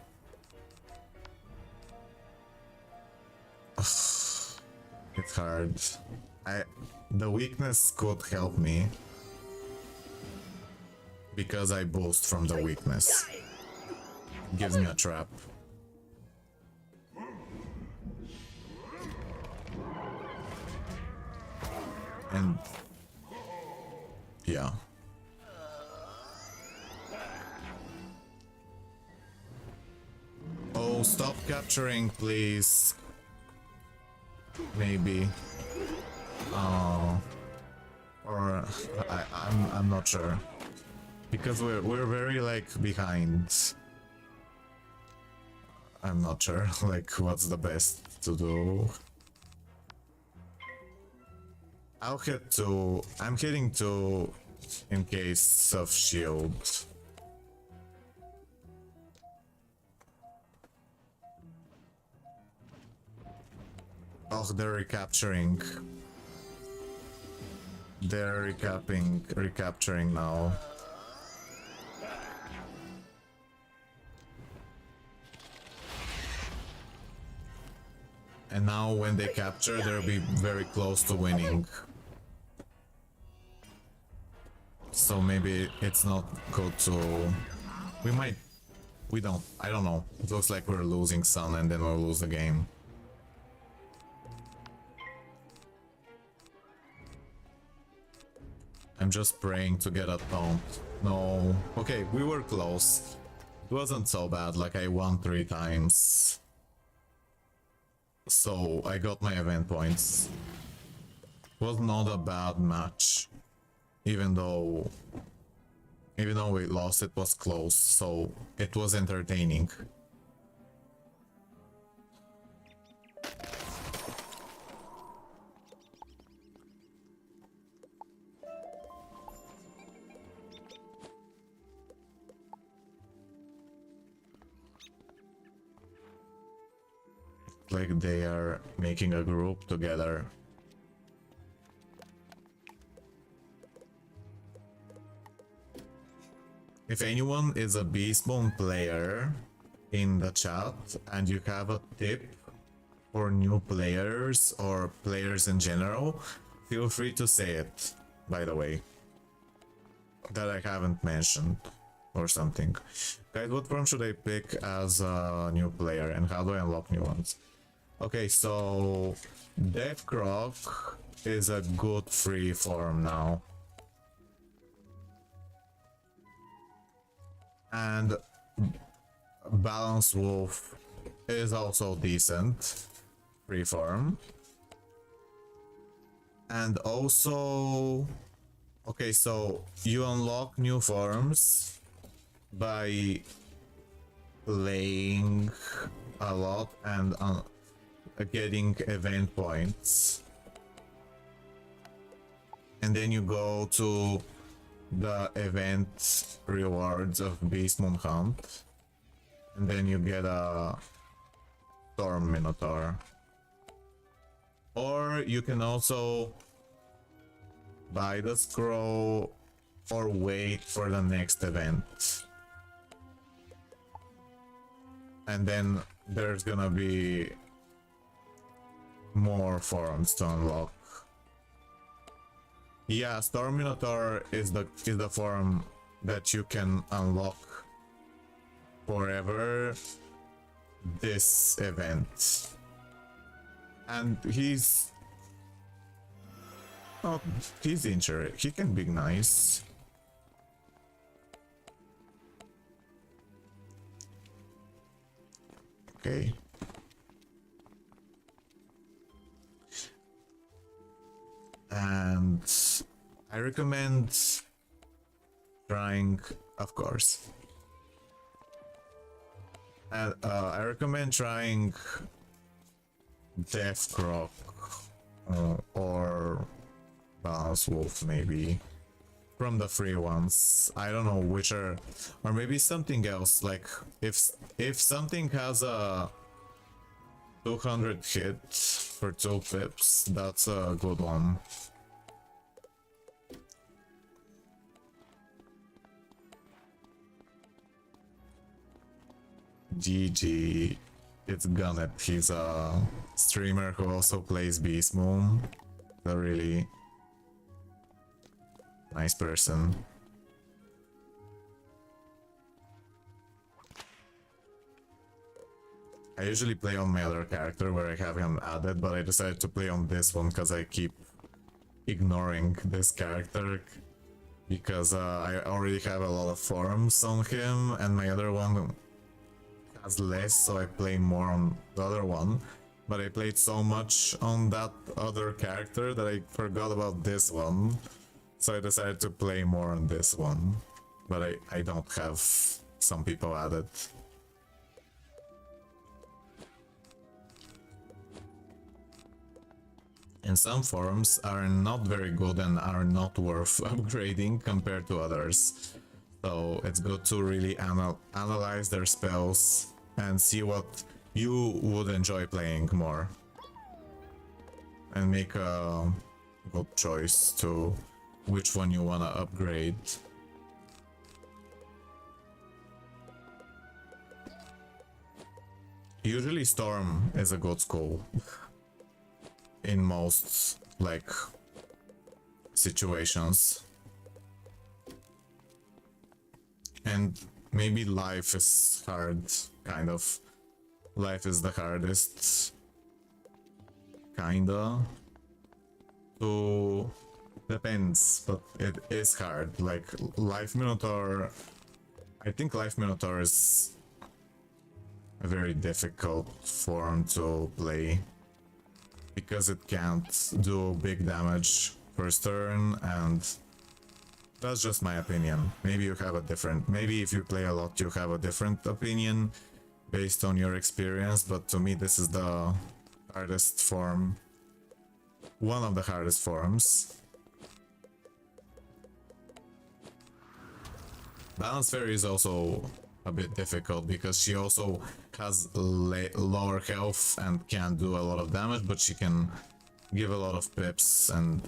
It's hard. The weakness could help me because I boost from the weakness. It gives me a trap. And yeah. Oh, stop capturing, please. Maybe. Or I'm not sure. Because we're very like behind. I'm not sure like what's the best to do. I'll hit 2. I'm hitting 2 in case of shield. Oh, they're recapturing. They're recapturing now. And now when they capture, they'll be very close to winning. So maybe it's not good to... I don't know. It looks like we're losing Sun and then we'll lose the game. I'm just praying to get a taunt. No. Okay, we were close. It wasn't so bad, like I won 3 times. So I got my event points. Was not a bad match. Even though we lost, it was close, so it was entertaining. Like they are making a group together. If anyone is a Beastmoon player in the chat and you have a tip for new players or players in general, feel free to say it, by the way. that I haven't mentioned or something. Guys, what form should I pick as a new player and how do I unlock new ones? Okay, so Death Croc is a good free form now. And Balance Wolf is also decent free form. And also, okay, so you unlock new forms by playing a lot and getting event points. And then you go to the event rewards of Beastmoon Hunt. And then you get a Storm Minotaur. Or you can also buy the scroll or wait for the next event. And then there's gonna be more forms to unlock. Yeah, Storm Minotaur is the form that you can unlock forever this event. And he's injured. He can be nice. Okay. And I recommend trying, of course. And I recommend trying Death Croc or Balance Wolf, maybe from the free ones. I don't know which are, or maybe something else. Like if something has a 200 hit for 2 pips, that's a good one. GG, it's Gunnet. He's a streamer who also plays Beastmoon. A really nice person. I usually play on my other character where I have him added, but I decided to play on this one because I keep ignoring this character because I already have a lot of forms on him and my other one has less, so I play more on the other one. But I played so much on that other character that I forgot about this one, so I decided to play more on this one. But I don't have some people added. And some forms are not very good and are not worth upgrading compared to others. So it's good to really analyze their spells and see what you would enjoy playing more. And make a good choice to which one you wanna upgrade. Usually Storm is a good school. In most, like, situations. And maybe life is hard, kind of. Life is the hardest. Kinda. So, depends, but it is hard. Like, Life Minotaur... I think Life Minotaur is a very difficult form to play. Because it can't do big damage first turn, and that's just my opinion. Maybe you have a different, maybe if you play a lot you have a different opinion based on your experience, but to me this is the hardest form, one of the hardest forms. Balance Fairy is also a bit difficult because she also has lower health and can't do a lot of damage, but she can give a lot of pips and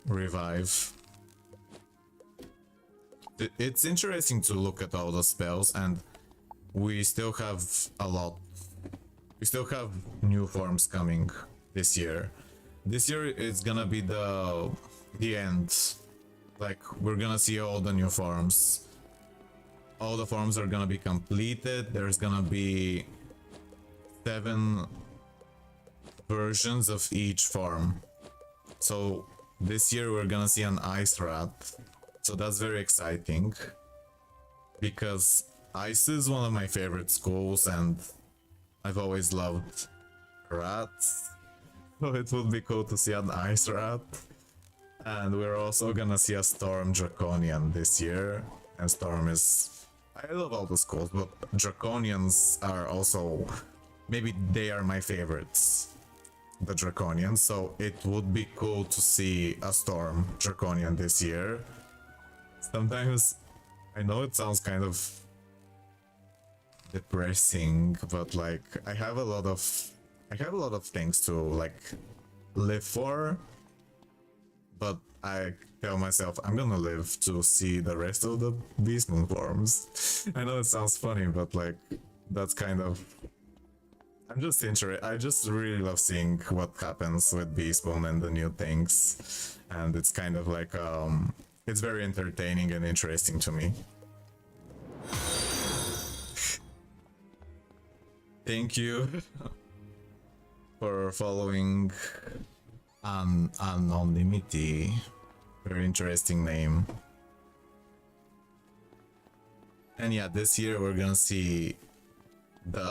revive. It's interesting to look at all the spells, and we still have a lot. We still have new forms coming this year. This year it's gonna be the end Like, we're gonna see all the new forms. All the forms are gonna be completed. There's gonna be 7 versions of each form. So this year we're gonna see an ice rat. So that's very exciting. Because ice is one of my favorite schools and I've always loved rats. So it would be cool to see an ice rat. And we're also gonna see a Storm Draconian this year. And Storm is... I love all the schools, but Draconians are also... Maybe they are my favorites. The Draconians. So it would be cool to see a Storm Draconian this year. Sometimes... I know it sounds kind of... depressing, but like... I have a lot of things to like... live for. But I tell myself I'm gonna live to see the rest of the Beastmoon forms. I know it sounds funny, but like that's kind of... I'm just interested. I just really love seeing what happens with Beastmoon and the new things, and it's kind of like it's very entertaining and interesting to me. Thank you for following Anonymity. Very interesting name. And yeah, this year we're gonna see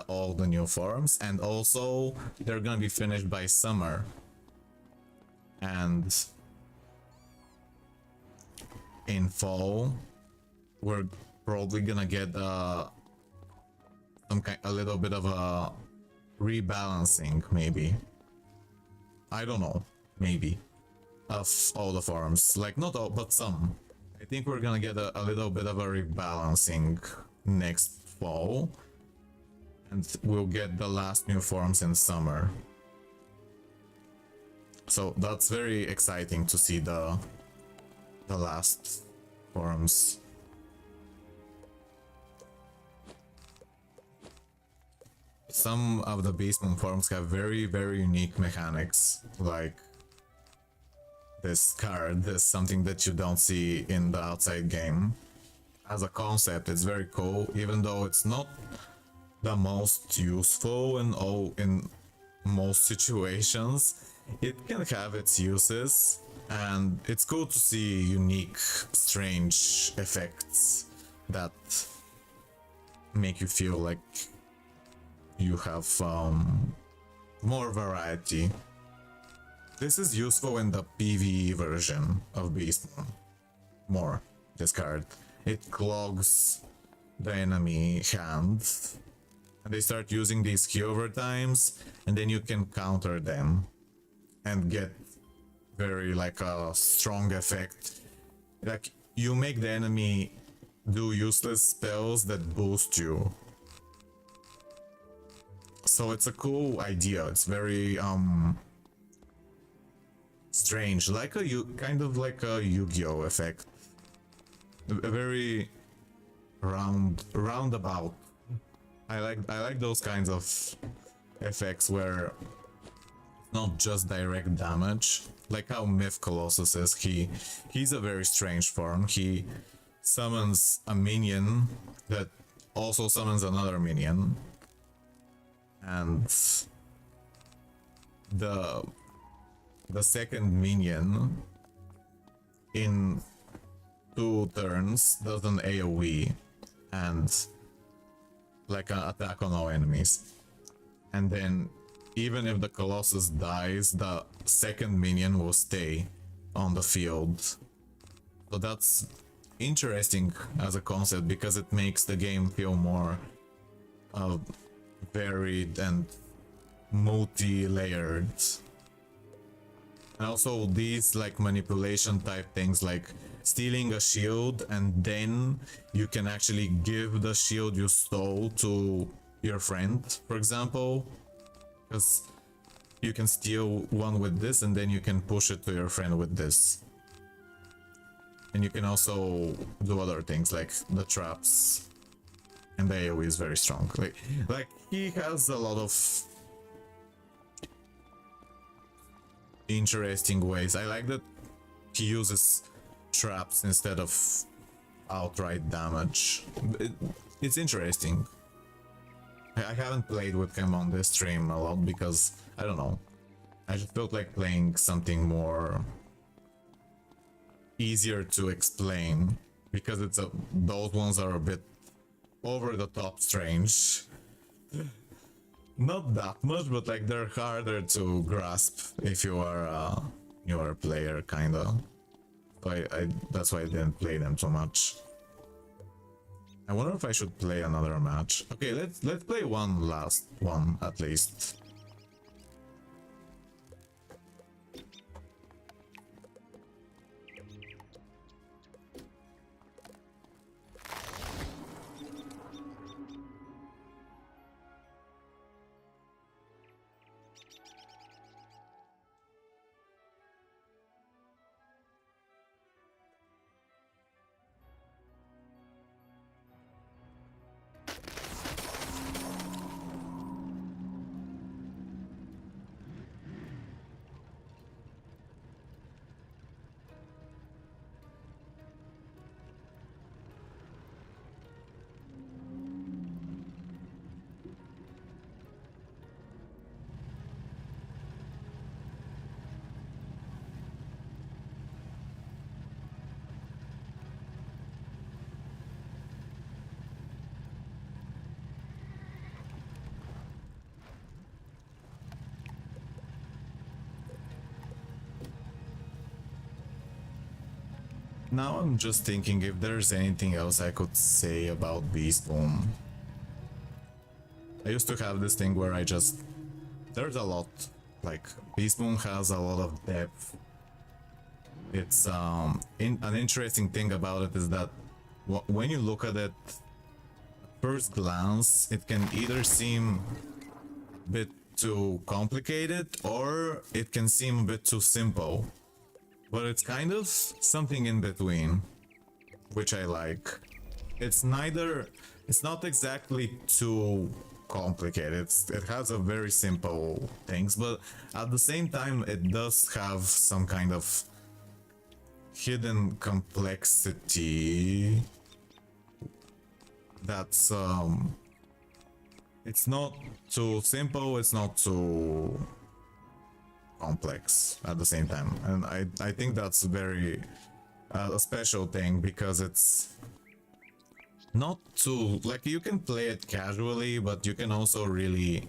all the new forms, and also they're gonna be finished by summer. And in fall we're probably gonna get a little bit of a rebalancing, maybe. I don't know, maybe, of all the forms. Like, not all, but some. I think we're gonna get a little bit of a rebalancing next fall. And we'll get the last new forms in summer. So that's very exciting to see the last forms. Some of the Beastmoon forms have very, very unique mechanics, like this card is something that you don't see in the outside game. As a concept, it's very cool, even though it's not the most useful in most situations. It can have its uses, and it's cool to see unique, strange effects that make you feel like you have more variety. This is useful in the PvE version of Beastmoon. More, this card. It clogs the enemy hand, and they start using these key overtimes, and then you can counter them and get very like a strong effect. Like, you make the enemy do useless spells that boost you. So it's a cool idea. It's very strange, like kind of like a Yu-Gi-Oh effect. A very roundabout. I like those kinds of effects where it's not just direct damage. Like how Myth Colossus is. He's a very strange form. He summons a minion that also summons another minion. And the second minion in 2 turns does an AoE and like an attack on all enemies. And then even if the Colossus dies, the second minion will stay on the field. So that's interesting as a concept because it makes the game feel more varied and multi-layered. And also these like manipulation type things, like stealing a shield and then you can actually give the shield you stole to your friend, for example, because you can steal one with this and then you can push it to your friend with this. And you can also do other things like the traps, and the AoE is very strong. Like he has a lot of interesting ways. I like that he uses traps instead of outright damage. It's interesting. I haven't played with him on this stream a lot because, I don't know, I just felt like playing something more easier to explain, because those ones are a bit over the top strange. Not that much, but like they're harder to grasp if you are a newer player, kinda. So that's why I didn't play them so much. I wonder if I should play another match. Okay, let's play one last one at least. Now I'm just thinking if there's anything else I could say about Beastmoon. I used to have this thing where there's a lot, like Beastmoon has a lot of depth. It's an interesting thing about it is that when you look at it at first glance, it can either seem a bit too complicated or it can seem a bit too simple. But it's kind of something in between, which I like. It's not exactly too complicated. It has a very simple things, but at the same time, it does have some kind of hidden complexity that's it's not too simple, it's not too complex at the same time, and I think that's very a special thing, because it's not too, like, you can play it casually, but you can also really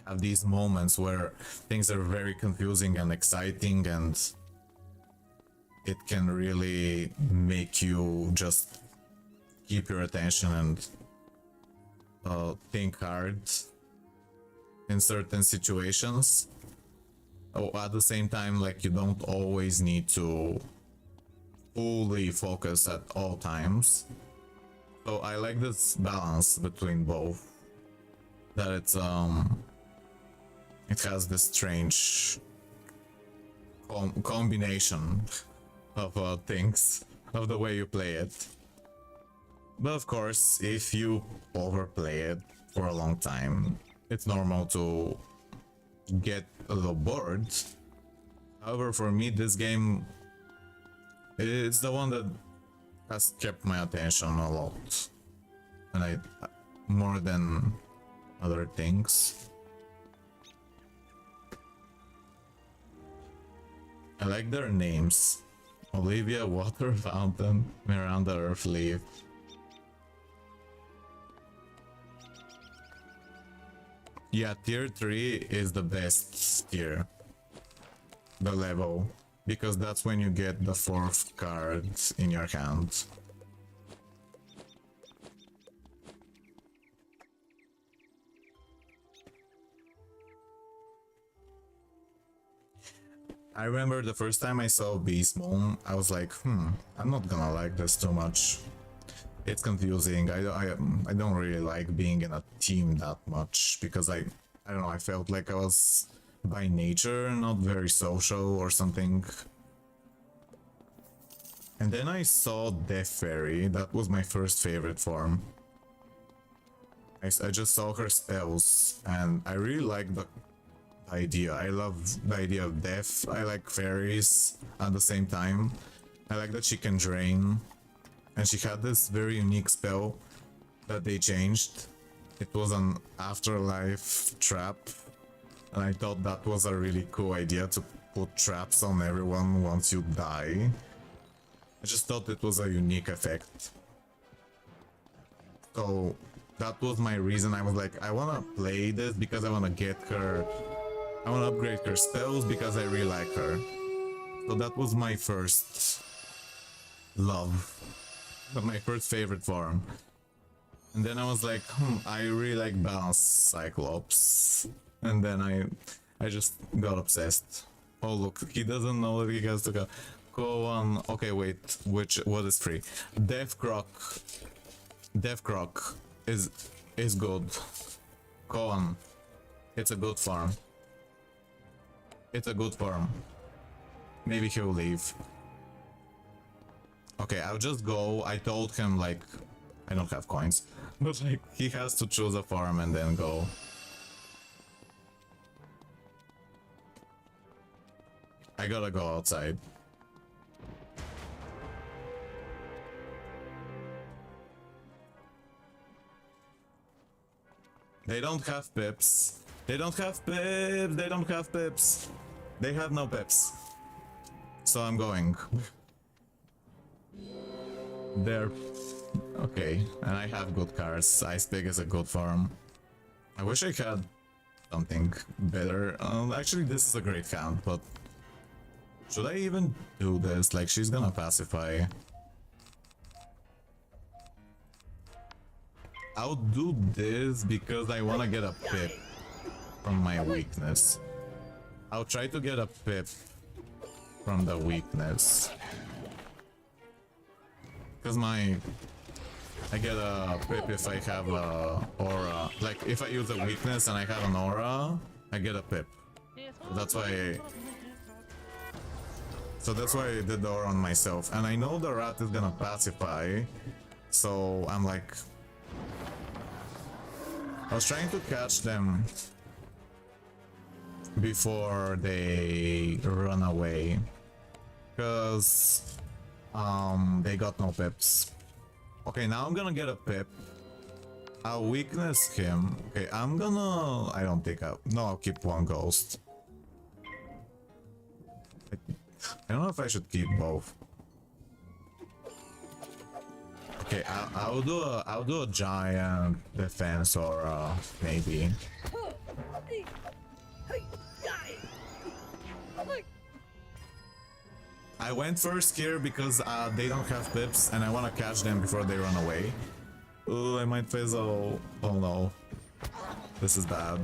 have these moments where things are very confusing and exciting, and it can really make you just keep your attention and think hard in certain situations. Oh, at the same time, like, you don't always need to fully focus at all times. So I like this balance between both. That it has this strange combination of things, of the way you play it. But of course, if you overplay it for a long time, it's normal to get a little bored. However, for me, this game is the one that has kept my attention a lot, and I more than other things. I like their names: Olivia, Water Fountain, Miranda, Earth Leaf. Yeah, tier 3 is the best tier, the level, because that's when you get the 4th card in your hand. I remember the first time I saw Beastmoon, I was like, I'm not gonna like this too much. It's confusing. I don't really like being in a team that much, because I don't know, I felt like I was by nature not very social or something. And then I saw Death Fairy. That was my first favorite form. I just saw her spells and I really like the idea. I love the idea of death. I like fairies at the same time. I like that she can drain. And she had this very unique spell that they changed. It was an afterlife trap. And I thought that was a really cool idea to put traps on everyone once you die. I just thought it was a unique effect. So that was my reason. I was like, I wanna play this because I wanna get her. I wanna upgrade her spells because I really like her. So that was my first love. My first favorite form. And then I was like, I really like Balance Cyclops. And then I just got obsessed. Oh look, he doesn't know that he has to go on. Okay, wait, what is free? Death Croc is good. Go on. It's a good farm. It's a good farm. Maybe he'll leave. Okay, I'll just go. I told him, like, I don't have coins. But, like, he has to choose a farm and then go. I gotta go outside. They don't have pips. They don't have pips. They don't have pips. They have no pips. So I'm going. They're okay, and I have good cards. Ice Pig is a good farm. I wish I had something better. Actually, this is a great hand, but should I even do this? Like, she's gonna pacify. I'll do this because I wanna get a pip from my weakness. I'll try to get a pip from the weakness. Because I get a pip if I have a aura. Like, if I use a weakness and I have an aura, I get a pip. So that's why I did the aura on myself. And I know the rat is gonna pacify. So I'm like, I was trying to catch them before they run away. Because they got no pips. Okay, now I'm gonna get a pip. I'll weakness him. Okay, I'm gonna... I don't think I'll keep one ghost. I don't know if I should keep both. Okay, I'll do a giant defense or maybe. I went first here because they don't have pips and I want to catch them before they run away. Oh, I might fizzle. Oh no. This is bad.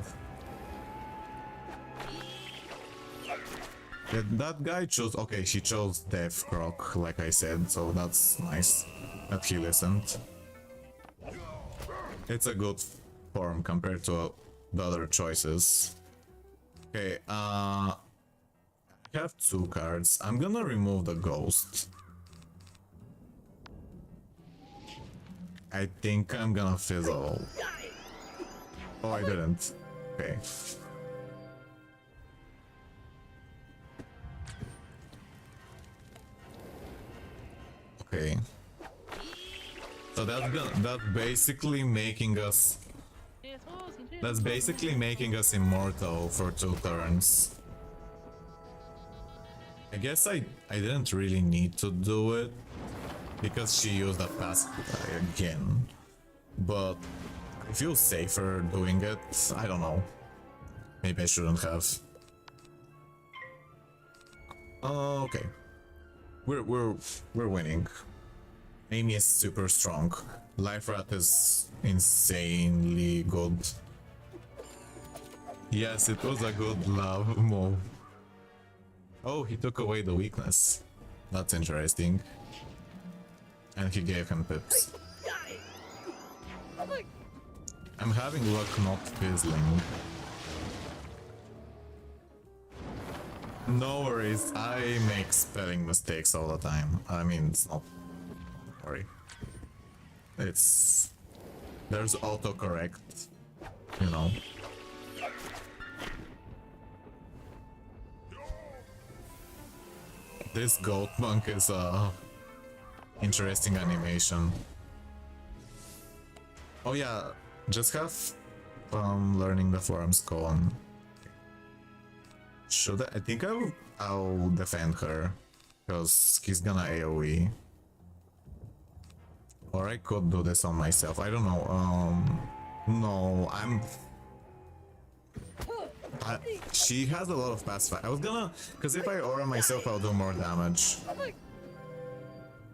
Yeah, that guy chose... Okay, she chose Death Croc, like I said, so that's nice that he listened. It's a good form compared to the other choices. Okay, I have two cards. I'm gonna remove the ghost. I think I'm gonna fizzle. Oh, I didn't. Okay. Okay. So that's basically making us... That's basically making us immortal for 2 turns. I guess I didn't really need to do it because she used a pacify again. But I feel safer doing it. I don't know. Maybe I shouldn't have. Okay. We're winning. Amy is super strong. Life Rat is insanely good. Yes, it was a good love move. Oh, he took away the weakness. That's interesting. And he gave him pips. I'm having luck not fizzling. No worries, I make spelling mistakes all the time. I mean, it's not... Sorry. It's... There's autocorrect, you know. This goat monk is a interesting animation. Oh yeah, just have fun learning the forms column. Should I think I'll defend her, because he's gonna AoE. Or I could do this on myself, I don't know. No, she has a lot of passive. I was gonna, because if I aura myself, I'll do more damage.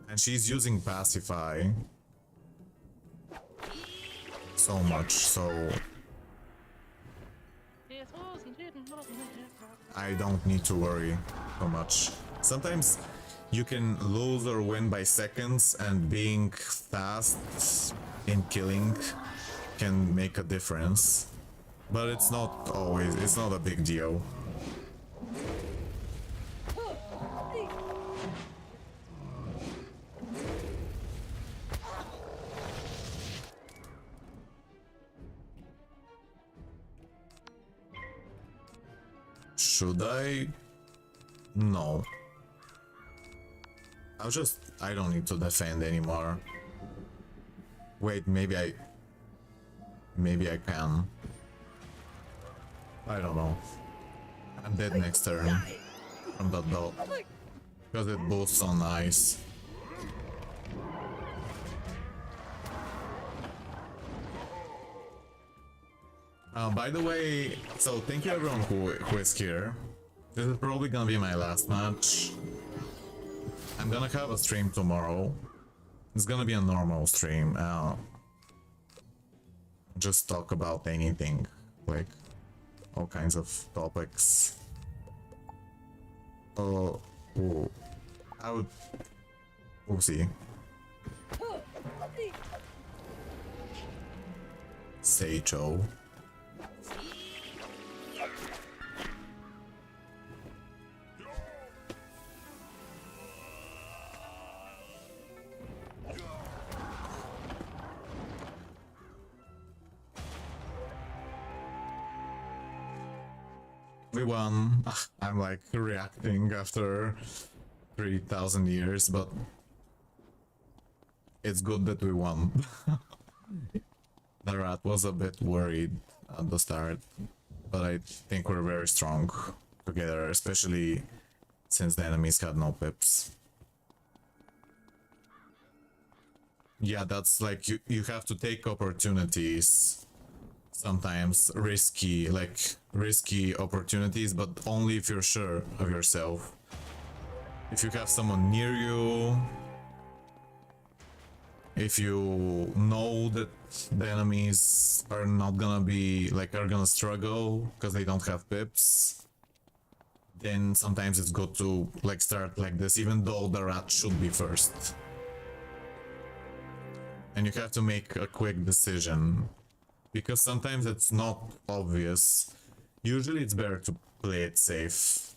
And she's using pacify so much, so I don't need to worry so much. Sometimes you can lose or win by seconds, and being fast in killing can make a difference. But it's not always, it's not a big deal. Should I? No. I don't need to defend anymore. Wait, maybe I can. I don't know. I'm dead next turn from that belt because it boosts on ice. By the way, so thank you everyone who is here. This is probably gonna be my last match. I'm gonna have a stream tomorrow. It's gonna be a normal stream. Just talk about anything, like all kinds of topics. We'll see. Seicho. We won. I'm like reacting after 3,000 years, but it's good that we won. The rat was a bit worried at the start, but I think we're very strong together, especially since the enemies had no pips. Yeah, that's like you have to take opportunities. Sometimes risky opportunities, but only if you're sure of yourself. If you have someone near you, if you know that the enemies are not gonna be are gonna struggle because they don't have pips, then sometimes it's good to start like this, even though the rat should be first. And you have to make a quick decision, because sometimes it's not obvious. Usually it's better to play it safe.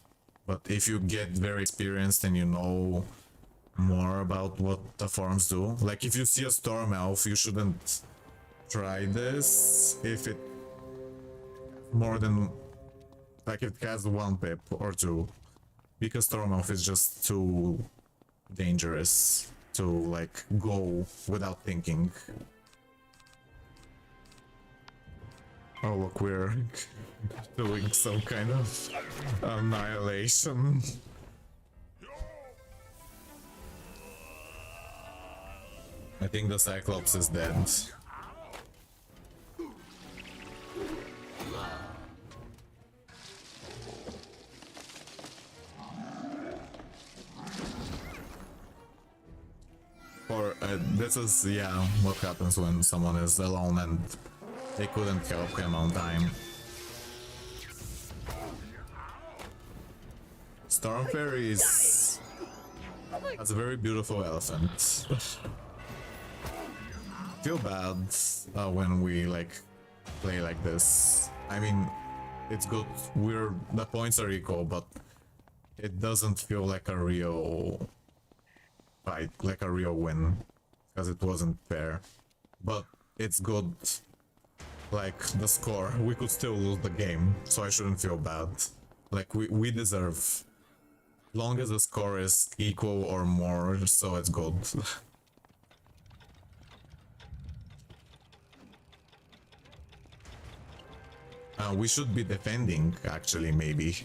But if you get very experienced and you know more about what the forms do, like if you see a Storm Elf, you shouldn't try this if it more than if it has one pip or two, because Storm Elf is just too dangerous to go without thinking. Oh look, we're doing some kind of annihilation. I think the Cyclops is dead. Or this is, yeah, what happens when someone is alone and they couldn't help him on time. Storm Fairy has a very beautiful elephant. Feel bad when we play like this. I mean, it's good. The points are equal, but it doesn't feel like a real fight, like a real win, because it wasn't fair. But it's good. The score, we could still lose the game, so I shouldn't feel bad. We deserve long as the score is equal or more, so it's good. We should be defending, actually, maybe.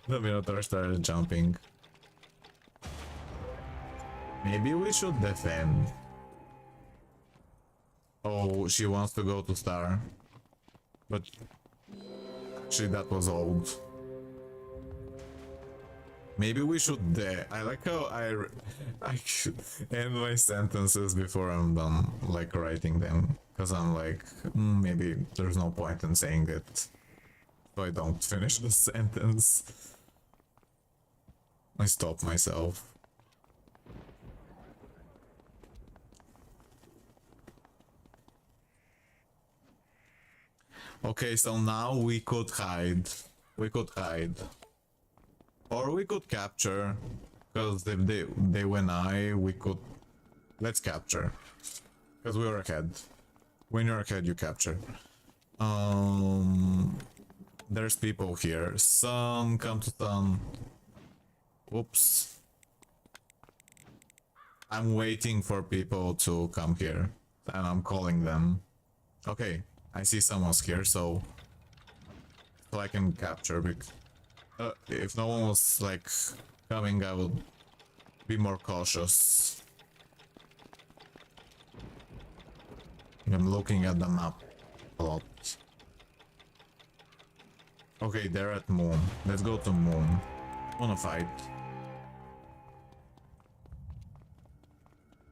The Minotaur started jumping. Maybe we should defend. Oh, she wants to go to Star. But actually that was old. Maybe we should I like how I should end my sentences before I'm done, like writing them. Because I'm like, maybe there's no point in saying it. So I don't finish the sentence. I stop myself. Okay, so now we could hide. We could hide. Or we could capture. Because if they win I, we could... Let's capture. Because we are ahead. When you're ahead, you capture. There's people here. Sun, come to sun. Oops. I'm waiting for people to come here. And I'm calling them. Okay, I see someone's here, so I can capture. If no one was like coming, I would be more cautious. I'm looking at the map a lot. Okay, they're at Moon. Let's go to Moon. Wanna fight?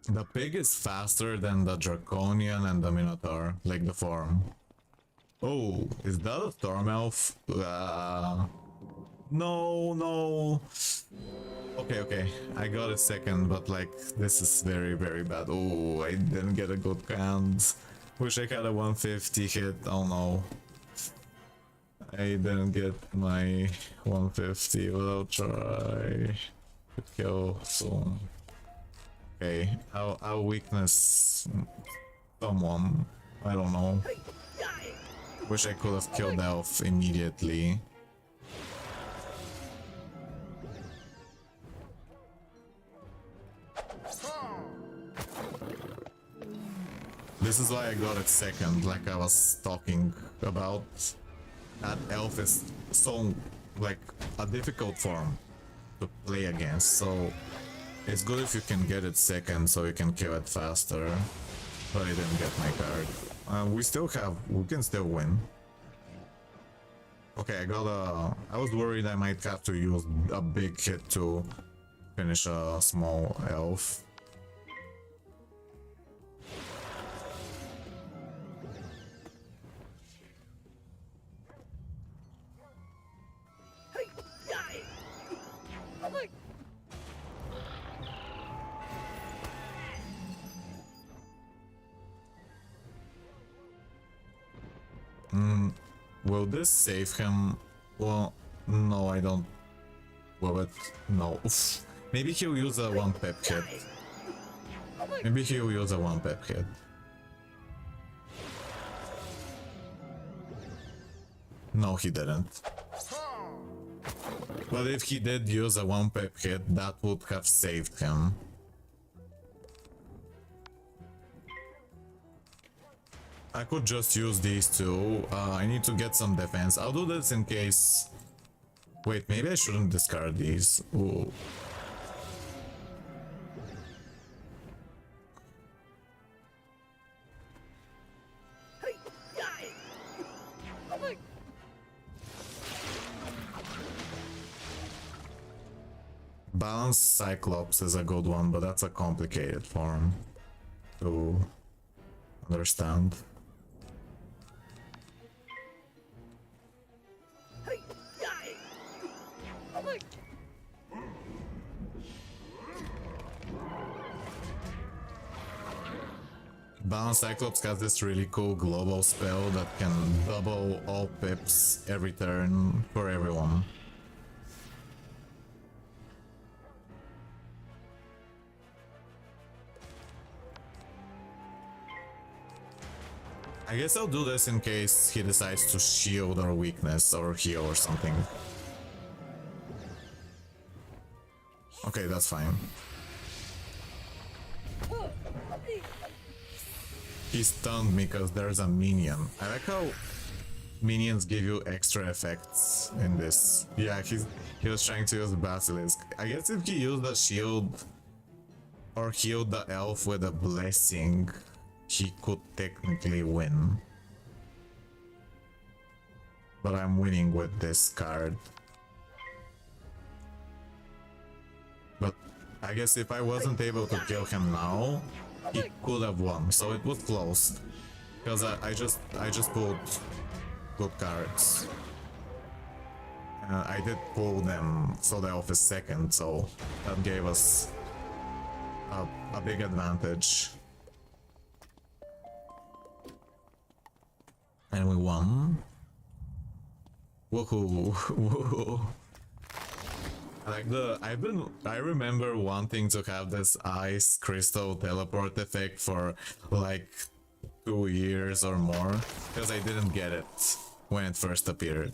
The pig is faster than the Draconian and the Minotaur, like the form. Oh, is that a Storm Elf? No. Okay, I got a second, but like, this is very, very bad. Oh, I didn't get a good count. Wish I had a 150 hit, oh no. I didn't get my 150, but I'll try to kill soon. Okay, I'll weakness someone. I don't know. Wish I could have killed Elf immediately. This is why I got it second, like I was talking about. That Elf is so, like, a difficult form to play against, so it's good if you can get it second so you can kill it faster. But I didn't get my card. We can still win. Okay, I was worried I might have to use a big hit to finish a small elf. Will this save him? Well, no, I don't. Will it? No. Oof. Maybe he'll use a 1-pep hit. Maybe he'll use a 1-pep hit. No, he didn't. But if he did use a 1-pep hit, that would have saved him. I could just use these two. I need to get some defense. I'll do this in case... Wait, maybe I shouldn't discard these. Ooh. Balanced Cyclops is a good one, but that's a complicated form to understand. Balanced Cyclops has this really cool global spell that can double all pips every turn for everyone. I guess I'll do this in case he decides to shield or weakness or heal or something. Okay, that's fine. He stunned me because there's a minion. I like how minions give you extra effects in this. Yeah, he was trying to use Basilisk. I guess if he used the shield or healed the elf with a blessing, he could technically win. But I'm winning with this card. But I guess if I wasn't able to kill him now, he could have won. So it was close. Because I just pulled good cards. I did pull them so the elf is second, so that gave us a big advantage. And we won. Woohoo! Woohoo! Like I remember wanting to have this ice crystal teleport effect for like 2 years or more, because I didn't get it when it first appeared.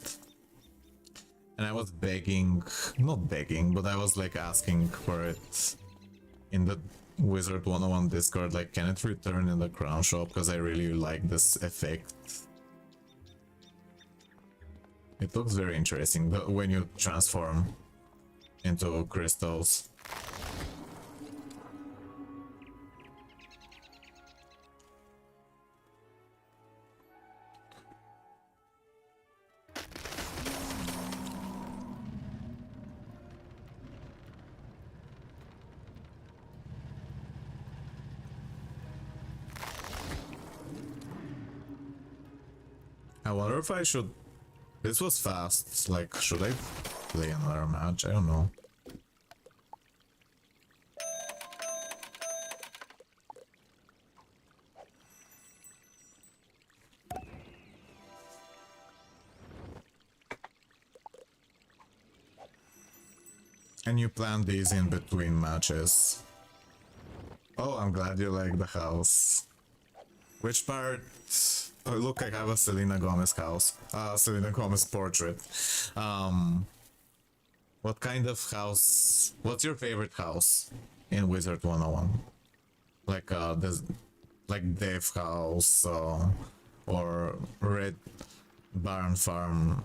And I was begging, not begging, but I was like asking for it in the Wizard101 Discord, like, can it return in the crown shop, because I really like this effect. It looks very interesting when you transform into crystals. I wonder if I should... This was fast, like, should I play another match? I don't know. And you plan these in between matches. Oh, I'm glad you like the house. Which part? Oh, look, I have a Selena Gomez house. Selena Gomez portrait. What kind of house? What's your favorite house in Wizard101? Like this, like Death House or Red Barn Farm.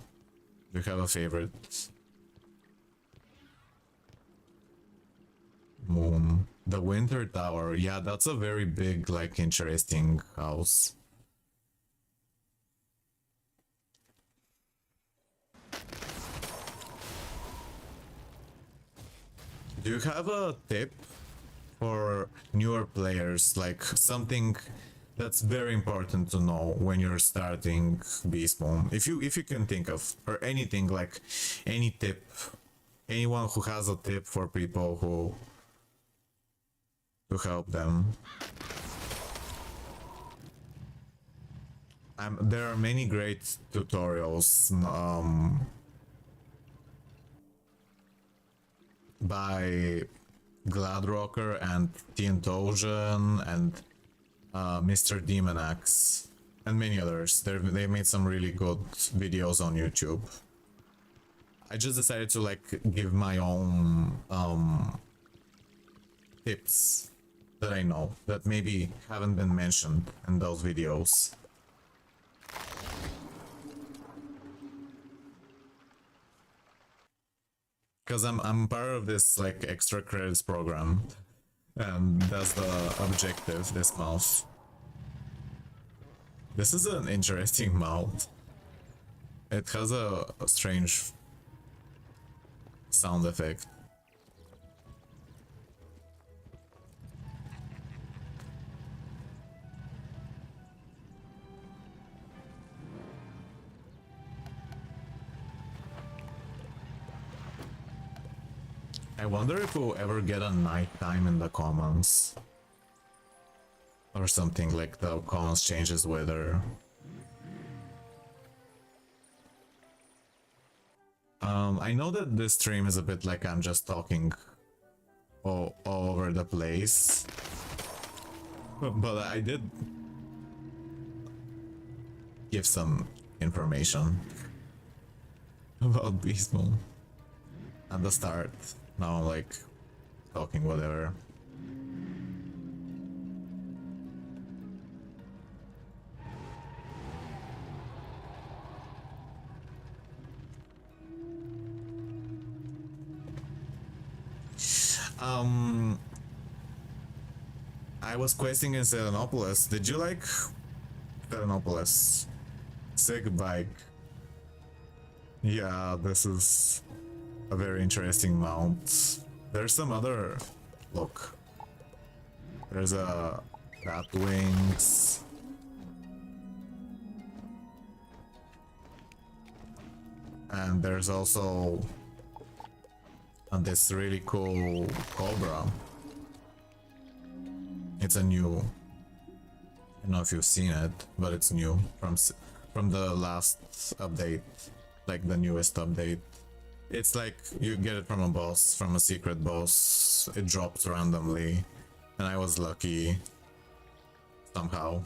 Do you have a favorite? Moon. The Winter Tower. Yeah, that's a very big, like, interesting house. Do you have a tip for newer players, like something that's very important to know when you're starting Beastmoon? If you can think of, or anything, like any tip, anyone who has a tip for people who to help them. There are many great tutorials by Gladrocker and Tientogen and Mr. Demonax and many others. They made some really good videos on YouTube. I just decided to like give my own tips that I know that maybe haven't been mentioned in those videos. Because I'm part of this like extra credits program, and that's the objective, this mouth. This is an interesting mouth. It has a strange sound effect. I wonder if we'll ever get a nighttime in the commons. Or something, like the commons changes weather. I know that this stream is a bit like I'm just talking all over the place. But I did give some information about Beastmoon at the start. Now I'm like talking, whatever. I was questing in Selenopolis. Did you like Selenopolis? Sick bike. Yeah, this is a very interesting mount. There's some other... Look. There's a... bat wings. And there's also... this really cool Cobra. It's a new... I don't know if you've seen it, but it's new from the last update, like the newest update. It's like you get it from a boss, from a secret boss. It drops randomly, and I was lucky somehow.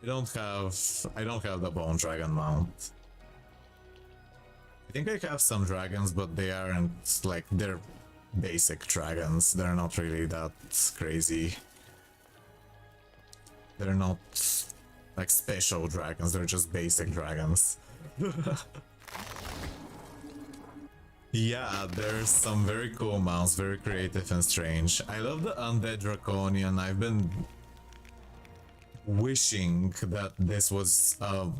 I don't have the Bone Dragon mount. I think I have some dragons, but they aren't like, they're basic dragons. They're not really that crazy. They're not like special dragons, they're just basic dragons. Yeah, there's some very cool mounts, very creative and strange. I love the Undead Draconian. I've been wishing that this was an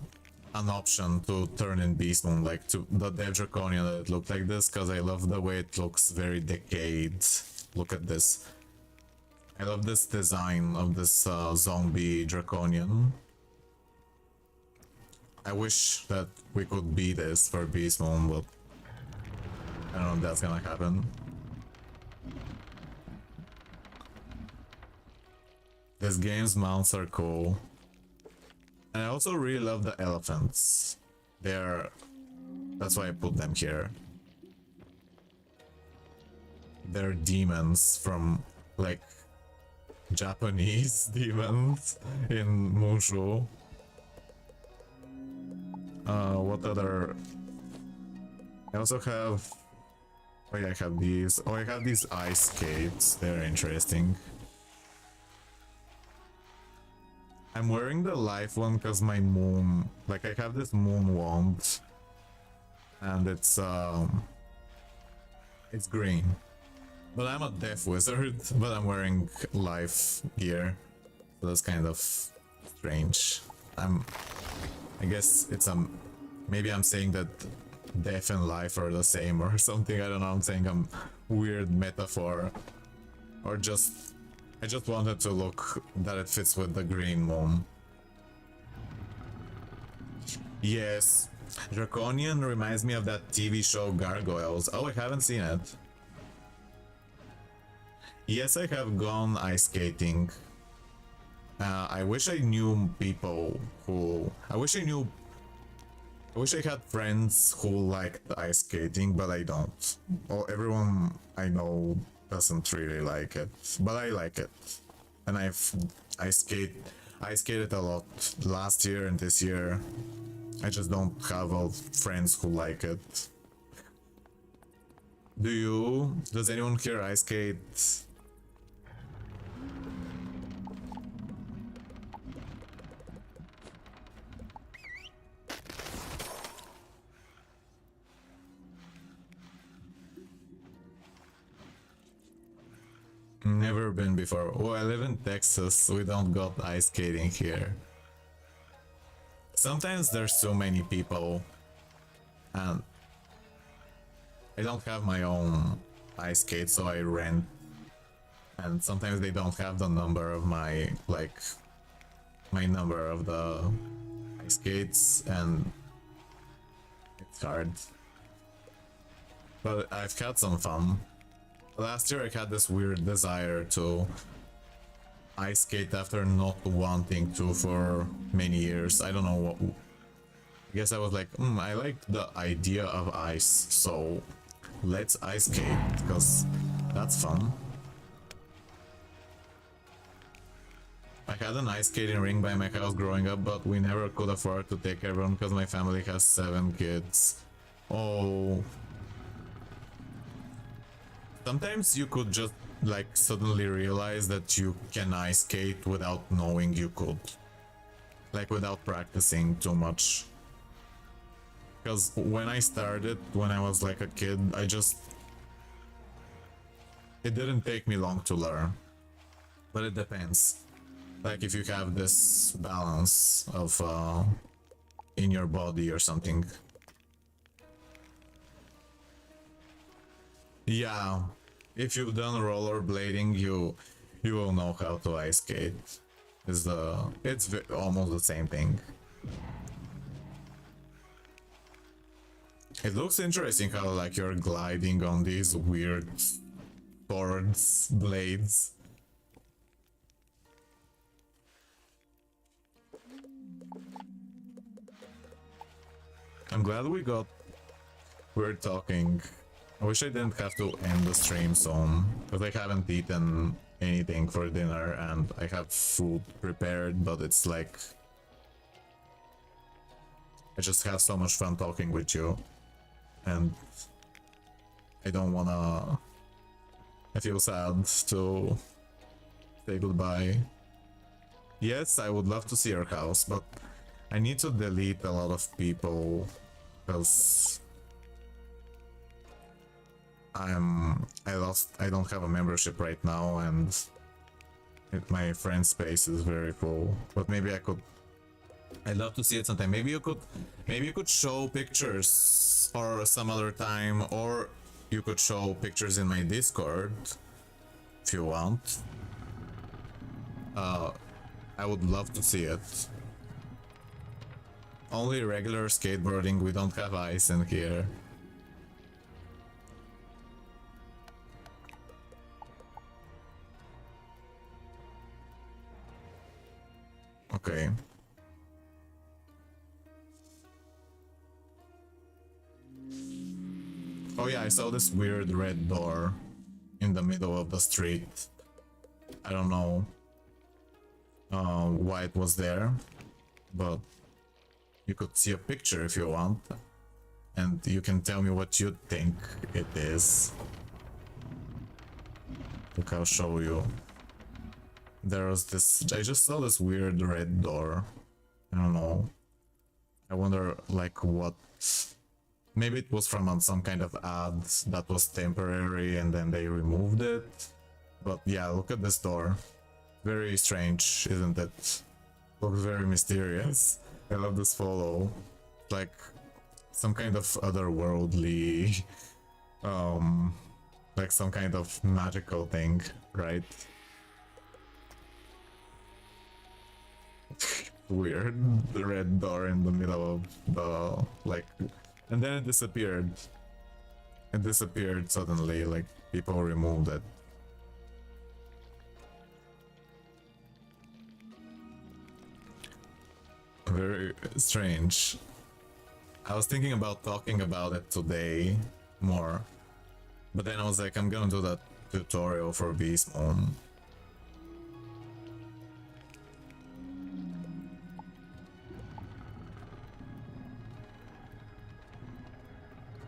option to turn in Beastmoon, like to the Dead Draconian that it looked like this, because I love the way it looks, very decayed. Look at this. I love this design of this zombie Draconian. I wish that we could be this for Beastmoon, but I don't know if that's gonna happen. This game's mounts are cool. And I also really love the elephants. That's why I put them here. They're demons from, like, Japanese demons in Mushu. What other... I also have... Oh yeah, I have these. Oh, I have these ice skates. They're interesting. I'm wearing the life one because my moon... Like, I have this moon wand. And it's green. But I'm a death wizard, but I'm wearing life gear. So that's kind of strange. I guess it's maybe I'm saying that death and life are the same or something. I don't know, I'm saying a weird metaphor. Or I just wanted to look that it fits with the green moon. Yes, Draconian reminds me of that TV show Gargoyles. Oh, I haven't seen it. Yes, I have gone ice skating. I wish I knew people who... I wish I had friends who liked ice skating, but I don't. Well, everyone I know doesn't really like it, but I like it. And I skated a lot last year and this year. I just don't have friends who like it. Does anyone here ice skate? Never been before. Oh, I live in Texas. We don't got ice skating here. Sometimes there's so many people and I don't have my own ice skate, so I rent. And sometimes they don't have the number of my number of the ice skates, and it's hard. But I've had some fun. Last year I had this weird desire to ice skate after not wanting to for many years. I don't know what... I guess I was like, I like the idea of ice, so let's ice skate, because that's fun. I had an ice skating ring by my house growing up, but we never could afford to take everyone because my family has 7 kids. Oh... Sometimes you could just like suddenly realize that you can ice skate without knowing you could. Like without practicing too much. Because when I started, when I was like a kid, it didn't take me long to learn. But it depends. Like if you have this balance of in your body or something. Yeah, if you've done rollerblading, you will know how to ice skate. It's almost the same thing. It looks interesting how like you're gliding on these weird swords, blades. I'm glad we're talking. I wish I didn't have to end the stream soon, because I haven't eaten anything for dinner and I have food prepared, but it's like I just have so much fun talking with you and I don't wanna... I feel sad to say goodbye. Yes, I would love to see your house, but I need to delete a lot of people because I don't have a membership right now and my friend space is very full. But maybe I'd love to see it sometime. Maybe you could show pictures or some other time, or you could show pictures in my Discord if you want. I would love to see it. Only regular skateboarding, we don't have ice in here. Okay. Oh yeah, I saw this weird red door in the middle of the street. I don't know why it was there, but you could see a picture if you want, and you can tell me what you think it is. Look, I'll show you. There was this... I just saw this weird red door. I don't know. I wonder, like, what... Maybe it was from some kind of ad that was temporary and then they removed it. But yeah, look at this door. Very strange, isn't it? Looks very mysterious. I love this follow. Like some kind of otherworldly, like some kind of magical thing, right? Weird. The red door in the middle of the, like, and then it disappeared. It disappeared suddenly, like people removed it. Very strange. I was thinking about talking about it today more, but then I was like, I'm gonna do that tutorial for Beastmoon.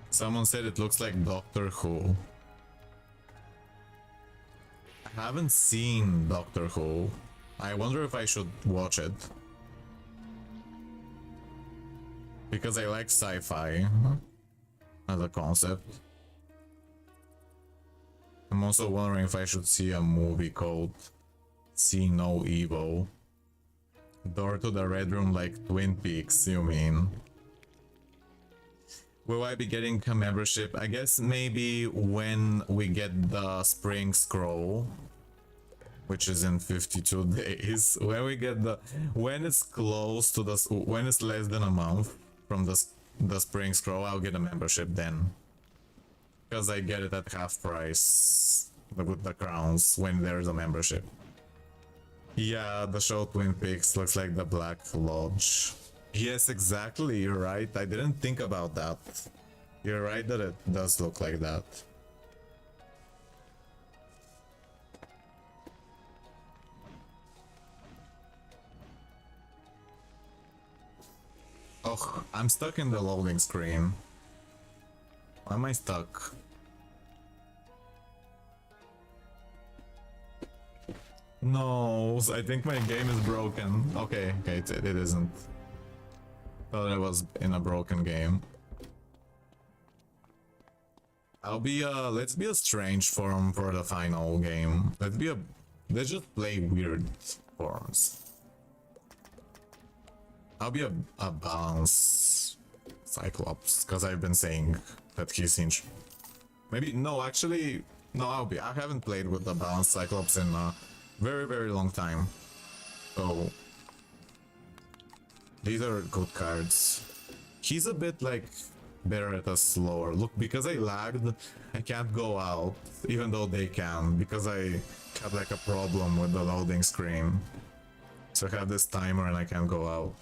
Someone said it looks like Doctor Who. I haven't seen Doctor Who. I wonder if I should watch it. Because I like sci-fi as a concept. I'm also wondering if I should see a movie called See No Evil. Door to the Red Room, like Twin Peaks, you mean? Will I be getting a membership? I guess maybe when we get the Spring Scroll, which is in 52 days. When we get when it's close to when it's less than a month from the Spring Scroll, I'll get a membership then. Because I get it at half price with the crowns when there's a membership. Yeah, the show Twin Peaks looks like the Black Lodge. Yes, exactly, you're right. I didn't think about that. You're right that it does look like that. Oh, I'm stuck in the loading screen. Why am I stuck? No, I think my game is broken. Okay, it isn't. Thought I was in a broken game. Let's be a strange form for the final game. Let's just play weird forms. I'll be a balance Cyclops, because I've been saying that he's maybe, no, actually, no, I haven't played with the balance Cyclops in a very, very long time. So, these are good cards. He's a bit like better at a slower look. Because I lagged, I can't go out, even though they can, because I have like a problem with the loading screen. So I have this timer and I can't go out.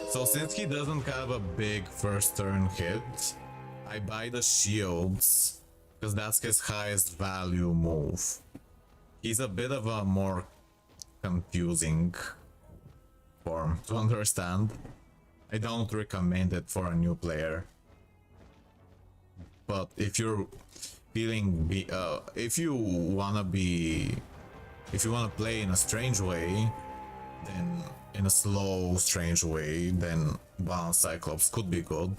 So since he doesn't have a big first turn hit, I buy the shields, because that's his highest value move. He's a bit of a more confusing form to understand. I don't recommend it for a new player. But if you're feeling, if you wanna play in a strange way, then in a slow, strange way, then Balance Cyclops could be good.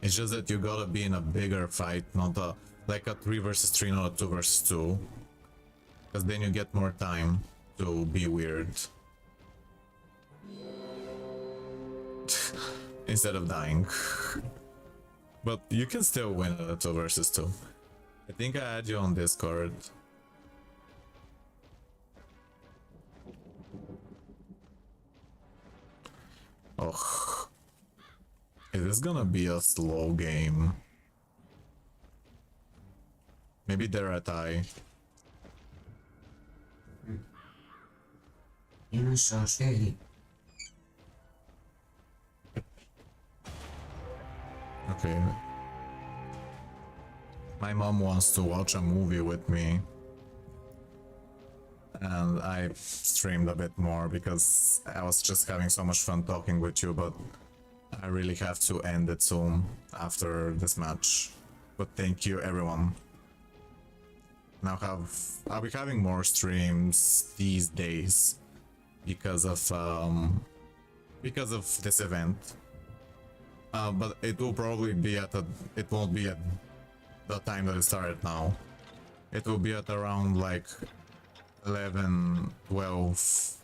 It's just that you gotta be in a bigger fight, not like a 3 versus 3, not a 2 versus 2. Because then you get more time to be weird. Instead of dying. But you can still win a 2 versus 2. I think I add you on Discord. Oh. Is this gonna be a slow game? Maybe they're at I. Okay. My mom wants to watch a movie with me. And I streamed a bit more because I was just having so much fun talking with you, but I really have to end it soon after this match. But thank you everyone. I'll be having more streams these days because of this event. But it will probably be it won't be at the time that it started now. It will be at around like 11, 12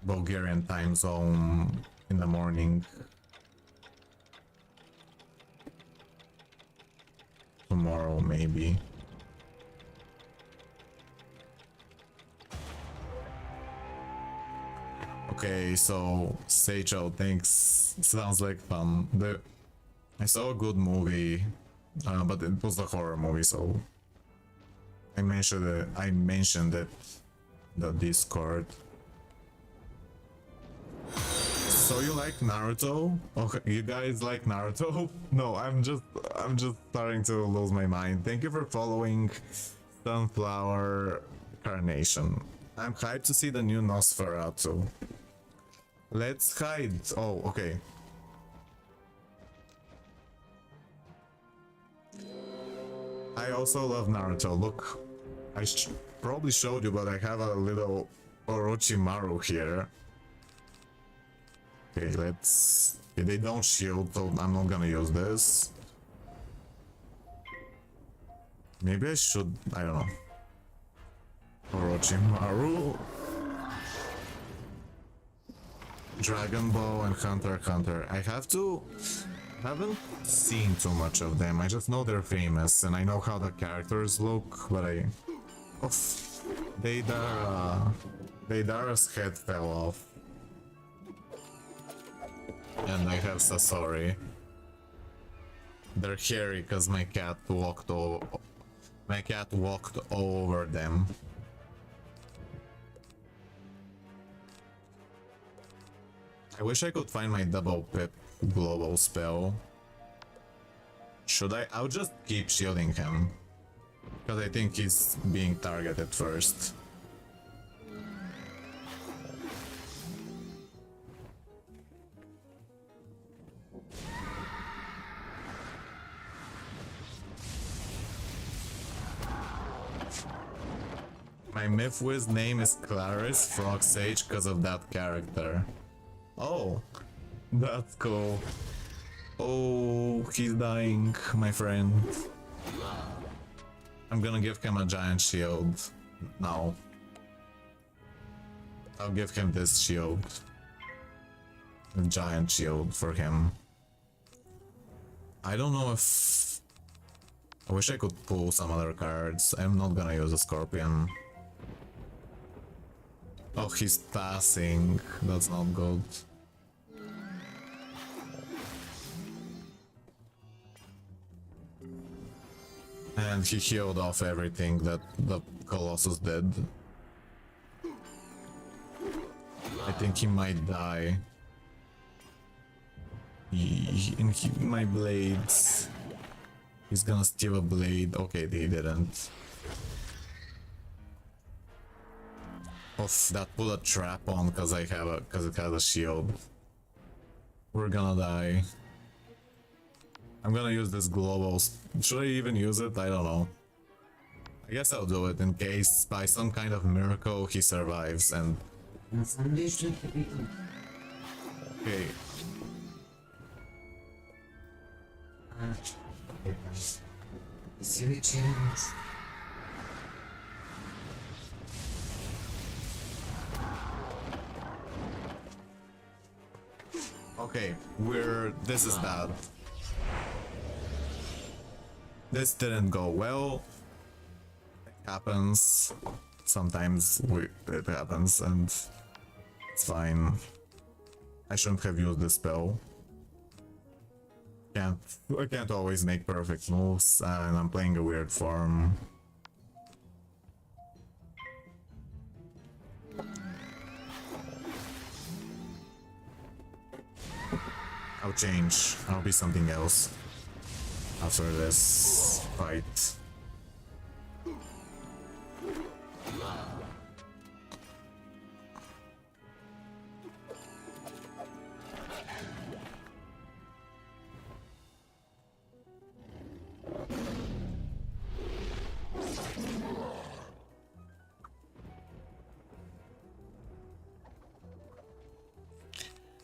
Bulgarian time zone in the morning. Tomorrow maybe. Okay, so Seicho, thanks. Sounds like fun. I saw a good movie, but it was a horror movie, so I mentioned it the Discord. So you like Naruto? Okay, you guys like Naruto? No, I'm just starting to lose my mind. Thank you for following Sunflower Carnation. I'm hyped to see the new Nosferatu. Let's hide. Oh, okay. I also love Naruto. Look, I probably showed you, but I have a little Orochimaru here. Okay, let's... Okay, they don't shield, so I'm not gonna use this. Maybe I should... I don't know. Orochimaru... Dragon Ball and Hunter x Hunter. I haven't seen too much of them. I just know they're famous and I know how the characters look, but Deidara's head fell off. And I have Sasori. They're hairy because my cat walked all over them. I wish I could find my double pip global spell. Should I? I'll just keep shielding him. Because I think he's being targeted first. Wiz name is Clarice Frog Sage because of that character. Oh, that's cool. Oh, he's dying, my friend. I'm gonna give him a giant shield now. I'll give him this shield. A giant shield for him. I don't know if... I wish I could pull some other cards. I'm not gonna use a Scorpion. Oh, he's passing. That's not good. And he healed off everything that the Colossus did. I think he might die. My blades. He's gonna steal a blade. Okay, he didn't. Oof, that put a trap on because it has a shield. We're gonna die. I'm gonna use this global. Should I even use it? I don't know. I guess I'll do it in case by some kind of miracle he survives and... Okay. Okay, this is bad. This didn't go well. It happens. Sometimes it happens and it's fine. I shouldn't have used this spell. I can't always make perfect moves and I'm playing a weird form. I'll change. I'll be something else after this fight.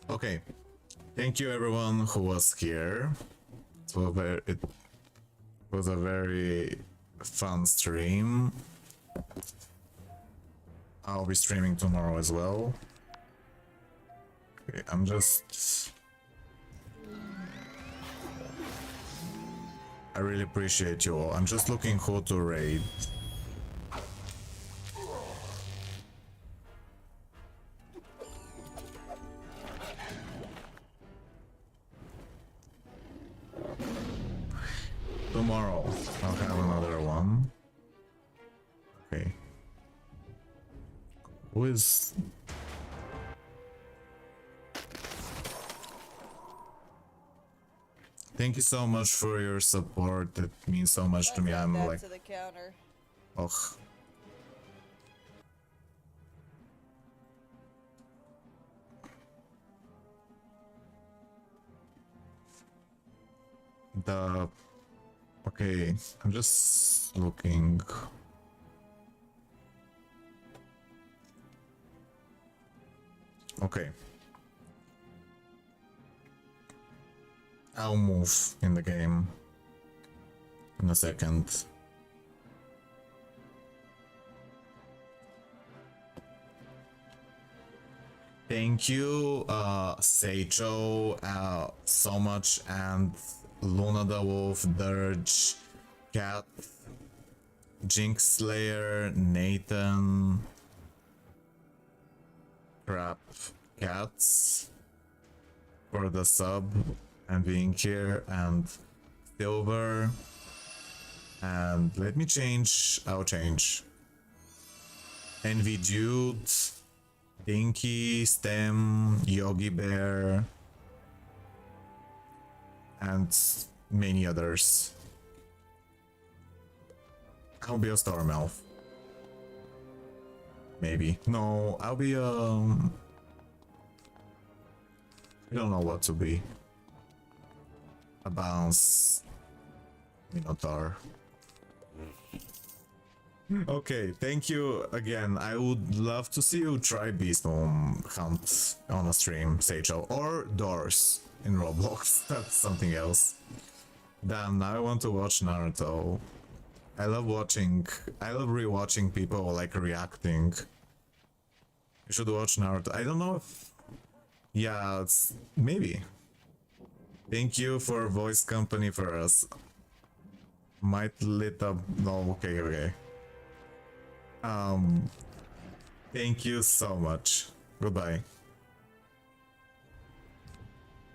Okay, thank you everyone who was here. It was a very fun stream. I'll be streaming tomorrow as well. Okay, I'm just... I really appreciate you all. I'm just looking who to raid. Tomorrow I'll have another one. Okay. Who is... Thank you so much for your support. It means so much to me. I'm like... to the counter. Ugh. Okay, I'm just looking. Okay. I'll move in the game in a second. Thank you, Seicho, so much, and Luna the Wolf, Dirge, Cat, Jinx Slayer, Nathan, Crap, Cats, for the sub and being here, and Silver, and let me change, I'll change. Envy Jude, Dinky, Stem, Yogi Bear, and many others. I'll be a Storm Elf. Maybe. No, I'll be I don't know what to be. A bounce Minotaur. Okay, thank you again. I would love to see you try Beastmoon Hunt on a stream, Seicho, or Doors in Roblox. That's something else. Damn, now I want to watch Naruto. I love rewatching people like reacting. You should watch Naruto. I don't know if... Yeah, it's... maybe. Thank you for voice company for us. Might lit up... No, okay. Thank you so much. Goodbye.